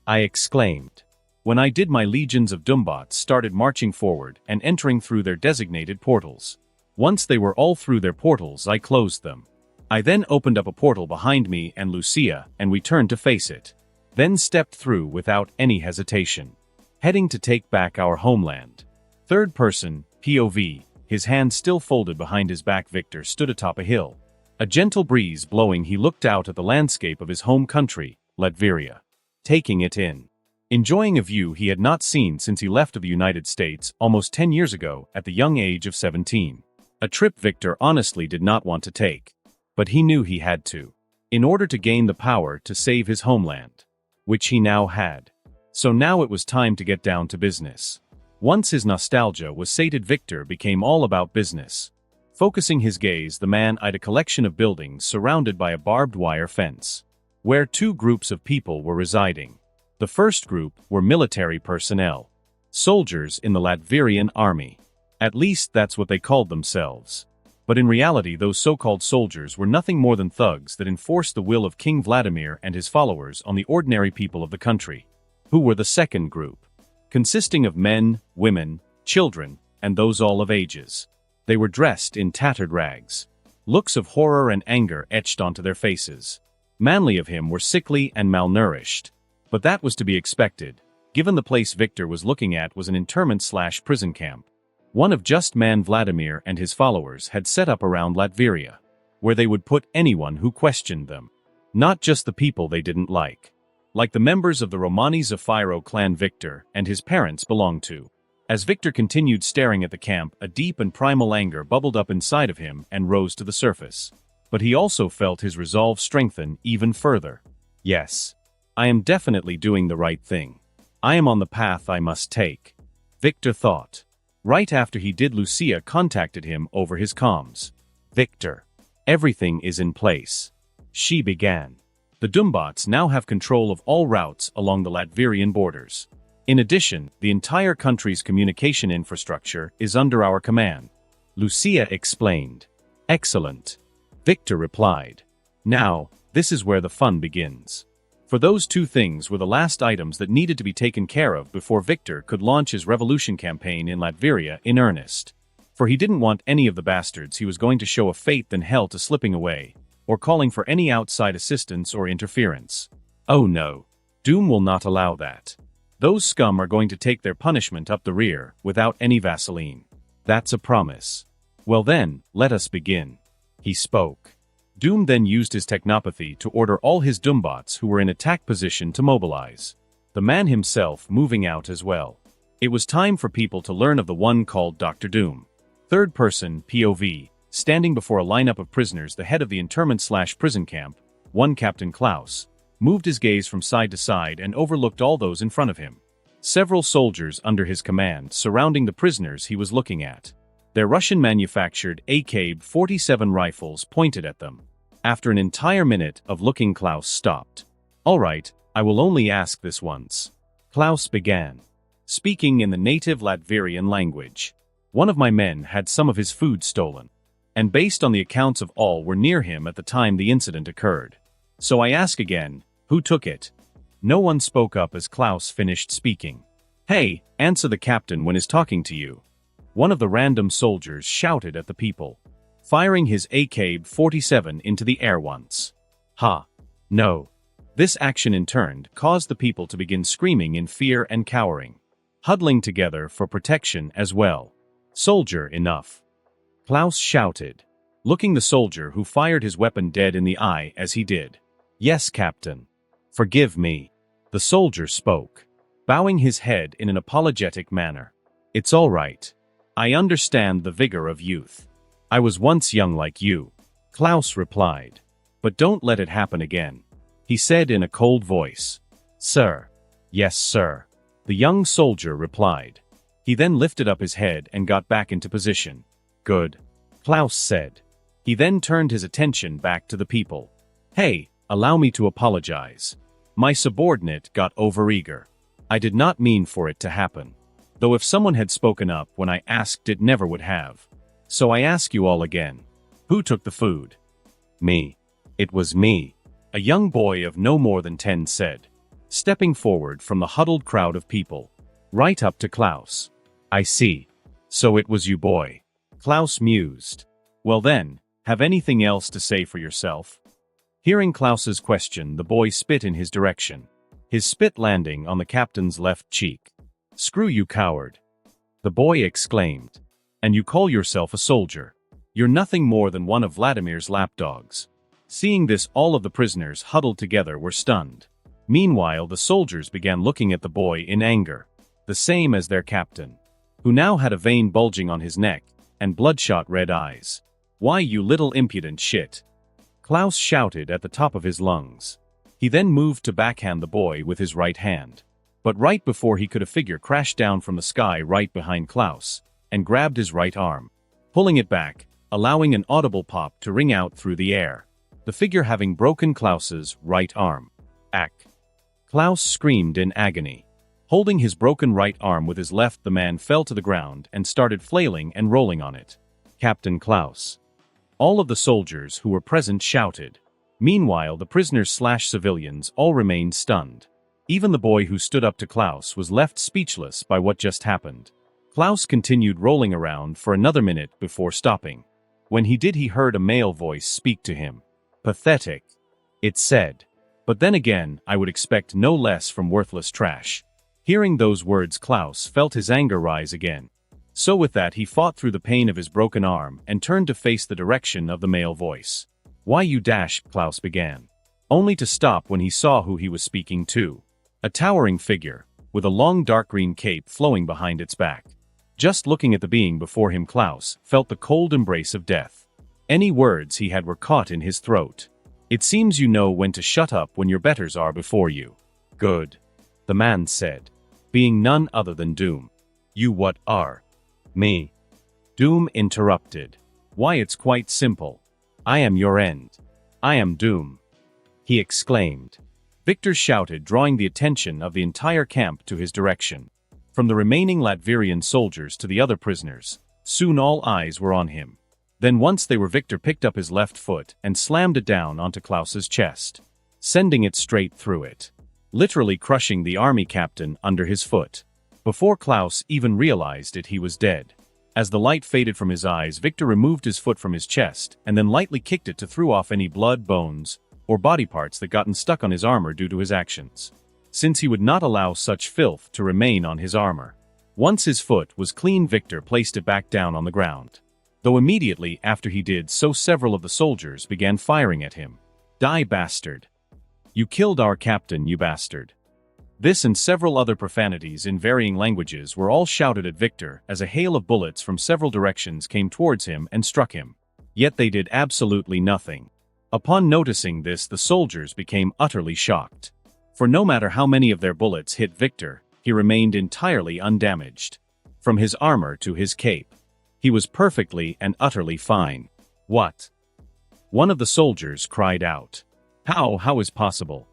I exclaimed. When I did, my legions of Doombots started marching forward and entering through their designated portals. Once they were all through their portals, I closed them. I then opened up a portal behind me and Lucia, and we turned to face it. Then stepped through without any hesitation. Heading to take back our homeland. Third person, POV, his hands still folded behind his back, Victor stood atop a hill. A gentle breeze blowing, he looked out at the landscape of his home country, Latveria. Taking it in. Enjoying a view he had not seen since he left of the United States almost 10 years ago at the young age of 17. A trip Victor honestly did not want to take. But he knew he had to. In order to gain the power to save his homeland. Which he now had. So now it was time to get down to business. Once his nostalgia was sated, Victor became all about business. Focusing his gaze, the man eyed a collection of buildings surrounded by a barbed wire fence. Where 2 groups of people were residing. The first group were military personnel. Soldiers in the Latverian army. At least that's what they called themselves. But in reality, those so-called soldiers were nothing more than thugs that enforced the will of King Vladimir and his followers on the ordinary people of the country. Who were the second group? Consisting of men, women, children, and those all of ages. They were dressed in tattered rags. Looks of horror and anger etched onto their faces. Manly of him were sickly and malnourished. But that was to be expected, given the place Victor was looking at was an internment/prison camp. One of just man Vladimir and his followers had set up around Latveria, where they would put anyone who questioned them. Not just the people they didn't like. Like the members of the Romani Zafiro clan Victor and his parents belonged to. As Victor continued staring at the camp, a deep and primal anger bubbled up inside of him and rose to the surface. But he also felt his resolve strengthen even further. Yes. I am definitely doing the right thing. I am on the path I must take. Victor thought. Right after he did, Lucia contacted him over his comms. Victor. Everything is in place. She began. The Doombots now have control of all routes along the Latverian borders. In addition, the entire country's communication infrastructure is under our command. Lucia explained. Excellent. Victor replied. Now, this is where the fun begins. For those 2 things were the last items that needed to be taken care of before Victor could launch his revolution campaign in Latveria in earnest. For he didn't want any of the bastards he was going to show a faith in hell to slipping away, or calling for any outside assistance or interference. Oh no. Doom will not allow that. Those scum are going to take their punishment up the rear, without any Vaseline. That's a promise. Well then, let us begin. He spoke. Doom then used his technopathy to order all his Doombots who were in attack position to mobilize. The man himself moving out as well. It was time for people to learn of the one called Dr. Doom. Third person, POV, standing before a lineup of prisoners, the head of the internment/prison camp, one Captain Klaus, moved his gaze from side to side and overlooked all those in front of him. Several soldiers under his command surrounding the prisoners he was looking at. Their Russian-manufactured AK-47 rifles pointed at them. After an entire minute of looking, Klaus stopped. "All right, I will only ask this once," Klaus began, speaking in the native Latvian language. "One of my men had some of his food stolen, and based on the accounts of all were near him at the time the incident occurred. So I ask again, who took it?" No one spoke up as Klaus finished speaking. "Hey, answer the captain when he's talking to you," one of the random soldiers shouted at the people, firing his AK-47 into the air once. "Ha! No." This action in turn caused the people to begin screaming in fear and cowering, huddling together for protection as well. "Soldier, enough!" Klaus shouted, looking the soldier who fired his weapon dead in the eye as he did. "Yes, Captain. Forgive me," the soldier spoke, bowing his head in an apologetic manner. "It's all right. I understand the vigor of youth. I was once young like you," Klaus replied. "But don't let it happen again," he said in a cold voice. "Sir." "Yes, sir," the young soldier replied. He then lifted up his head and got back into position. "Good," Klaus said. He then turned his attention back to the people. "Hey, allow me to apologize. My subordinate got overeager. I did not mean for it to happen. Though if someone had spoken up when I asked, it never would have. So I ask you all again. Who took the food?" "Me. It was me," a young boy of no more than 10 said, stepping forward from the huddled crowd of people, right up to Klaus. "I see. So it was you, boy," Klaus mused. "Well then, have anything else to say for yourself?" Hearing Klaus's question, the boy spit in his direction, his spit landing on the captain's left cheek. "Screw you, coward," the boy exclaimed. "And you call yourself a soldier? You're nothing more than one of Vladimir's lapdogs." Seeing this, all of the prisoners huddled together were stunned. Meanwhile, the soldiers began looking at the boy in anger, the same as their captain, who now had a vein bulging on his neck and bloodshot red eyes. "Why, you little impudent shit!" Klaus shouted at the top of his lungs. He then moved to backhand the boy with his right hand. But right before he could, a figure crashed down from the sky right behind Klaus and grabbed his right arm, pulling it back, allowing an audible pop to ring out through the air, the figure having broken Klaus's right arm. "Ack!" Klaus screamed in agony. Holding his broken right arm with his left, the man fell to the ground and started flailing and rolling on it. "Captain Klaus!" All of the soldiers who were present shouted. Meanwhile, the prisoners/civilians all remained stunned. Even the boy who stood up to Klaus was left speechless by what just happened. Klaus continued rolling around for another minute before stopping. When he did, he heard a male voice speak to him. "Pathetic," it said. "But then again, I would expect no less from worthless trash." Hearing those words, Klaus felt his anger rise again. So with that, he fought through the pain of his broken arm and turned to face the direction of the male voice. "Why you dash," Klaus began, only to stop when he saw who he was speaking to. A towering figure, with a long dark green cape flowing behind its back. Just looking at the being before him, Klaus felt the cold embrace of death. Any words he had were caught in his throat. "It seems you know when to shut up when your betters are before you." "Good," the man said, being none other than Doom. "You what are?" "Me." Doom interrupted. "Why, it's quite simple. I am your end. I am Doom," he exclaimed. Victor shouted, drawing the attention of the entire camp to his direction. From the remaining Latvian soldiers to the other prisoners, soon all eyes were on him. Then once they were, Victor picked up his left foot and slammed it down onto Klaus's chest, sending it straight through it, literally crushing the army captain under his foot. Before Klaus even realized it, he was dead. As the light faded from his eyes, Victor removed his foot from his chest and then lightly kicked it to throw off any blood, bones, or body parts that gotten stuck on his armor due to his actions, since he would not allow such filth to remain on his armor. Once his foot was clean, Victor placed it back down on the ground. Though immediately after he did so, several of the soldiers began firing at him. "Die, bastard! You killed our captain, you bastard!" This and several other profanities in varying languages were all shouted at Victor as a hail of bullets from several directions came towards him and struck him. Yet they did absolutely nothing. Upon noticing this, the soldiers became utterly shocked. For no matter how many of their bullets hit Victor, he remained entirely undamaged. From his armor to his cape, he was perfectly and utterly fine. "What? One of the soldiers cried out. How is possible?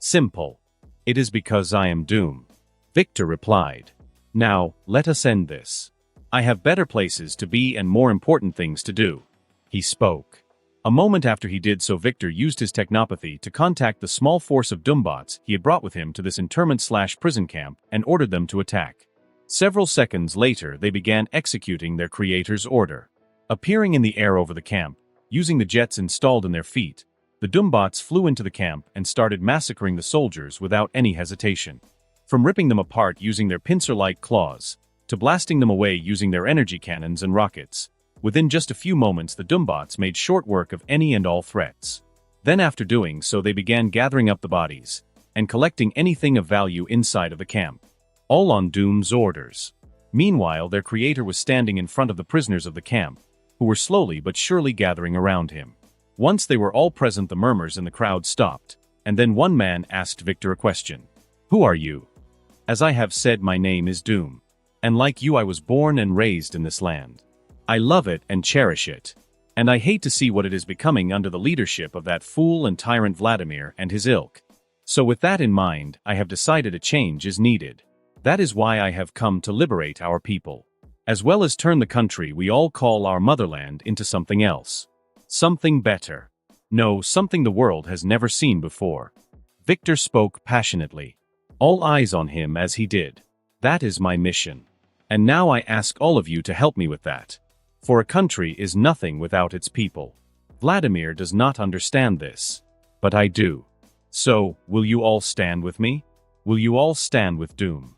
Simple. It is because I am Doom. Victor replied. Now, let us end this. I have better places to be and more important things to do. He spoke. A moment after he did so, Victor used his technopathy to contact the small force of Doombots he had brought with him to this internment/prison camp and ordered them to attack. Several seconds later, they began executing their creator's order. Appearing in the air over the camp, using the jets installed in their feet, the Doombots flew into the camp and started massacring the soldiers without any hesitation. From ripping them apart using their pincer-like claws, to blasting them away using their energy cannons and rockets, within just a few moments the Doombots made short work of any and all threats. Then after doing so, they began gathering up the bodies and collecting anything of value inside of the camp, all on Doom's orders. Meanwhile, their creator was standing in front of the prisoners of the camp, who were slowly but surely gathering around him. Once they were all present, the murmurs in the crowd stopped, and then one man asked Victor a question. Who are you? As I have said, my name is Doom, and like you I was born and raised in this land. I love it and cherish it, and I hate to see what it is becoming under the leadership of that fool and tyrant Vladimir and his ilk. So with that in mind, I have decided a change is needed. That is why I have come to liberate our people, as well as turn the country we all call our motherland into something else. Something better. No, something the world has never seen before. Victor spoke passionately. All eyes on him as he did. That is my mission. And now I ask all of you to help me with that. For a country is nothing without its people. Vladimir does not understand this. But I do. So, will you all stand with me? Will you all stand with Doom?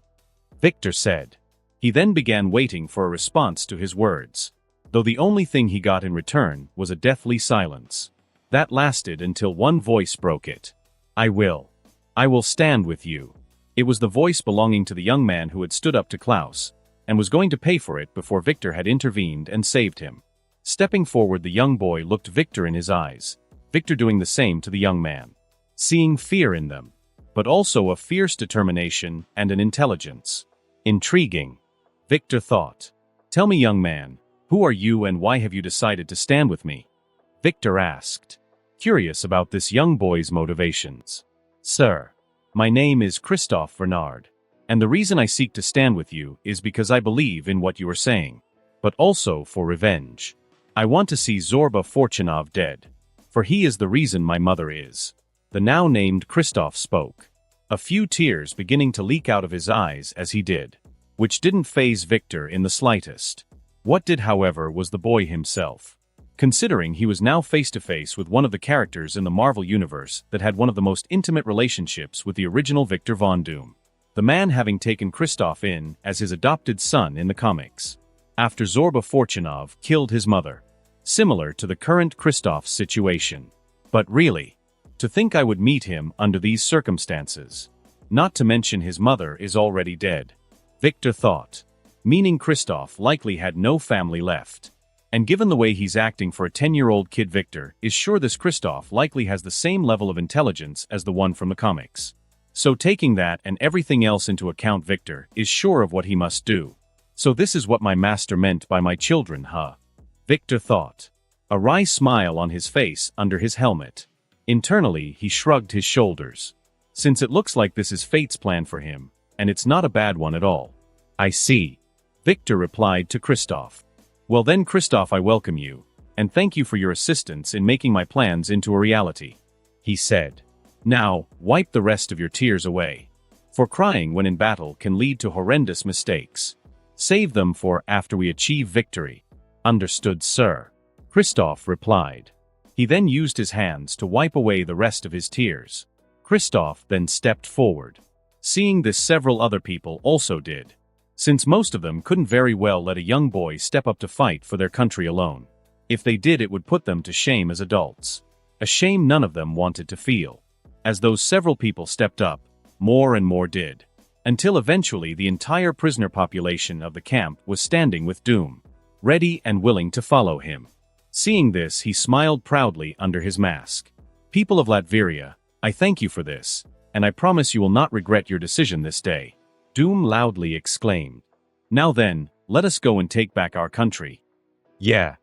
Victor said. He then began waiting for a response to his words, though the only thing he got in return was a deathly silence. That lasted until one voice broke it. I will stand with you. It was the voice belonging to the young man who had stood up to Klaus, and was going to pay for it before Victor had intervened and saved him. Stepping forward, the young boy looked Victor in his eyes, Victor doing the same to the young man, seeing fear in them, but also a fierce determination and an intelligence. Intriguing, Victor thought. Tell me, young man, who are you and why have you decided to stand with me? Victor asked, curious about this young boy's motivations. Sir, my name is Christophe Bernard, and the reason I seek to stand with you is because I believe in what you are saying, but also for revenge. I want to see Zorba Fortunov dead, for he is the reason my mother is. The now named Christophe spoke, a few tears beginning to leak out of his eyes as he did, which didn't faze Victor in the slightest. What did, however, was the boy himself, considering he was now face to face with one of the characters in the Marvel Universe that had one of the most intimate relationships with the original Victor Von Doom, the man having taken Christophe in as his adopted son in the comics, after Zorba Fortunov killed his mother, similar to the current Christophe's situation. But really, to think I would meet him under these circumstances, not to mention his mother is already dead, Victor thought, meaning Christophe likely had no family left. And given the way he's acting for a 10-year-old kid, Victor is sure this Christophe likely has the same level of intelligence as the one from the comics. So taking that and everything else into account, Victor is sure of what he must do. So this is what my master meant by my children, huh? Victor thought, a wry smile on his face under his helmet. Internally, he shrugged his shoulders. Since it looks like this is fate's plan for him, and it's not a bad one at all. I see. Victor replied to Christophe. Well then, Christophe, I welcome you, and thank you for your assistance in making my plans into a reality, he said. Now, wipe the rest of your tears away. For crying when in battle can lead to horrendous mistakes. Save them for after we achieve victory. Understood, sir. Christophe replied. He then used his hands to wipe away the rest of his tears. Christophe then stepped forward. Seeing this, several other people also did, since most of them couldn't very well let a young boy step up to fight for their country alone. If they did, it would put them to shame as adults. A shame none of them wanted to feel. As those several people stepped up, more and more did, until eventually the entire prisoner population of the camp was standing with Doom, ready and willing to follow him. Seeing this, he smiled proudly under his mask. People of Latveria, I thank you for this, and I promise you will not regret your decision this day. Doom loudly exclaimed. Now then, let us go and take back our country. Yeah.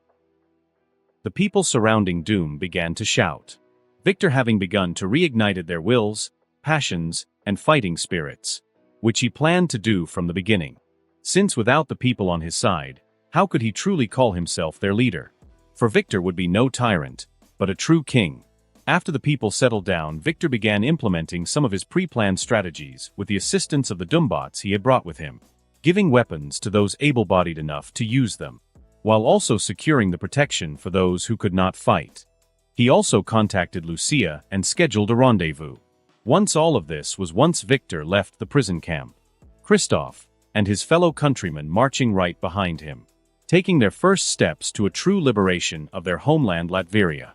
The people surrounding Doom began to shout. Victor having begun to reignited their wills, passions, and fighting spirits, which he planned to do from the beginning. Since without the people on his side, how could he truly call himself their leader? For Victor would be no tyrant, but a true king. After the people settled down, Victor began implementing some of his pre-planned strategies with the assistance of the Doombots he had brought with him, giving weapons to those able-bodied enough to use them, while also securing the protection for those who could not fight. He also contacted Lucia and scheduled a rendezvous. Once Victor left the prison camp, Christoph and his fellow countrymen marching right behind him, taking their first steps to a true liberation of their homeland Latveria.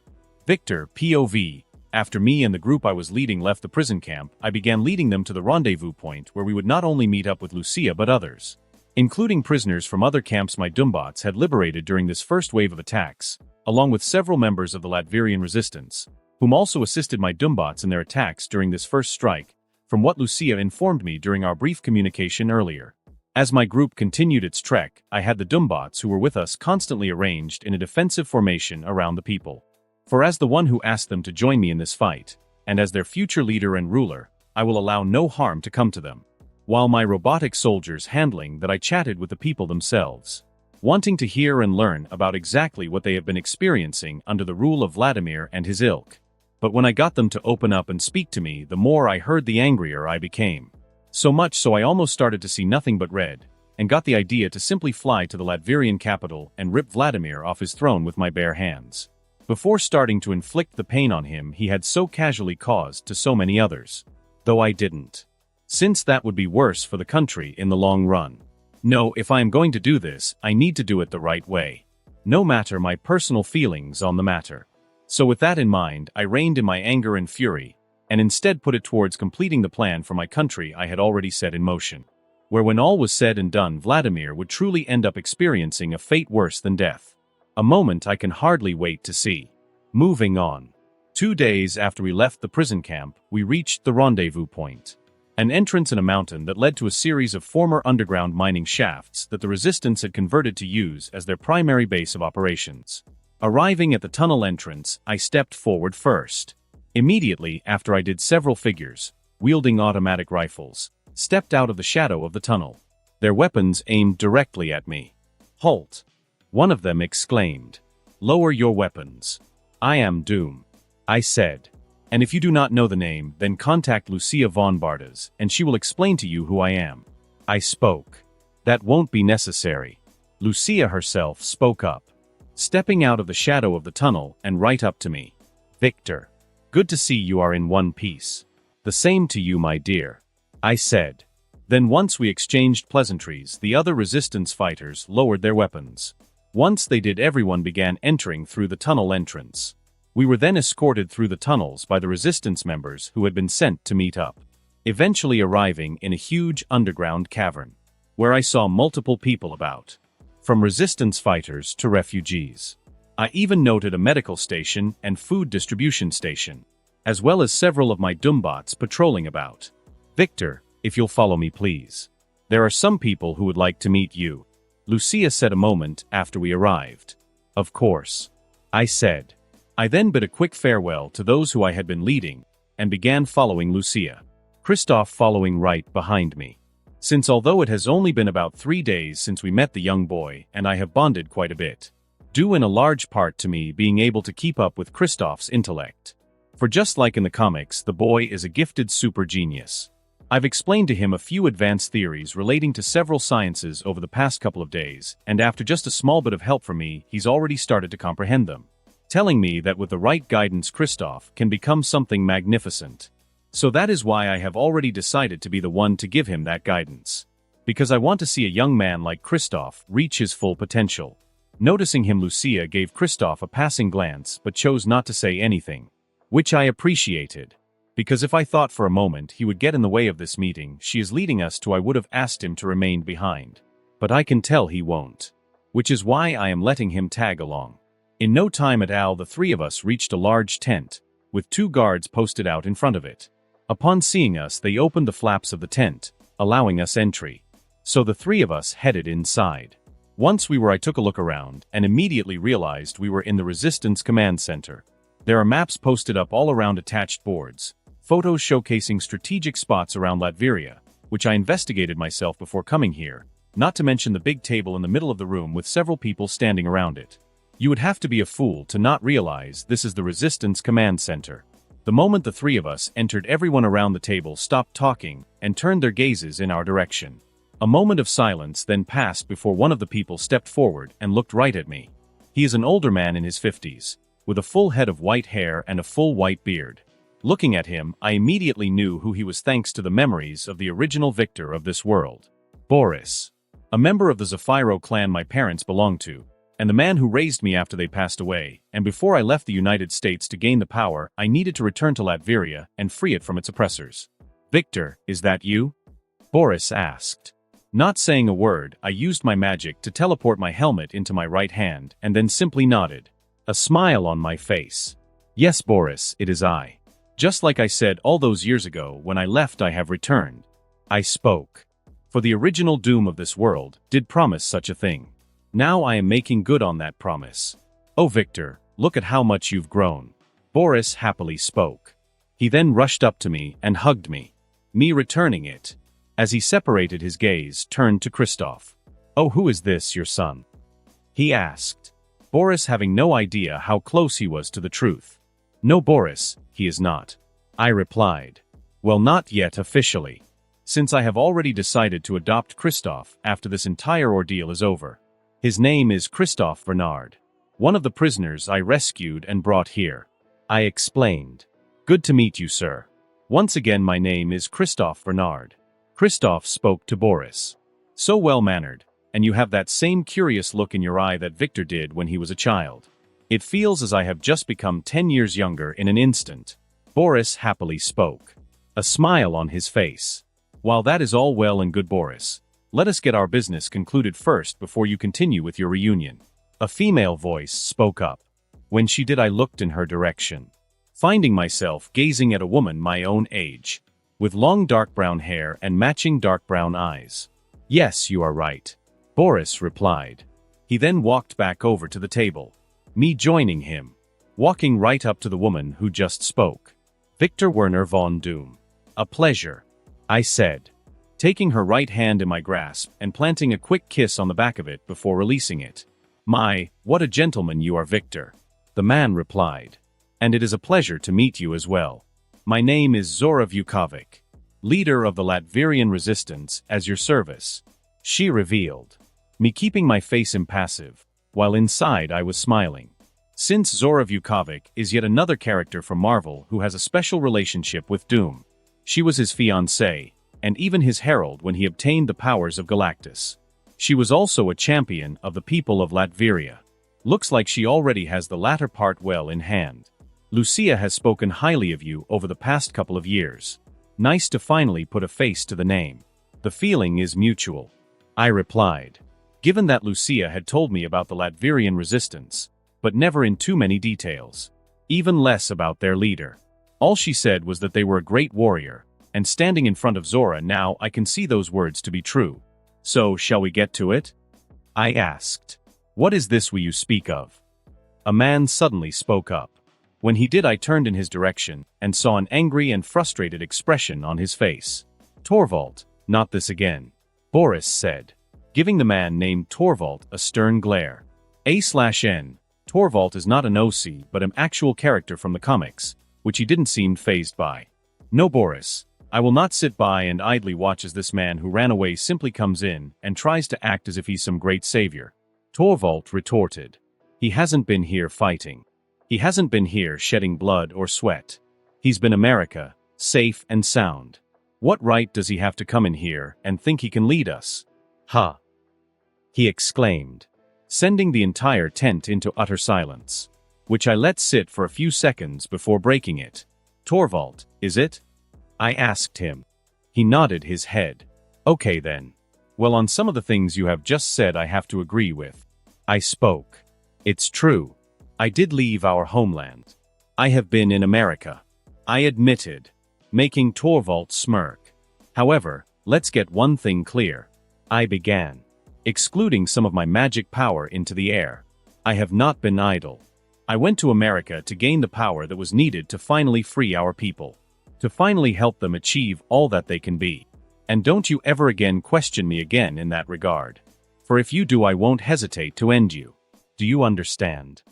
Victor, POV, after me and the group I was leading left the prison camp, I began leading them to the rendezvous point where we would not only meet up with Lucia but others, including prisoners from other camps my Doombots had liberated during this first wave of attacks, along with several members of the Latverian resistance, whom also assisted my Doombots in their attacks during this first strike, from what Lucia informed me during our brief communication earlier. As my group continued its trek, I had the Doombots who were with us constantly arranged in a defensive formation around the people. For as the one who asked them to join me in this fight, and as their future leader and ruler, I will allow no harm to come to them. While my robotic soldiers handling that I chatted with the people themselves, wanting to hear and learn about exactly what they have been experiencing under the rule of Vladimir and his ilk. But when I got them to open up and speak to me, the more I heard the angrier I became. So much so I almost started to see nothing but red, and got the idea to simply fly to the Latverian capital and rip Vladimir off his throne with my bare hands, before starting to inflict the pain on him he had so casually caused to so many others. Though I didn't, since that would be worse for the country in the long run. No, if I am going to do this, I need to do it the right way, no matter my personal feelings on the matter. So with that in mind, I reined in my anger and fury, and instead put it towards completing the plan for my country I had already set in motion, where when all was said and done Vladimir would truly end up experiencing a fate worse than death. A moment I can hardly wait to see. Moving on. 2 days after we left the prison camp, we reached the rendezvous point, an entrance in a mountain that led to a series of former underground mining shafts that the resistance had converted to use as their primary base of operations. Arriving at the tunnel entrance, I stepped forward first. Immediately after I did several figures, wielding automatic rifles, stepped out of the shadow of the tunnel, their weapons aimed directly at me. "Halt!" one of them exclaimed. "Lower your weapons. I am Doom," I said. "And if you do not know the name, then contact Lucia von Bardas, and she will explain to you who I am." I spoke. "That won't be necessary." Lucia herself spoke up, stepping out of the shadow of the tunnel and right up to me. "Victor, good to see you are in one piece." "The same to you, my dear," I said. Then once we exchanged pleasantries, the other resistance fighters lowered their weapons. Once they did, everyone began entering through the tunnel entrance. We were then escorted through the tunnels by the resistance members who had been sent to meet up, eventually arriving in a huge underground cavern, where I saw multiple people about, from resistance fighters to refugees. I even noted a medical station and food distribution station, as well as several of my Doombots patrolling about. "Victor, if you'll follow me please. There are some people who would like to meet you," Lucia said a moment after we arrived. "Of course," I said. I then bid a quick farewell to those who I had been leading, and began following Lucia, Christoph following right behind me. Since although it has only been about 3 days since we met the young boy, and I have bonded quite a bit, due in a large part to me being able to keep up with Christoph's intellect. For just like in the comics, the boy is a gifted super genius. I've explained to him a few advanced theories relating to several sciences over the past couple of days, and after just a small bit of help from me, he's already started to comprehend them, telling me that with the right guidance Christoph can become something magnificent. So that is why I have already decided to be the one to give him that guidance. Because I want to see a young man like Christoph reach his full potential. Noticing him, Lucia gave Christoph a passing glance but chose not to say anything, which I appreciated. Because if I thought for a moment he would get in the way of this meeting she is leading us to, I would have asked him to remain behind. But I can tell he won't. Which is why I am letting him tag along. In no time at all the 3 of us reached a large tent, with 2 guards posted out in front of it. Upon seeing us they opened the flaps of the tent, allowing us entry. So the 3 of us headed inside. Once I took a look around and immediately realized we were in the Resistance Command Center. There are maps posted up all around attached boards, photos showcasing strategic spots around Latveria, which I investigated myself before coming here, not to mention the big table in the middle of the room with several people standing around it. You would have to be a fool to not realize this is the Resistance Command Center. The moment the three of us entered, everyone around the table stopped talking and turned their gazes in our direction. A moment of silence then passed before one of the people stepped forward and looked right at me. He is an older man in his 50s, with a full head of white hair and a full white beard. Looking at him, I immediately knew who he was thanks to the memories of the original victor of this world. Boris. A member of the Zafiro clan my parents belonged to, and the man who raised me after they passed away, and before I left the United States to gain the power I needed to return to Latveria and free it from its oppressors. Victor, is that you? Boris asked. Not saying a word, I used my magic to teleport my helmet into my right hand and then simply nodded. A smile on my face. Yes, Boris, it is I. Just like I said all those years ago when I left, I have returned. I spoke. For the original Doom of this world did promise such a thing. Now I am making good on that promise. Oh Victor, look at how much you've grown. Boris happily spoke. He then rushed up to me and hugged me. Me returning it. As he separated, his gaze turned to Christoph. Oh, who is this, your son? He asked. Boris having no idea how close he was to the truth. No, Boris, he is not. I replied. Well, not yet officially. Since I have already decided to adopt Christoph after this entire ordeal is over. His name is Christoph Bernard. One of the prisoners I rescued and brought here. I explained. Good to meet you, sir. Once again, my name is Christoph Bernard. Christoph spoke to Boris. So well-mannered, and you have that same curious look in your eye that Victor did when he was a child. It feels as I have just become 10 years younger in an instant. Boris happily spoke. A smile on his face. While that is all well and good, Boris, let us get our business concluded first before you continue with your reunion. A female voice spoke up. When she did, I looked in her direction, finding myself gazing at a woman my own age, with long dark brown hair and matching dark brown eyes. Yes, you are right, Boris replied. He then walked back over to the table, me joining him, walking right up to the woman who just spoke. Victor Werner von Doom. A pleasure, I said, taking her right hand in my grasp and planting a quick kiss on the back of it before releasing it. My, what a gentleman you are, Victor, the man replied. And it is a pleasure to meet you as well. My name is Zora Vukovic, leader of the Latverian resistance, as your service, she revealed, me keeping my face impassive, while inside I was smiling. Since Zora Vukovic is yet another character from Marvel who has a special relationship with Doom. She was his fiancée, and even his herald when he obtained the powers of Galactus. She was also a champion of the people of Latveria. Looks like she already has the latter part well in hand. Lucia has spoken highly of you over the past couple of years. Nice to finally put a face to the name. The feeling is mutual, I replied, given that Lucia had told me about the Latverian resistance, but never in too many details, even less about their leader. All she said was that they were a great warrior, and standing in front of Zora now I can see those words to be true. So, shall we get to it? I asked. What is this you speak of? A man suddenly spoke up. When he did, I turned in his direction and saw an angry and frustrated expression on his face. Torvald, not this again, Boris said, giving the man named Torvald a stern glare. A/N, Torvald is not an OC but an actual character from the comics, which he didn't seem fazed by. No, Boris, I will not sit by and idly watch as this man who ran away simply comes in and tries to act as if he's some great savior. Torvald retorted. He hasn't been here fighting. He hasn't been here shedding blood or sweat. He's been America, safe and sound. What right does he have to come in here and think he can lead us? Ha! He exclaimed, sending the entire tent into utter silence, which I let sit for a few seconds before breaking it. Torvald, is it? I asked him. He nodded his head. Okay then. Well, on some of the things you have just said I have to agree with. I spoke. It's true. I did leave our homeland. I have been in America. I admitted, making Torvald smirk. However, let's get one thing clear. I began. excluding some of my magic power into the air. I have not been idle. I went to America to gain the power that was needed to finally free our people, to finally help them achieve all that they can be. And don't you ever again question me again in that regard. For if you do, I won't hesitate to end you. Do you understand?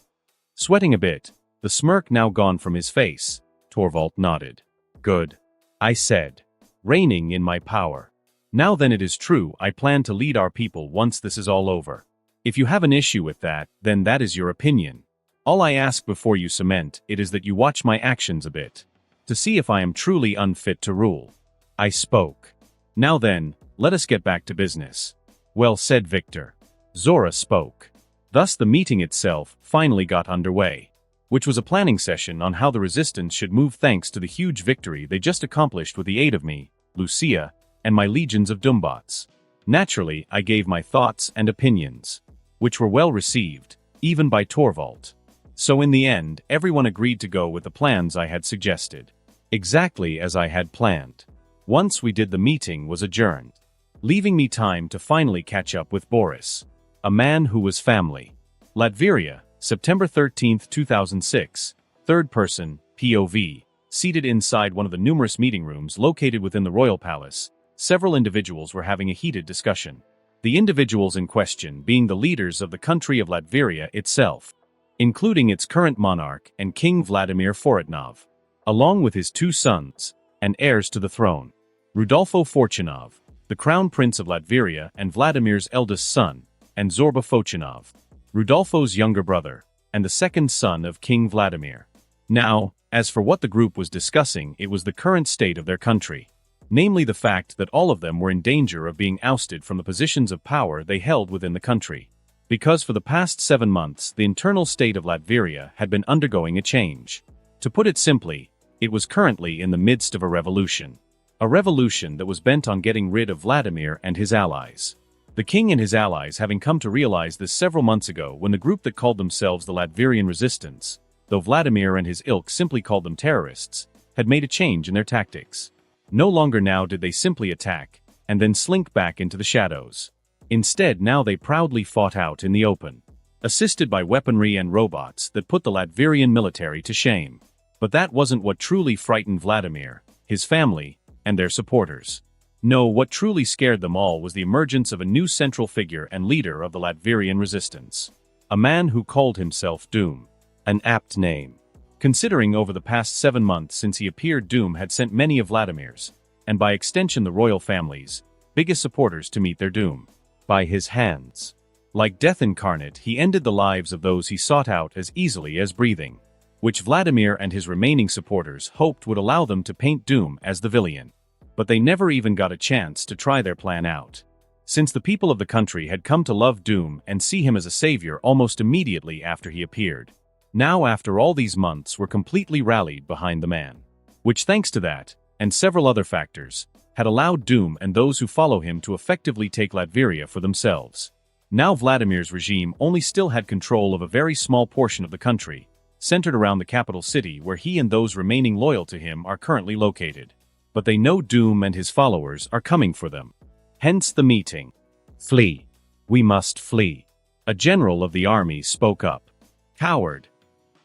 Sweating a bit, the smirk now gone from his face, Torvald nodded. Good. I said, reigning in my power. Now then, it is true, I plan to lead our people once this is all over. If you have an issue with that, then that is your opinion. All I ask before you cement it is that you watch my actions a bit, to see if I am truly unfit to rule. I spoke. Now then, let us get back to business. Well said, Victor. Zora spoke. Thus the meeting itself finally got underway, which was a planning session on how the resistance should move thanks to the huge victory they just accomplished with the aid of me, Lucia, and my legions of Doombots. Naturally, I gave my thoughts and opinions, which were well received, even by Torvald. So in the end, everyone agreed to go with the plans I had suggested. Exactly as I had planned. Once we did, the meeting was adjourned, leaving me time to finally catch up with Boris, a man who was family. Latveria, September 13, 2006, third person, POV, seated inside one of the numerous meeting rooms located within the royal palace. Several individuals were having a heated discussion. The individuals in question being the leaders of the country of Latveria itself, including its current monarch and King Vladimir Foretnov, along with his two sons and heirs to the throne, Rudolfo Fortunov, the crown prince of Latveria and Vladimir's eldest son, and Zorba Fochinov, Rudolfo's younger brother, and the second son of King Vladimir. Now, as for what the group was discussing, it was the current state of their country, namely the fact that all of them were in danger of being ousted from the positions of power they held within the country, because for the past 7 months the internal state of Latveria had been undergoing a change. To put it simply, it was currently in the midst of a revolution that was bent on getting rid of Vladimir and his allies. The king and his allies having come to realize this several months ago when the group that called themselves the Latvian Resistance, though Vladimir and his ilk simply called them terrorists, had made a change in their tactics. No longer now did they simply attack and then slink back into the shadows. Instead, now they proudly fought out in the open, assisted by weaponry and robots that put the Latvian military to shame. But that wasn't what truly frightened Vladimir, his family, and their supporters. No, what truly scared them all was the emergence of a new central figure and leader of the Latvian resistance. A man who called himself Doom. An apt name, considering over the past 7 months since he appeared, Doom had sent many of Vladimir's, and by extension the royal family's, biggest supporters to meet their doom. By his hands. Like death incarnate, he ended the lives of those he sought out as easily as breathing, which Vladimir and his remaining supporters hoped would allow them to paint Doom as the villain. But they never even got a chance to try their plan out, since the people of the country had come to love Doom and see him as a savior almost immediately after he appeared. Now, after all these months, were completely rallied behind the man, which thanks to that, and several other factors, had allowed Doom and those who follow him to effectively take Latveria for themselves. Now Vladimir's regime only still had control of a very small portion of the country, centered around the capital city where he and those remaining loyal to him are currently located. But they know Doom and his followers are coming for them. Hence the meeting. Flee. We must flee. A general of the army spoke up. Coward.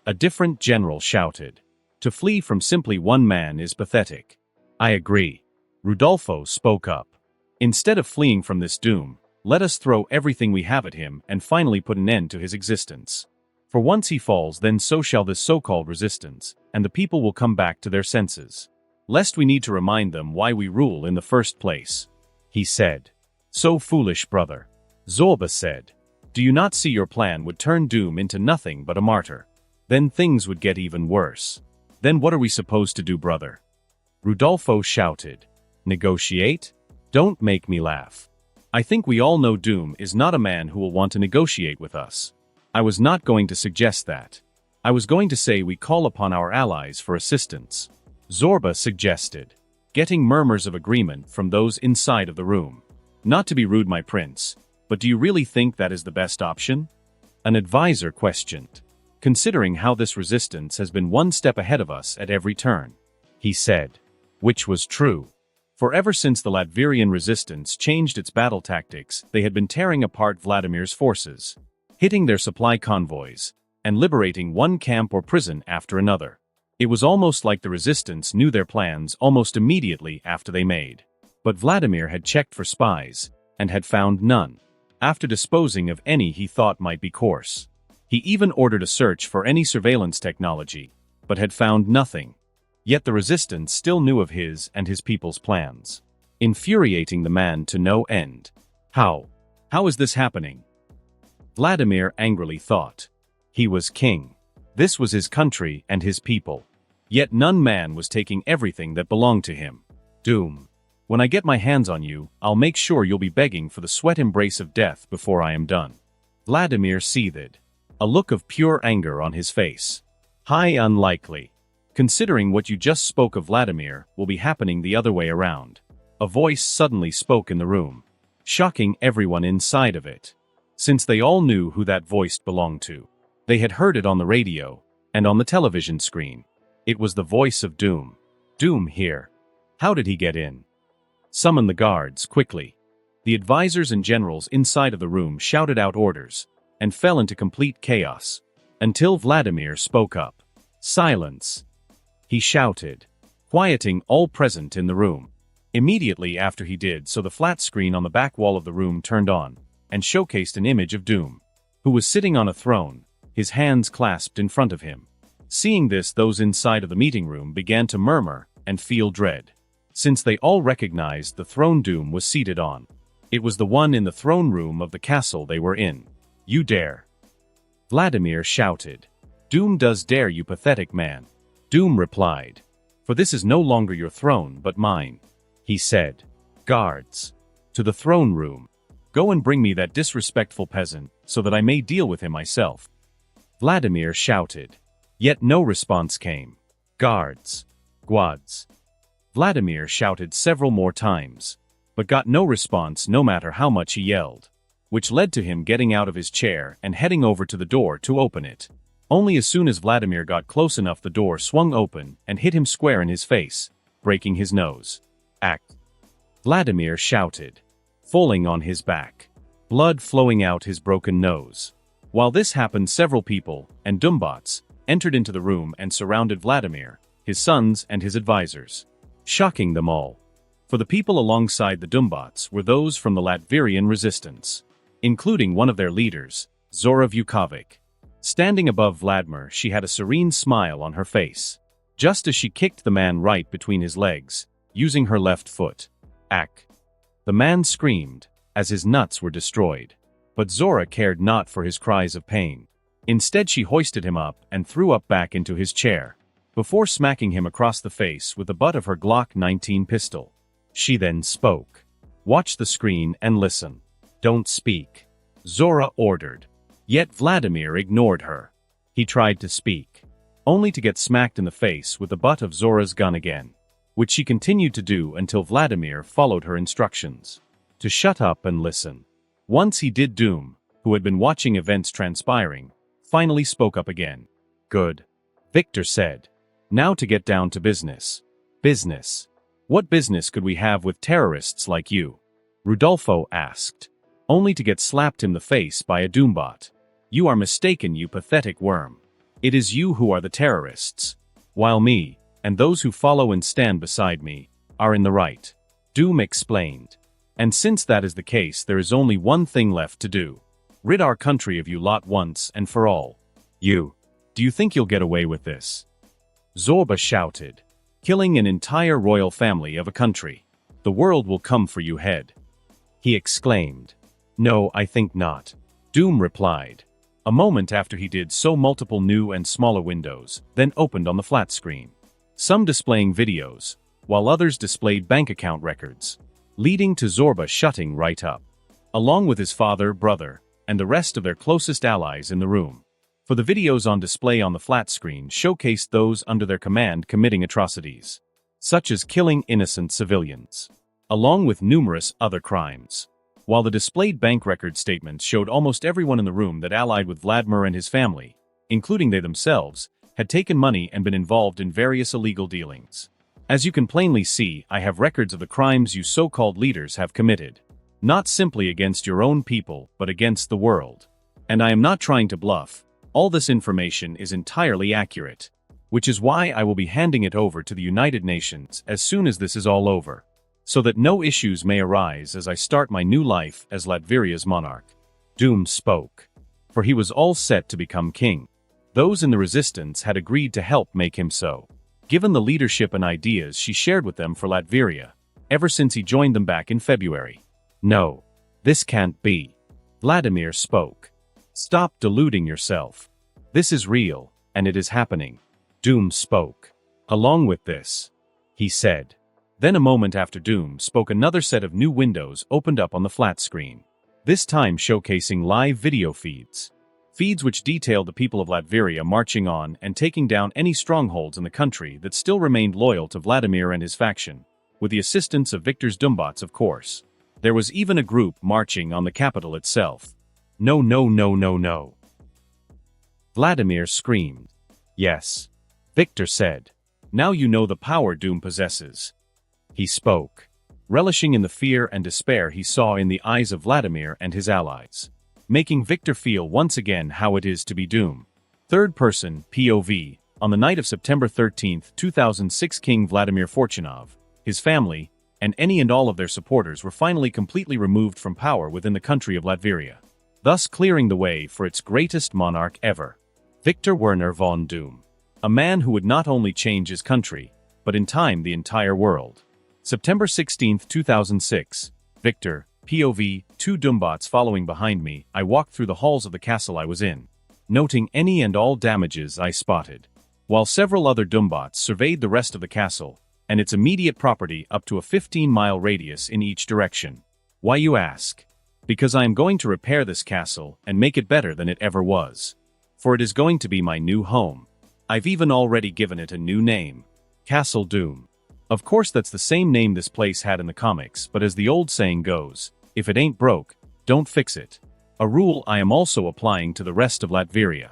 A different general shouted. To flee from simply one man is pathetic. I agree. Rudolfo spoke up. Instead of fleeing from this Doom, let us throw everything we have at him and finally put an end to his existence. For once he falls, then so shall this so-called resistance, and the people will come back to their senses. Lest we need to remind them why we rule in the first place. He said. So foolish, brother. Zorba said. Do you not see your plan would turn Doom into nothing but a martyr? Then things would get even worse. Then what are we supposed to do, brother? Rudolfo shouted. Negotiate? Don't make me laugh. I think we all know Doom is not a man who will want to negotiate with us. I was not going to suggest that. I was going to say we call upon our allies for assistance. Zorba suggested, getting murmurs of agreement from those inside of the room. Not to be rude, my prince, but do you really think that is the best option? An advisor questioned. Considering how this resistance has been one step ahead of us at every turn. He said. Which was true. For ever since the Latvian resistance changed its battle tactics, they had been tearing apart Vladimir's forces, hitting their supply convoys, and liberating one camp or prison after another. It was almost like the resistance knew their plans almost immediately after they made. But Vladimir had checked for spies, and had found none. After disposing of any he thought might be coarse, he even ordered a search for any surveillance technology, but had found nothing. Yet the resistance still knew of his and his people's plans, infuriating the man to no end. How is this happening? Vladimir angrily thought. He was king. This was his country and his people. Yet none man was taking everything that belonged to him. Doom. When I get my hands on you, I'll make sure you'll be begging for the sweat embrace of death before I am done. Vladimir seethed, a look of pure anger on his face. Unlikely. Considering what you just spoke of Vladimir will be happening the other way around. A voice suddenly spoke in the room, shocking everyone inside of it. Since they all knew who that voice belonged to. They had heard it on the radio, and on the television screen. It was the voice of Doom. Doom here. How did he get in? Summon the guards, quickly. The advisors and generals inside of the room shouted out orders, and fell into complete chaos, until Vladimir spoke up. Silence! He shouted, quieting all present in the room. Immediately after he did so, the flat screen on the back wall of the room turned on, and showcased an image of Doom, who was sitting on a throne, his hands clasped in front of him. Seeing this, those inside of the meeting room began to murmur and feel dread, since they all recognized the throne Doom was seated on. It was the one in the throne room of the castle they were in. You dare! Vladimir shouted. Doom does dare, you pathetic man. Doom replied. For this is no longer your throne but mine. He said. Guards! To the throne room. Go and bring me that disrespectful peasant, so that I may deal with him myself. Vladimir shouted. Yet no response came. Guards! Guards! Vladimir shouted several more times, but got no response no matter how much he yelled, which led to him getting out of his chair and heading over to the door to open it. Only as soon as Vladimir got close enough, the door swung open and hit him square in his face, breaking his nose. Act! Vladimir shouted, falling on his back, blood flowing out his broken nose. While this happened, several people, and Dumbots, entered into the room and surrounded Vladimir, his sons and his advisors, shocking them all. For the people alongside the Dumbots were those from the Latvian resistance, including one of their leaders, Zora Vukovic. Standing above Vladimir, she had a serene smile on her face, just as she kicked the man right between his legs, using her left foot. Ack! The man screamed, as his nuts were destroyed. But Zora cared not for his cries of pain. Instead, she hoisted him up and threw up back into his chair, before smacking him across the face with the butt of her Glock 19 pistol. She then spoke. Watch the screen and listen. Don't speak, Zora ordered. Yet Vladimir ignored her. He tried to speak, only to get smacked in the face with the butt of Zora's gun again, which she continued to do until Vladimir followed her instructions to shut up and listen. Once he did, Doom, who had been watching events transpiring, finally spoke up again. Good, Victor said. Now to get down to business. Business? What business could we have with terrorists like you? Rudolfo asked, only to get slapped in the face by a Doombot. You are mistaken, you pathetic worm. It is you who are the terrorists, while me, and those who follow and stand beside me, are in the right. Doom explained. And since that is the case, there is only one thing left to do. Rid our country of you lot once and for all. Do you think you'll get away with this? Zorba shouted. Killing an entire royal family of a country. The world will come for you, head. He exclaimed. No, I think not. Doom replied. A moment after he did so, multiple new and smaller windows then opened on the flat screen. Some displaying videos, while others displayed bank account records, leading to Zorba shutting right up, along with his father, brother, and the rest of their closest allies in the room. For the videos on display on the flat screen showcased those under their command committing atrocities, such as killing innocent civilians, along with numerous other crimes. While the displayed bank record statements showed almost everyone in the room that allied with Vladimir and his family, including they themselves, had taken money and been involved in various illegal dealings. As you can plainly see, I have records of the crimes you so-called leaders have committed. Not simply against your own people, but against the world. And I am not trying to bluff. All this information is entirely accurate. Which is why I will be handing it over to the United Nations as soon as this is all over. So that no issues may arise as I start my new life as Latveria's monarch. Doom spoke. For he was all set to become king. Those in the resistance had agreed to help make him so. Given the leadership and ideas she shared with them for Latveria, ever since he joined them back in February. No. This can't be. Vladimir spoke. Stop deluding yourself. This is real, and it is happening. Doom spoke. Along with this, he said. Then a moment after Doom spoke, another set of new windows opened up on the flat screen. This time showcasing live video feeds. Feeds which detailed the people of Latveria marching on and taking down any strongholds in the country that still remained loyal to Vladimir and his faction, with the assistance of Viktor's Dumbots, of course. There was even a group marching on the capital itself. No, no, no, no, no. Vladimir screamed. Yes. Viktor said. Now you know the power Doom possesses. He spoke, relishing in the fear and despair he saw in the eyes of Vladimir and his allies, making Viktor feel once again how it is to be Doom. Third person, POV, on the night of September 13, 2006, King Vladimir Fortunov, his family, and any and all of their supporters were finally completely removed from power within the country of Latveria, thus clearing the way for its greatest monarch ever, Victor Werner von Doom. A man who would not only change his country, but in time the entire world. September 16, 2006, Victor, POV, 2 Dumbots following behind me, I walked through the halls of the castle I was in, noting any and all damages I spotted, while several other Dumbots surveyed the rest of the castle, and its immediate property up to a 15-mile radius in each direction. Why, you ask? Because I am going to repair this castle and make it better than it ever was. For it is going to be my new home. I've even already given it a new name. Castle Doom. Of course that's the same name this place had in the comics, but as the old saying goes, if it ain't broke, don't fix it. A rule I am also applying to the rest of Latveria.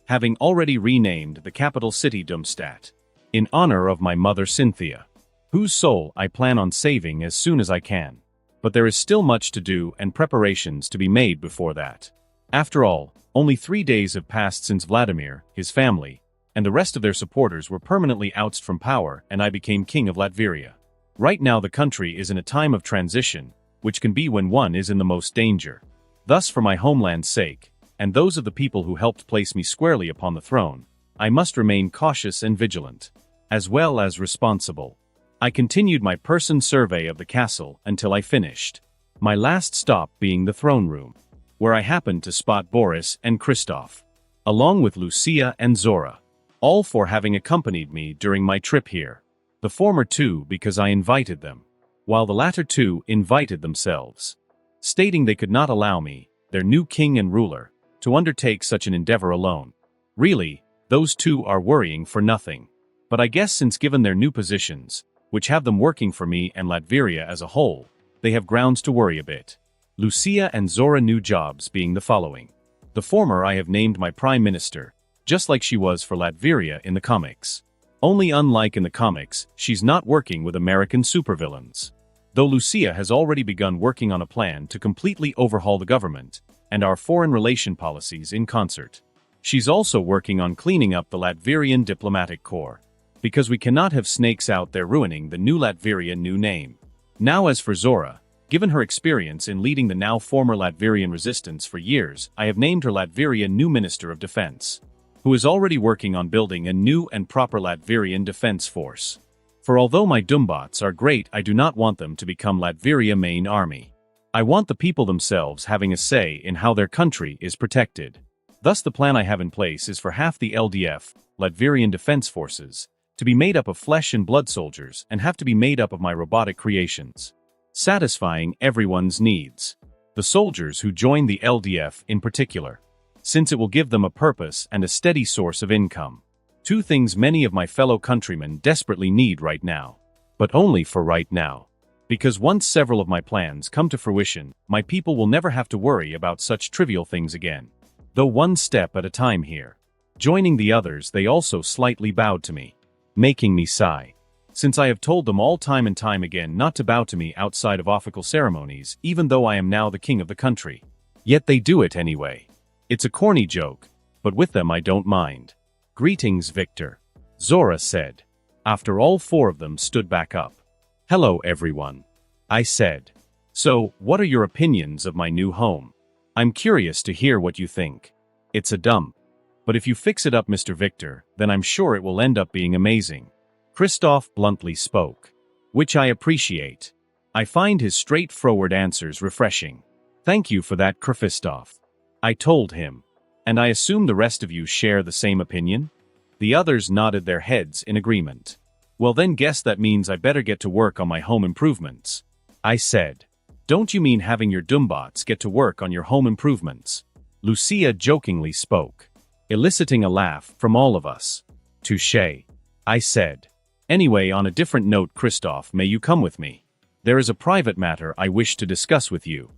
Having already renamed the capital city Dumstat, in honor of my mother Cynthia, whose soul I plan on saving as soon as I can. But there is still much to do and preparations to be made before that. After all, only 3 days have passed since Vladimir, his family, and the rest of their supporters were permanently ousted from power and I became king of Latveria. Right now the country is in a time of transition, which can be when one is in the most danger. Thus for my homeland's sake, and those of the people who helped place me squarely upon the throne, I must remain cautious and vigilant, as well as responsible. I continued my person survey of the castle until I finished, my last stop being the throne room, where I happened to spot Boris and Christoph, along with Lucia and Zora. All 4 having accompanied me during my trip here. The former 2 because I invited them, while the latter 2 invited themselves, stating they could not allow me, their new king and ruler, to undertake such an endeavor alone. Really, those 2 are worrying for nothing. But I guess since given their new positions, which have them working for me and Latveria as a whole, they have grounds to worry a bit. Lucia and Zora new jobs being the following. The former I have named my prime minister, just like she was for Latveria in the comics. Only unlike in the comics, she's not working with American supervillains. Though Lucia has already begun working on a plan to completely overhaul the government and our foreign relation policies in concert. She's also working on cleaning up the Latverian diplomatic corps, because we cannot have snakes out there ruining the new Latveria new name. Now as for Zora, given her experience in leading the now former Latverian resistance for years, I have named her Latveria new Minister of Defense, who is already working on building a new and proper Latverian defense force. For although my Dumbots are great, I do not want them to become Latveria main army. I want the people themselves having a say in how their country is protected. Thus the plan I have in place is for half the LDF, Latverian Defense Forces, to be made up of flesh and blood soldiers and have to be made up of my robotic creations, satisfying everyone's needs. The soldiers who join the LDF in particular, since it will give them a purpose and a steady source of income. 2 things many of my fellow countrymen desperately need right now. But only for right now. Because once several of my plans come to fruition, my people will never have to worry about such trivial things again. Though one step at a time here. Joining the others, they also slightly bowed to me, making me sigh. since I have told them all time and time again not to bow to me outside of official ceremonies, even though I am now the king of the country. Yet they do it anyway. It's a corny joke, but with them I don't mind. Greetings, Victor, Zora said, after all four of them stood back up. Hello, everyone, I said. So, what are your opinions of my new home? I'm curious to hear what you think. It's a dump. But if you fix it up, Mr. Victor, then I'm sure it will end up being amazing. Christoph bluntly spoke. Which I appreciate. I find his straightforward answers refreshing. Thank you for that, Christoph, I told him. And I assume the rest of you share the same opinion? The others nodded their heads in agreement. Well then, guess that means I better get to work on my home improvements, I said. Don't you mean having your Doombots get to work on your home improvements? Lucia jokingly spoke, eliciting a laugh from all of us. Touché, I said. Anyway, on a different note, Christoph, may you come with me? There is a private matter I wish to discuss with you.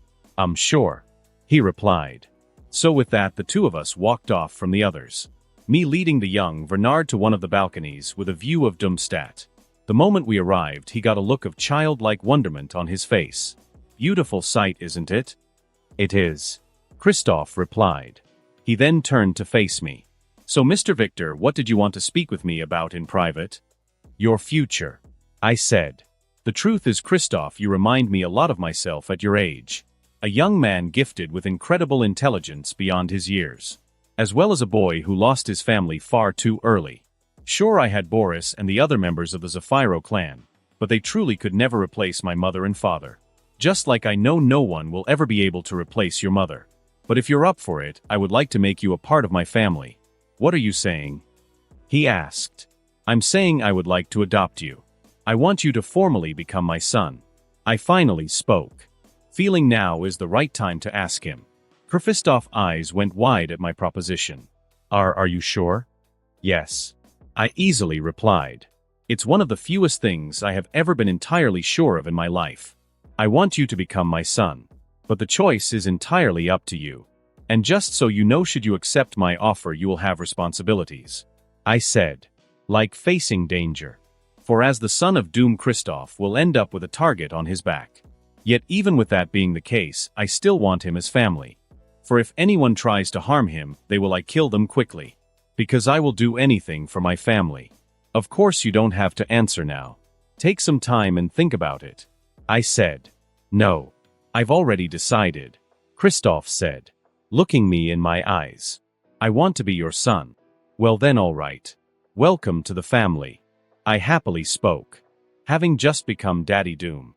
Sure, he replied. So with that, the two of us walked off from the others, me leading the young Bernard to one of the balconies with a view of Doomstadt. The moment we arrived, he got a look of childlike wonderment on his face. Beautiful sight, isn't it? It is, Christoph replied. He then turned to face me. So, Mr. Victor, what did you want to speak with me about in private? Your future, I said. The truth is, Christoph, you remind me a lot of myself at your age. A young man gifted with incredible intelligence beyond his years, as well as a boy who lost his family far too early. Sure, I had Boris and the other members of the Zafiro clan, but they truly could never replace my mother and father. Just like I know no one will ever be able to replace your mother. But if you're up for it, I would like to make you a part of my family. What are you saying? He asked. I'm saying I would like to adopt you. I want you to formally become my son. I finally spoke. Feeling now is the right time to ask him. Christoph's eyes went wide at my proposition. Are you sure? Yes, I easily replied. It's one of the fewest things I have ever been entirely sure of in my life. I want you to become my son. But the choice is entirely up to you. And just so you know, should you accept my offer, you will have responsibilities, I said. Like facing danger. For as the son of Doom, Christoph will end up with a target on his back. Yet even with that being the case, I still want him as family. For if anyone tries to harm him, they will kill them quickly. Because I will do anything for my family. Of course you don't have to answer now. Take some time and think about it, I said. No. I've already decided, Christoph said, looking me in my eyes. I want to be your son. Well then, all right. Welcome to the family, I happily spoke. Having just become Daddy Doom.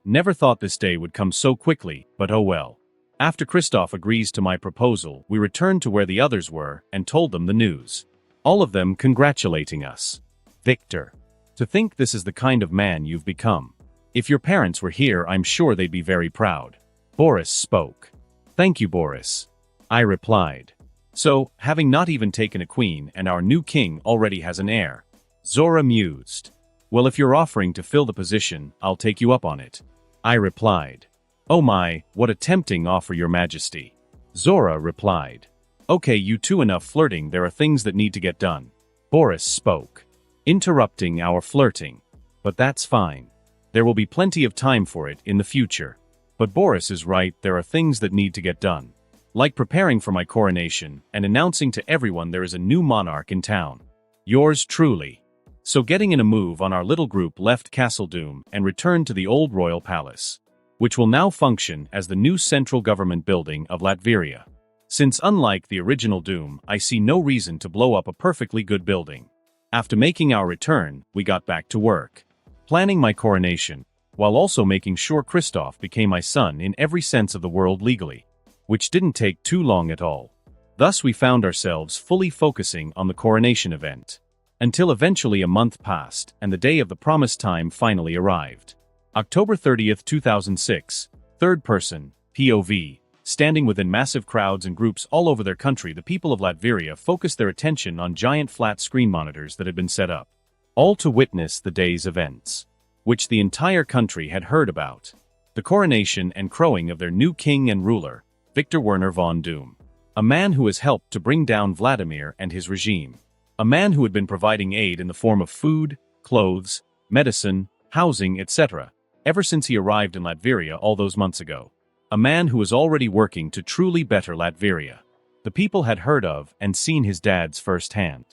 Never thought this day would come so quickly, but oh well. After Christoph agrees to my proposal, we returned to where the others were and told them the news. All of them congratulating us. Victor. To think this is the kind of man you've become. If your parents were here, I'm sure they'd be very proud. Boris spoke. Thank you, Boris, I replied. So, having not even taken a queen and our new king already has an heir. Zora mused. Well, if you're offering to fill the position, I'll take you up on it, I replied. Oh my, what a tempting offer, your majesty. Zora replied. Okay, you two, enough flirting, there are things that need to get done. Boris spoke. Interrupting our flirting. But that's fine. There will be plenty of time for it in the future. But Boris is right, there are things that need to get done. Like preparing for my coronation and announcing to everyone there is a new monarch in town. Yours truly. So getting in a move on, our little group left Castle Doom and returned to the old royal palace, which will now function as the new central government building of Latveria. Since unlike the original Doom, I see no reason to blow up a perfectly good building. After making our return, we got back to work, planning my coronation, while also making sure Christoph became my son in every sense of the word legally, which didn't take too long at all. Thus we found ourselves fully focusing on the coronation event. Until eventually a month passed and the day of the promised time finally arrived. October 30th, 2006, third person, POV, standing within massive crowds and groups all over their country, the people of Latveria focused their attention on giant flat screen monitors that had been set up, all to witness the day's events, which the entire country had heard about. The coronation and crowning of their new king and ruler, Victor Werner von Doom. A man who has helped to bring down Vladimir and his regime. A man who had been providing aid in the form of food, clothes, medicine, housing, etc., ever since he arrived in Latveria all those months ago. A man who was already working to truly better Latveria. The people had heard of and seen his dads firsthand.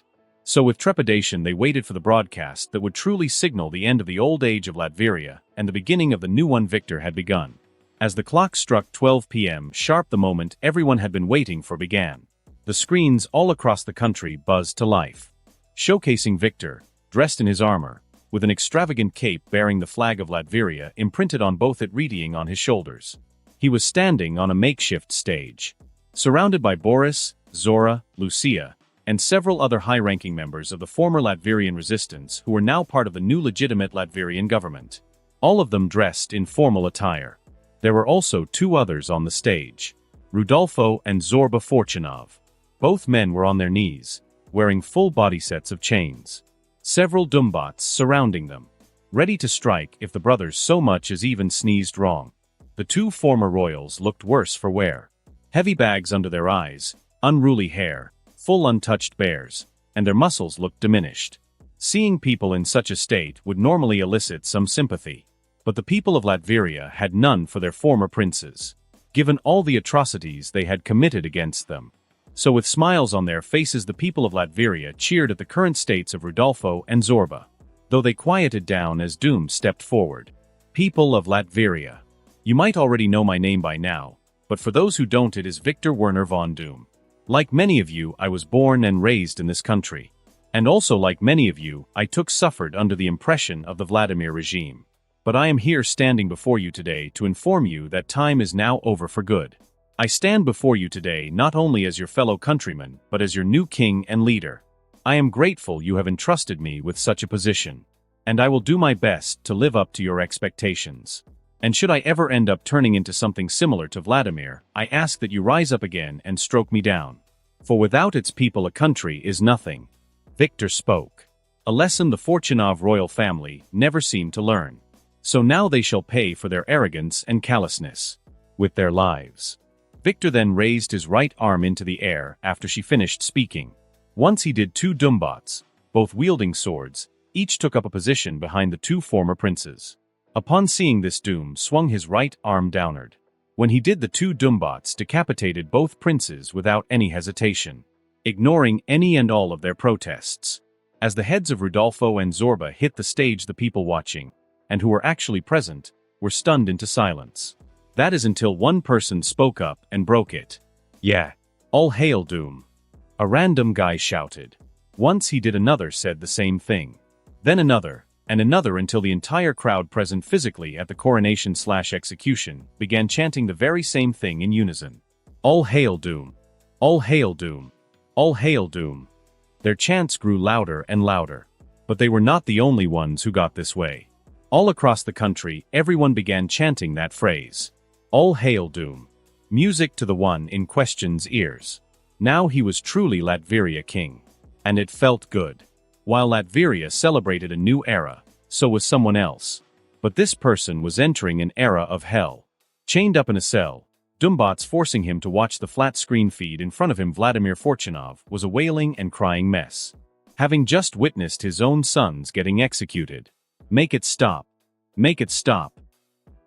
So with trepidation they waited for the broadcast that would truly signal the end of the old age of Latveria and the beginning of the new one. Victor had begun. As the clock struck 12 p.m. sharp, the moment everyone had been waiting for began. The screens all across the country buzzed to life, showcasing Victor, dressed in his armor, with an extravagant cape bearing the flag of Latveria imprinted on both it reading on his shoulders. He was standing on a makeshift stage, surrounded by Boris, Zora, Lucia, and several other high-ranking members of the former Latvian resistance who were now part of the new legitimate Latvian government. All of them dressed in formal attire. There were also two others on the stage, Rudolfo and Zorba Fortunov. Both men were on their knees, wearing full body sets of chains. Several dumbots surrounding them, ready to strike if the brothers so much as even sneezed wrong. The two former royals looked worse for wear. Heavy bags under their eyes, unruly hair, full untouched bears, and their muscles looked diminished. Seeing people in such a state would normally elicit some sympathy. But the people of Latveria had none for their former princes, given all the atrocities they had committed against them. So with smiles on their faces the people of Latveria cheered at the current states of Rudolfo and Zorba, though they quieted down as Doom stepped forward. People of Latveria. You might already know my name by now, but for those who don't, it is Victor Werner von Doom. Like many of you, I was born and raised in this country. And also like many of you, I suffered under the impression of the Vladimir regime. But I am here standing before you today to inform you that time is now over for good. I stand before you today not only as your fellow countryman, but as your new king and leader. I am grateful you have entrusted me with such a position. And I will do my best to live up to your expectations. And should I ever end up turning into something similar to Vladimir, I ask that you rise up again and stroke me down. For without its people a country is nothing. Victor spoke. A lesson the Fortunov royal family never seemed to learn. So now they shall pay for their arrogance and callousness with their lives. Victor then raised his right arm into the air after she finished speaking. Once he did, two dumbots, both wielding swords, each took up a position behind the two former princes. Upon seeing this, Doom swung his right arm downward. When he did, the two dumbots decapitated both princes without any hesitation, ignoring any and all of their protests. As the heads of Rudolfo and Zorba hit the stage, the people watching, and who were actually present, were stunned into silence. That is until one person spoke up and broke it. Yeah. All hail Doom. A random guy shouted. Once he did, another said the same thing. Then another, and another, until the entire crowd present physically at the coronation/execution began chanting the very same thing in unison. All hail Doom. All hail Doom. All hail Doom. Their chants grew louder and louder. But they were not the only ones who got this way. All across the country, everyone began chanting that phrase. All hail Doom. Music to the one in question's ears. Now he was truly Latveria king. And it felt good. While Latveria celebrated a new era, so was someone else. But this person was entering an era of hell. Chained up in a cell, dumbots forcing him to watch the flat screen feed in front of him, Vladimir Fortunov was a wailing and crying mess. Having just witnessed his own sons getting executed. Make it stop. Make it stop.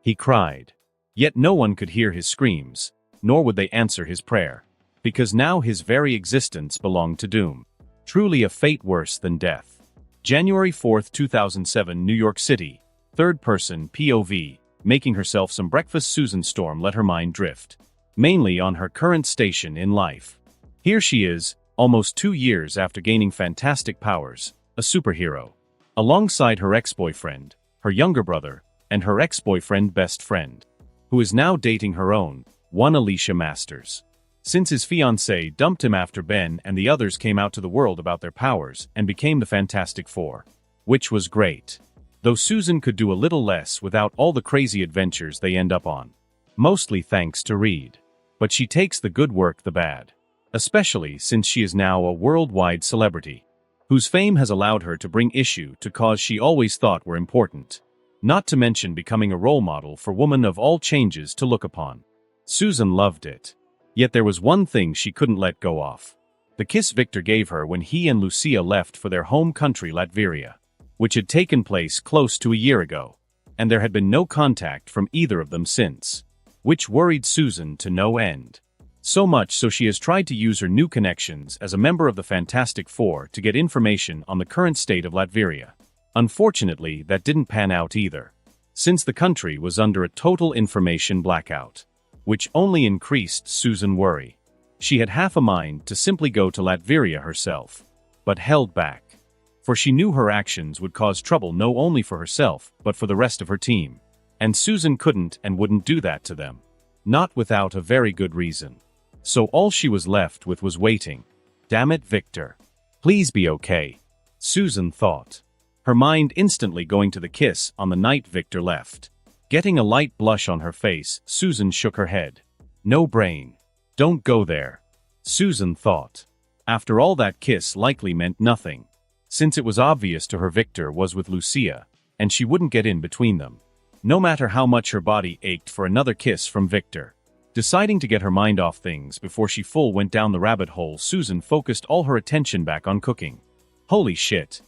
He cried. Yet no one could hear his screams, nor would they answer his prayer. Because now his very existence belonged to Doom. Truly a fate worse than death. January 4, 2007, New York City. Third person POV. Making herself some breakfast, Susan Storm let her mind drift. Mainly on her current station in life. Here she is, almost 2 years after gaining fantastic powers, a superhero. Alongside her ex-boyfriend, her younger brother, and her ex-boyfriend best friend. Who is now dating her own, one Alicia Masters. Since his fiancée dumped him after Ben and the others came out to the world about their powers and became the Fantastic Four. Which was great. Though Susan could do a little less without all the crazy adventures they end up on. Mostly thanks to Reed. But she takes the good work the bad. Especially since she is now a worldwide celebrity. Whose fame has allowed her to bring issue to cause she always thought were important. Not to mention becoming a role model for women of all changes to look upon. Susan loved it. Yet there was one thing she couldn't let go of. The kiss Victor gave her when he and Lucia left for their home country Latveria. which had taken place close to a year ago, and there had been no contact from either of them since, which worried Susan to no end. So much so she has tried to use her new connections as a member of the Fantastic Four to get information on the current state of Latveria. Unfortunately, that didn't pan out either, since the country was under a total information blackout, which only increased Susan's worry. She had half a mind to simply go to Latveria herself, but held back, for she knew her actions would cause trouble not only for herself but for the rest of her team, and Susan couldn't and wouldn't do that to them, not without a very good reason. So all she was left with was waiting. Damn it, Victor. Please be okay, Susan thought, her mind instantly going to the kiss on the night Victor left. Getting a light blush on her face, Susan shook her head. No brain. Don't go there, Susan thought. After all, that kiss likely meant nothing, since it was obvious to her Victor was with Lucia, and she wouldn't get in between them, no matter how much her body ached for another kiss from Victor. Deciding to get her mind off things before she full went down the rabbit hole, Susan focused all her attention back on cooking. Holy shit.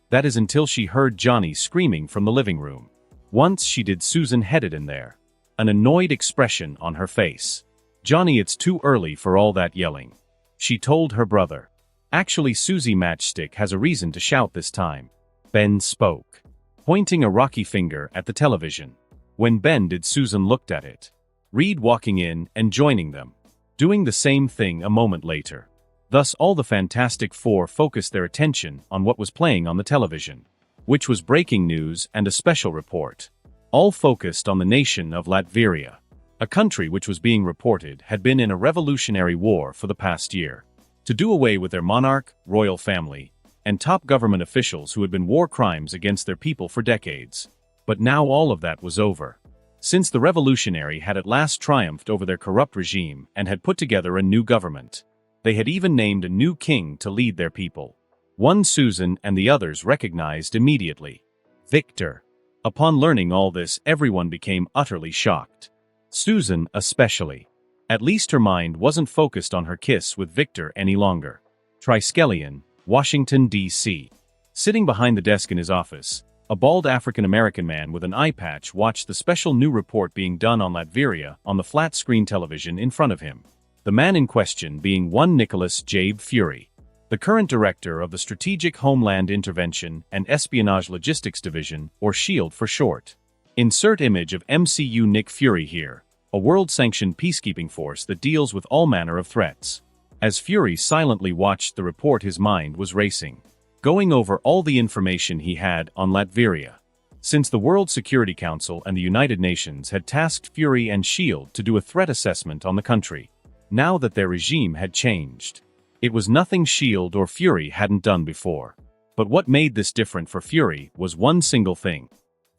That is until she heard Johnny screaming from the living room. Once she did, Susan headed in there, an annoyed expression on her face. Johnny, it's too early for all that yelling, she told her brother. Actually, Susie Matchstick has a reason to shout this time, Ben spoke, pointing a rocky finger at the television. When Ben did, Susan looked at it. Reed walking in and joining them, doing the same thing a moment later. Thus all the Fantastic Four focused their attention on what was playing on the television, which was breaking news and a special report. All focused on the nation of Latveria, a country which was being reported had been in a revolutionary war for the past year, to do away with their monarch, royal family, and top government officials who had been war crimes against their people for decades. But now all of that was over, since the revolutionary had at last triumphed over their corrupt regime and had put together a new government. They had even named a new king to lead their people. One Susan and the others recognized immediately. Victor. Upon learning all this, everyone became utterly shocked. Susan especially. At least her mind wasn't focused on her kiss with Victor any longer. Triskelion, Washington, D.C. Sitting behind the desk in his office, a bald African-American man with an eye patch watched the special new report being done on Latveria on the flat-screen television in front of him. The man in question being one Nicholas Jabe Fury, the current director of the Strategic Homeland Intervention and Espionage Logistics Division, or SHIELD for short. Insert image of MCU Nick Fury here, a world-sanctioned peacekeeping force that deals with all manner of threats. As Fury silently watched the report, his mind was racing, going over all the information he had on Latveria. Since the World Security Council and the United Nations had tasked Fury and SHIELD to do a threat assessment on the country, now that their regime had changed, it was nothing SHIELD or Fury hadn't done before. But what made this different for Fury was one single thing: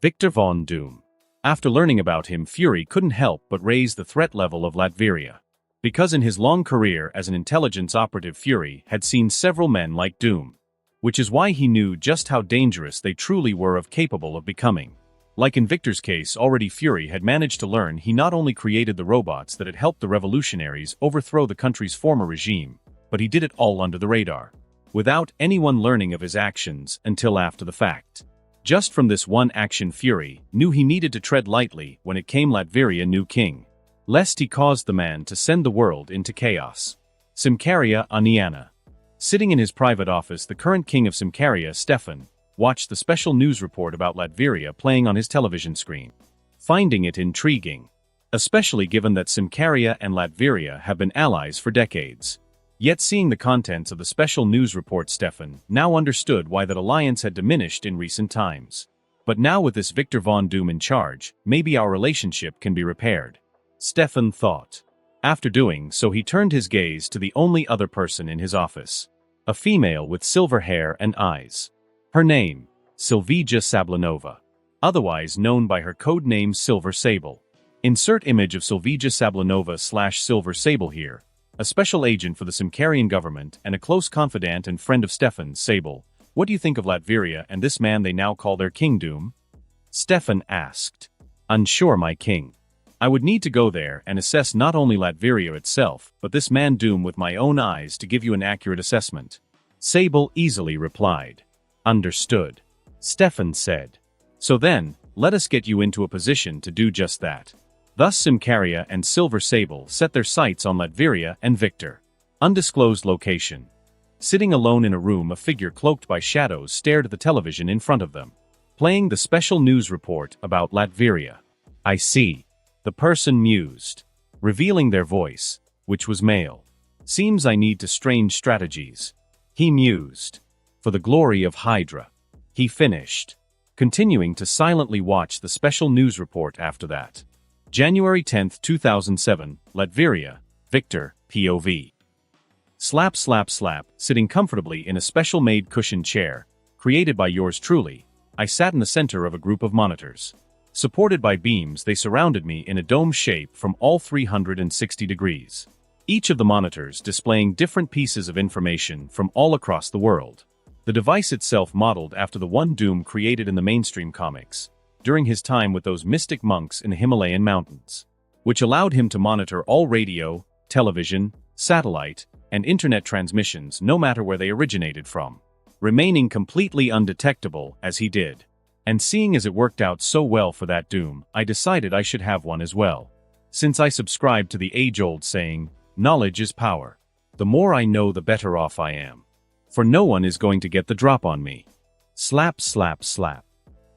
Victor Von Doom. After learning about him, Fury couldn't help but raise the threat level of Latveria, because in his long career as an intelligence operative, Fury had seen several men like Doom, which is why he knew just how dangerous they truly were capable of becoming. Like in Victor's case, already Fury had managed to learn he not only created the robots that had helped the revolutionaries overthrow the country's former regime, but he did it all under the radar, without anyone learning of his actions until after the fact. Just from this one action, Fury knew he needed to tread lightly when it came Latveria new king, lest he caused the man to send the world into chaos. Simkaria Aniana. Sitting in his private office, the current king of Simkaria, Stefan, watched the special news report about Latveria playing on his television screen, finding it intriguing, especially given that Simkaria and Latveria have been allies for decades. Yet seeing the contents of the special news report, Stefan now understood why that alliance had diminished in recent times. But now with this Victor Von Doom in charge, maybe our relationship can be repaired, Stefan thought. After doing so, he turned his gaze to the only other person in his office, a female with silver hair and eyes. Her name, Silvija Sablanova, otherwise known by her code name Silver Sable. Insert image of Silvija Sablanova / Silver Sable here, a special agent for the Simkarian government and a close confidant and friend of Stefan. Sable, what do you think of Latveria and this man they now call their King Doom? Stefan asked. Unsure, my king. I would need to go there and assess not only Latveria itself, but this man Doom with my own eyes to give you an accurate assessment. Sable easily replied. Understood. Stefan said. So then, let us get you into a position to do just that. Thus Symkaria and Silver Sable set their sights on Latveria and Victor. Undisclosed location. Sitting alone in a room, a figure cloaked by shadows stared at the television in front of them, playing the special news report about Latveria. I see. The person mused, revealing their voice, which was male. Seems I need to strange strategies. He mused. For the glory of Hydra. He finished, continuing to silently watch the special news report after that. January 10, 2007, Latveria, Victor, POV. Slap slap slap, sitting comfortably in a special-made cushioned chair, created by yours truly, I sat in the center of a group of monitors. Supported by beams, they surrounded me in a dome shape from all 360 degrees. Each of the monitors displaying different pieces of information from all across the world. The device itself modeled after the one Doom created in the mainstream comics, during his time with those mystic monks in the Himalayan mountains, which allowed him to monitor all radio, television, satellite, and internet transmissions no matter where they originated from, remaining completely undetectable as he did. And seeing as it worked out so well for that Doom, I decided I should have one as well. Since I subscribe to the age-old saying, knowledge is power. The more I know, the better off I am. For no one is going to get the drop on me. Slap slap slap.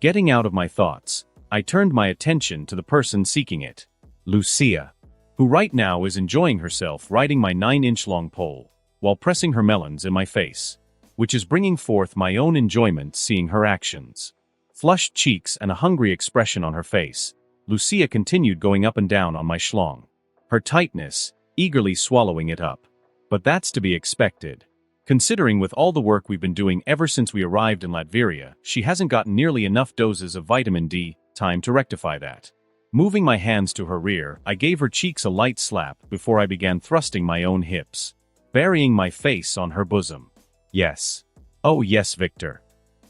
Getting out of my thoughts, I turned my attention to the person seeking it. Lucia, who right now is enjoying herself riding my 9-inch long pole, while pressing her melons in my face, which is bringing forth my own enjoyment seeing her actions. Flushed cheeks and a hungry expression on her face, Lucia continued going up and down on my schlong. Her tightness, eagerly swallowing it up. But that's to be expected. Considering with all the work we've been doing ever since we arrived in Latveria, she hasn't gotten nearly enough doses of vitamin D, time to rectify that. Moving my hands to her rear, I gave her cheeks a light slap before I began thrusting my own hips, burying my face on her bosom. Yes. Oh yes, Victor.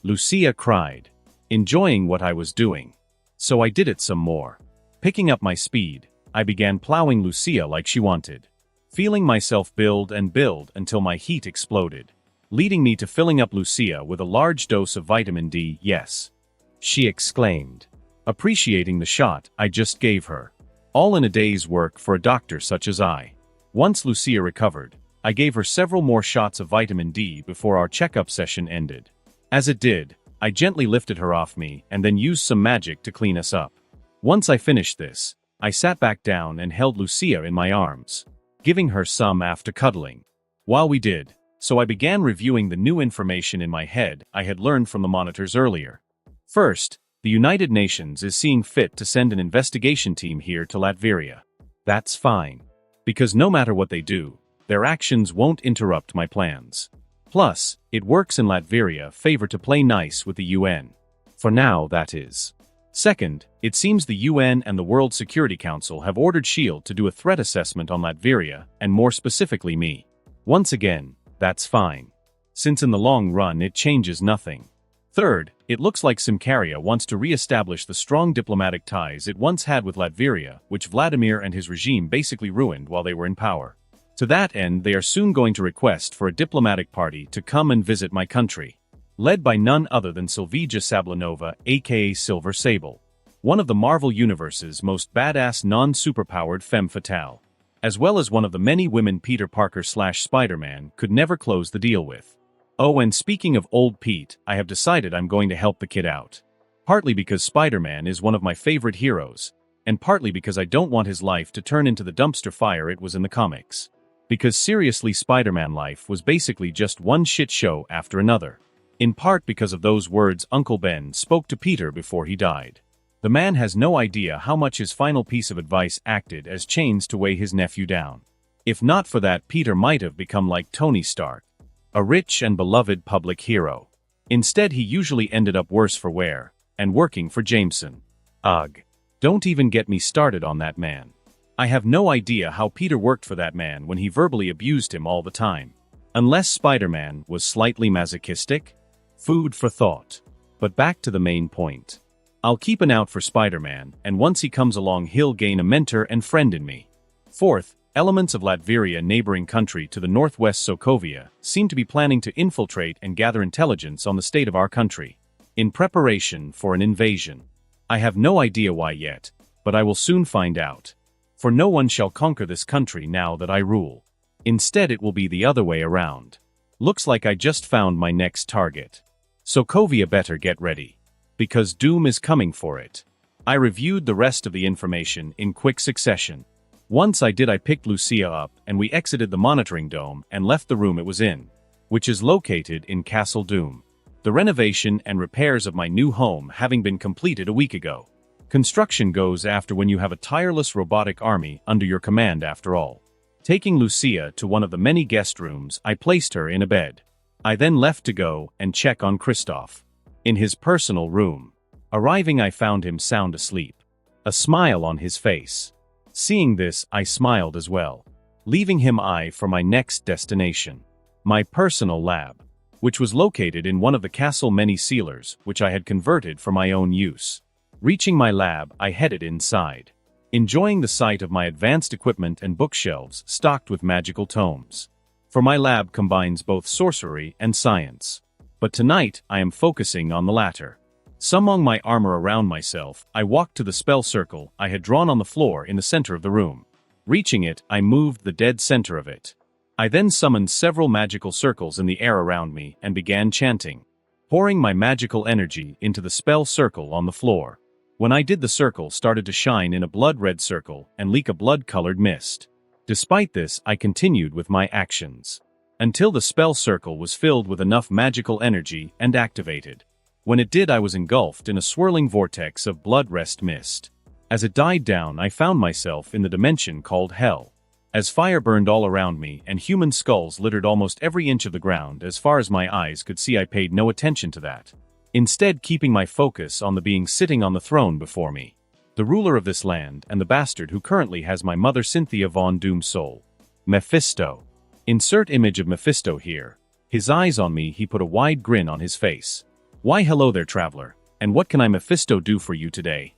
Lucia cried, enjoying what I was doing. So I did it some more. Picking up my speed, I began plowing Lucia like she wanted. Feeling myself build and build until my heat exploded, leading me to filling up Lucia with a large dose of vitamin D, yes. She exclaimed, appreciating the shot I just gave her. All in a day's work for a doctor such as I. Once Lucia recovered, I gave her several more shots of vitamin D before our checkup session ended. As it did, I gently lifted her off me and then used some magic to clean us up. Once I finished this, I sat back down and held Lucia in my arms, giving her some after cuddling. While we did, so I began reviewing the new information in my head I had learned from the monitors earlier. First, the United Nations is seeing fit to send an investigation team here to Latveria. That's fine. Because no matter what they do, their actions won't interrupt my plans. Plus, it works in Latveria favor to play nice with the UN. For now, that is. Second, it seems the UN and the World Security Council have ordered S.H.I.E.L.D. to do a threat assessment on Latveria, and more specifically me. Once again, that's fine. Since in the long run it changes nothing. Third, it looks like Symkaria wants to re-establish the strong diplomatic ties it once had with Latveria, which Vladimir and his regime basically ruined while they were in power. To that end, they are soon going to request for a diplomatic party to come and visit my country. Led by none other than Sylvija Sablinova, aka Silver Sable. One of the Marvel Universe's most badass non-superpowered femme fatale. As well as one of the many women Peter Parker/Spider-Man could never close the deal with. Oh, and speaking of old Pete, I have decided I'm going to help the kid out. Partly because Spider-Man is one of my favorite heroes, and partly because I don't want his life to turn into the dumpster fire it was in the comics. Because seriously, Spider-Man life was basically just one shit show after another. In part because of those words Uncle Ben spoke to Peter before he died. The man has no idea how much his final piece of advice acted as chains to weigh his nephew down. If not for that, Peter might have become like Tony Stark. A rich and beloved public hero. Instead, he usually ended up worse for wear, and working for Jameson. Ugh. Don't even get me started on that man. I have no idea how Peter worked for that man when he verbally abused him all the time. Unless Spider-Man was slightly masochistic? Food for thought. But back to the main point. I'll keep an eye out for Spider-Man, and once he comes along he'll gain a mentor and friend in me. Fourth, elements of Latveria, neighboring country to the northwest Sokovia, seem to be planning to infiltrate and gather intelligence on the state of our country. in preparation for an invasion. I have no idea why yet, but I will soon find out. For no one shall conquer this country now that I rule. Instead it will be the other way around. Looks like I just found my next target. Sokovia better get ready. Because doom is coming for it. I reviewed the rest of the information in quick succession. Once I picked Lucia up and we exited the monitoring dome and left the room it was in, which is located in Castle Doom. The renovation and repairs of my new home having been completed a week ago. Construction goes after when you have a tireless robotic army under your command after all. Taking Lucia to one of the many guest rooms, I placed her in a bed. I then left to go and check on Christoph. In his personal room. Arriving I found him sound asleep. A smile on his face. Seeing this, I smiled as well. Leaving him for my next destination. My personal lab. Which was located in one of the castle many sealers, which I had converted for my own use. Reaching my lab, I headed inside. Enjoying the sight of my advanced equipment and bookshelves stocked with magical tomes. For my lab combines both sorcery and science. But tonight, I am focusing on the latter. Summing my armor around myself, I walked to the spell circle I had drawn on the floor in the center of the room. Reaching it, I moved the dead center of it. I then summoned several magical circles in the air around me and began chanting, pouring my magical energy into the spell circle on the floor. When I did, the circle started to shine in a blood-red circle and leak a blood-colored mist. Despite this, I continued with my actions. Until the spell circle was filled with enough magical energy and activated. When it did, I was engulfed in a swirling vortex of blood-red mist. As it died down, I found myself in the dimension called Hell. As fire burned all around me and human skulls littered almost every inch of the ground as far as my eyes could see, I paid no attention to that. Instead, keeping my focus on the being sitting on the throne before me. The ruler of this land and the bastard who currently has my mother Cynthia von Doom's soul. Mephisto. Insert image of Mephisto here. His eyes on me, he put a wide grin on his face. Why hello there, traveler, and what can I Mephisto do for you today?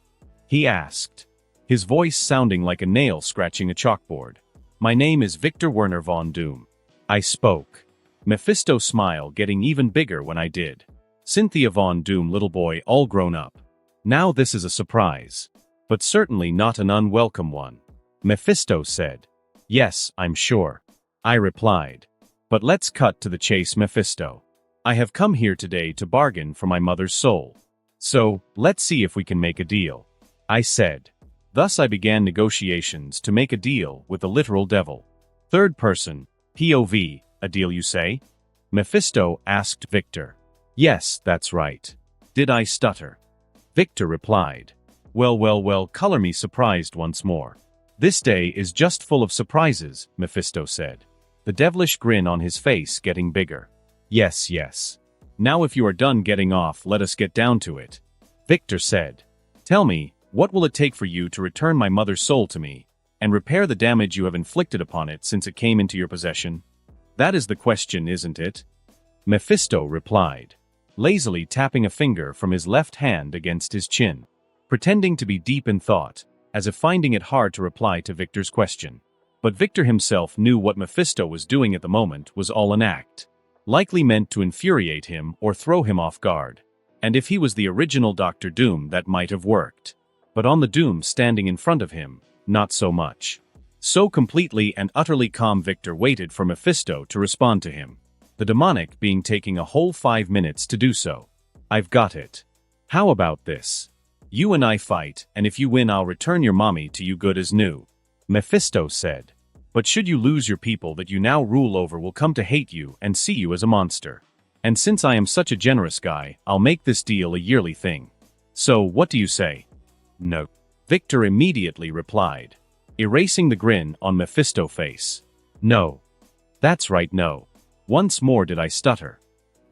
He asked. His voice sounding like a nail scratching a chalkboard. My name is Victor Werner von Doom. I spoke. Mephisto's smile getting even bigger when I did. Cynthia von Doom, little boy, all grown up. Now this is a surprise. But certainly not an unwelcome one. Mephisto said. Yes, I'm sure. I replied. But let's cut to the chase, Mephisto. I have come here today to bargain for my mother's soul. So, let's see if we can make a deal. I said. Thus I began negotiations to make a deal with the literal devil. Third person, POV, a deal you say? Mephisto asked Victor. Yes, that's right. Did I stutter? Victor replied. Well, color me surprised once more. This day is just full of surprises, Mephisto said. The devilish grin on his face getting bigger. Yes. Now if you are done getting off, let us get down to it. Victor said. Tell me, what will it take for you to return my mother's soul to me, and repair the damage you have inflicted upon it since it came into your possession? That is the question, isn't it? Mephisto replied, lazily tapping a finger from his left hand against his chin, pretending to be deep in thought, as if finding it hard to reply to Victor's question. But Victor himself knew what Mephisto was doing at the moment was all an act, likely meant to infuriate him or throw him off guard. And if he was the original Dr. Doom, that might have worked. But on the Doom standing in front of him, not so much. So completely and utterly calm, Victor waited for Mephisto to respond to him. The demonic being taking a whole 5 minutes to do so. I've got it. How about this? You and I fight, and if you win I'll return your mommy to you good as new. Mephisto said. But should you lose, your people that you now rule over will come to hate you and see you as a monster. And since I am such a generous guy, I'll make this deal a yearly thing. So, what do you say? No. Victor immediately replied, erasing the grin on Mephisto's face. No. That's right, no. Once more did I stutter.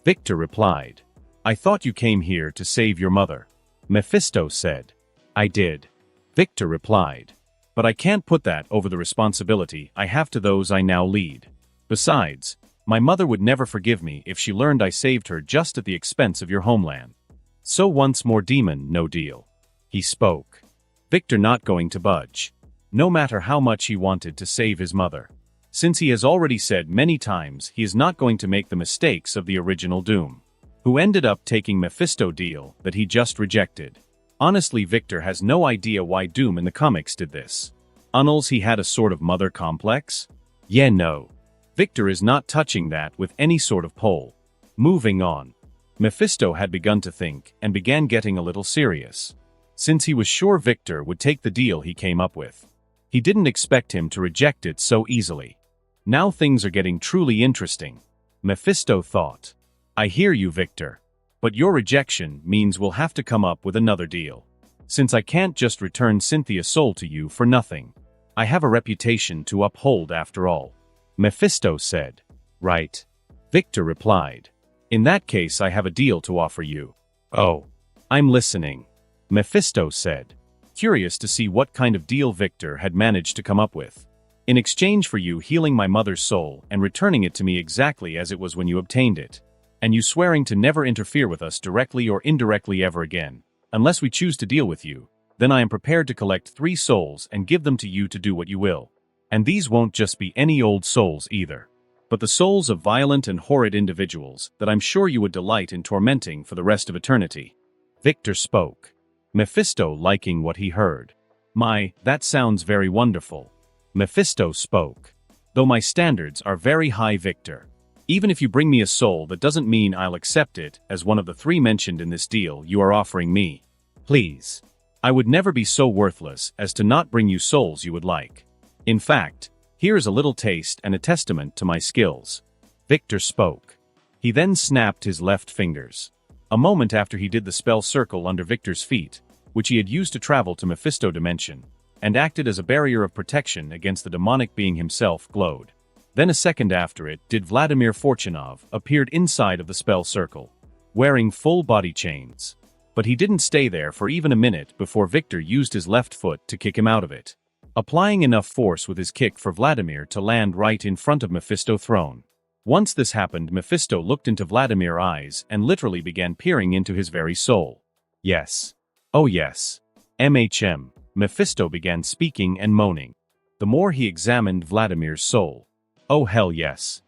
Victor replied. I thought you came here to save your mother. Mephisto said. I did. Victor replied. But I can't put that over the responsibility I have to those I now lead. Besides, my mother would never forgive me if she learned I saved her just at the expense of your homeland. So once more, demon, no deal. He spoke. Victor not going to budge. No matter how much he wanted to save his mother. Since he has already said many times he is not going to make the mistakes of the original Doom. who ended up taking Mephisto deal that he just rejected. Honestly, Victor has no idea why Doom in the comics did this. Unnulls he had a sort of mother complex? Yeah, no. Victor is not touching that with any sort of pole. Moving on. Mephisto had begun to think and began getting a little serious. Since he was sure Victor would take the deal he came up with. He didn't expect him to reject it so easily. Now things are getting truly interesting. Mephisto thought. I hear you, Victor. But your rejection means we'll have to come up with another deal. Since I can't just return Cynthia's soul to you for nothing. I have a reputation to uphold after all. Mephisto said. Right. Victor replied. In that case, I have a deal to offer you. Oh. I'm listening. Mephisto said. Curious to see what kind of deal Victor had managed to come up with. In exchange for you healing my mother's soul and returning it to me exactly as it was when you obtained it. And you swearing to never interfere with us directly or indirectly ever again, unless we choose to deal with you, then I am prepared to collect 3 souls and give them to you to do what you will. And these won't just be any old souls either, but the souls of violent and horrid individuals that I'm sure you would delight in tormenting for the rest of eternity. Victor spoke. Mephisto liking what he heard. That sounds very wonderful. Mephisto spoke. Though my standards are very high, Victor. Even if you bring me a soul, that doesn't mean I'll accept it as one of the 3 mentioned in this deal you are offering me. Please. I would never be so worthless as to not bring you souls you would like. In fact, here is a little taste and a testament to my skills. Victor spoke. He then snapped his left fingers. A moment after he did the spell circle under Victor's feet, which he had used to travel to Mephisto dimension, and acted as a barrier of protection against the demonic being himself, glowed. Then a second after it did Vladimir Fortunov appeared inside of the spell circle, wearing full body chains. But he didn't stay there for even a minute before Victor used his left foot to kick him out of it, applying enough force with his kick for Vladimir to land right in front of Mephisto's throne. Once this happened, Mephisto looked into Vladimir's eyes and literally began peering into his very soul. Yes. Oh yes. Mephisto began speaking and moaning. The more he examined Vladimir's soul. Oh hell yes.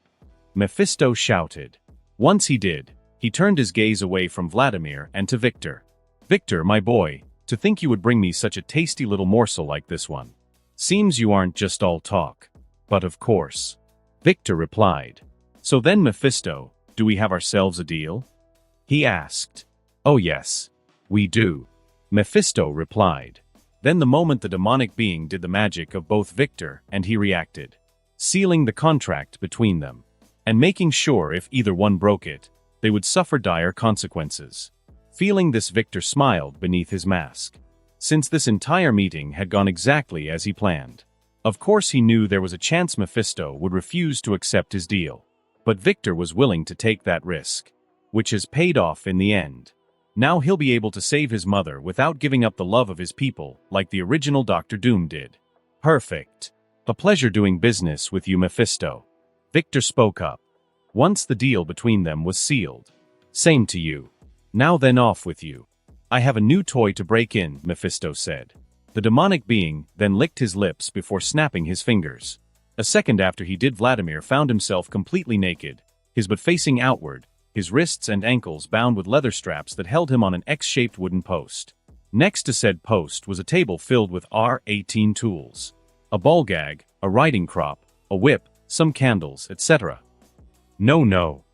Mephisto shouted. Once he did, he turned his gaze away from Vladimir and to Victor. Victor, my boy, to think you would bring me such a tasty little morsel like this one. Seems you aren't just all talk. But of course. Victor replied. So then, Mephisto, do we have ourselves a deal? He asked. Oh yes. We do. Mephisto replied. Then the moment the demonic being did the magic of both Victor and he reacted, sealing the contract between them, and making sure if either one broke it, they would suffer dire consequences. Feeling this, Victor smiled beneath his mask. Since this entire meeting had gone exactly as he planned. Of course he knew there was a chance Mephisto would refuse to accept his deal. But Victor was willing to take that risk, which has paid off in the end. Now he'll be able to save his mother without giving up the love of his people like the original Dr. Doom did. Perfect. A pleasure doing business with you, Mephisto. Victor spoke up. Once the deal between them was sealed. Same to you. Now then, off with you. I have a new toy to break in, Mephisto said. The demonic being then licked his lips before snapping his fingers. A second after he did, Vladimir found himself completely naked, his butt facing outward, his wrists and ankles bound with leather straps that held him on an X-shaped wooden post. Next to said post was a table filled with R18 tools. A ball gag, a riding crop, a whip, some candles, etc. No.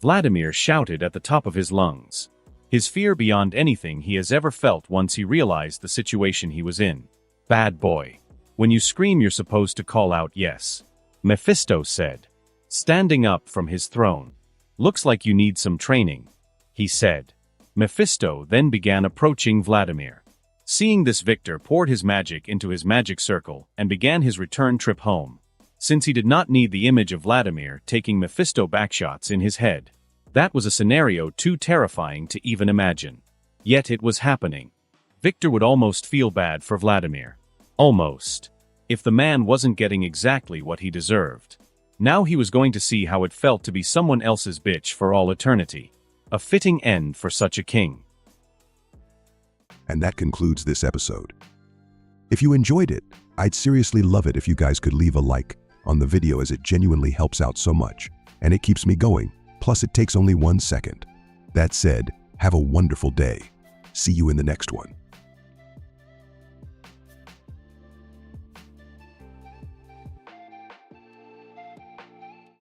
Vladimir shouted at the top of his lungs. His fear beyond anything he has ever felt once he realized the situation he was in. Bad boy. When you scream you're supposed to call out yes. Mephisto said. Standing up from his throne. Looks like you need some training, he said. Mephisto then began approaching Vladimir. Seeing this, Victor poured his magic into his magic circle and began his return trip home. Since he did not need the image of Vladimir taking Mephisto backshots in his head. That was a scenario too terrifying to even imagine. Yet it was happening. Victor would almost feel bad for Vladimir. Almost. If the man wasn't getting exactly what he deserved. Now he was going to see how it felt to be someone else's bitch for all eternity. A fitting end for such a king. And that concludes this episode. If you enjoyed it, I'd seriously love it if you guys could leave a like on the video, as it genuinely helps out so much, and it keeps me going. Plus, it takes only 1 second. That said, have a wonderful day. See you in the next one.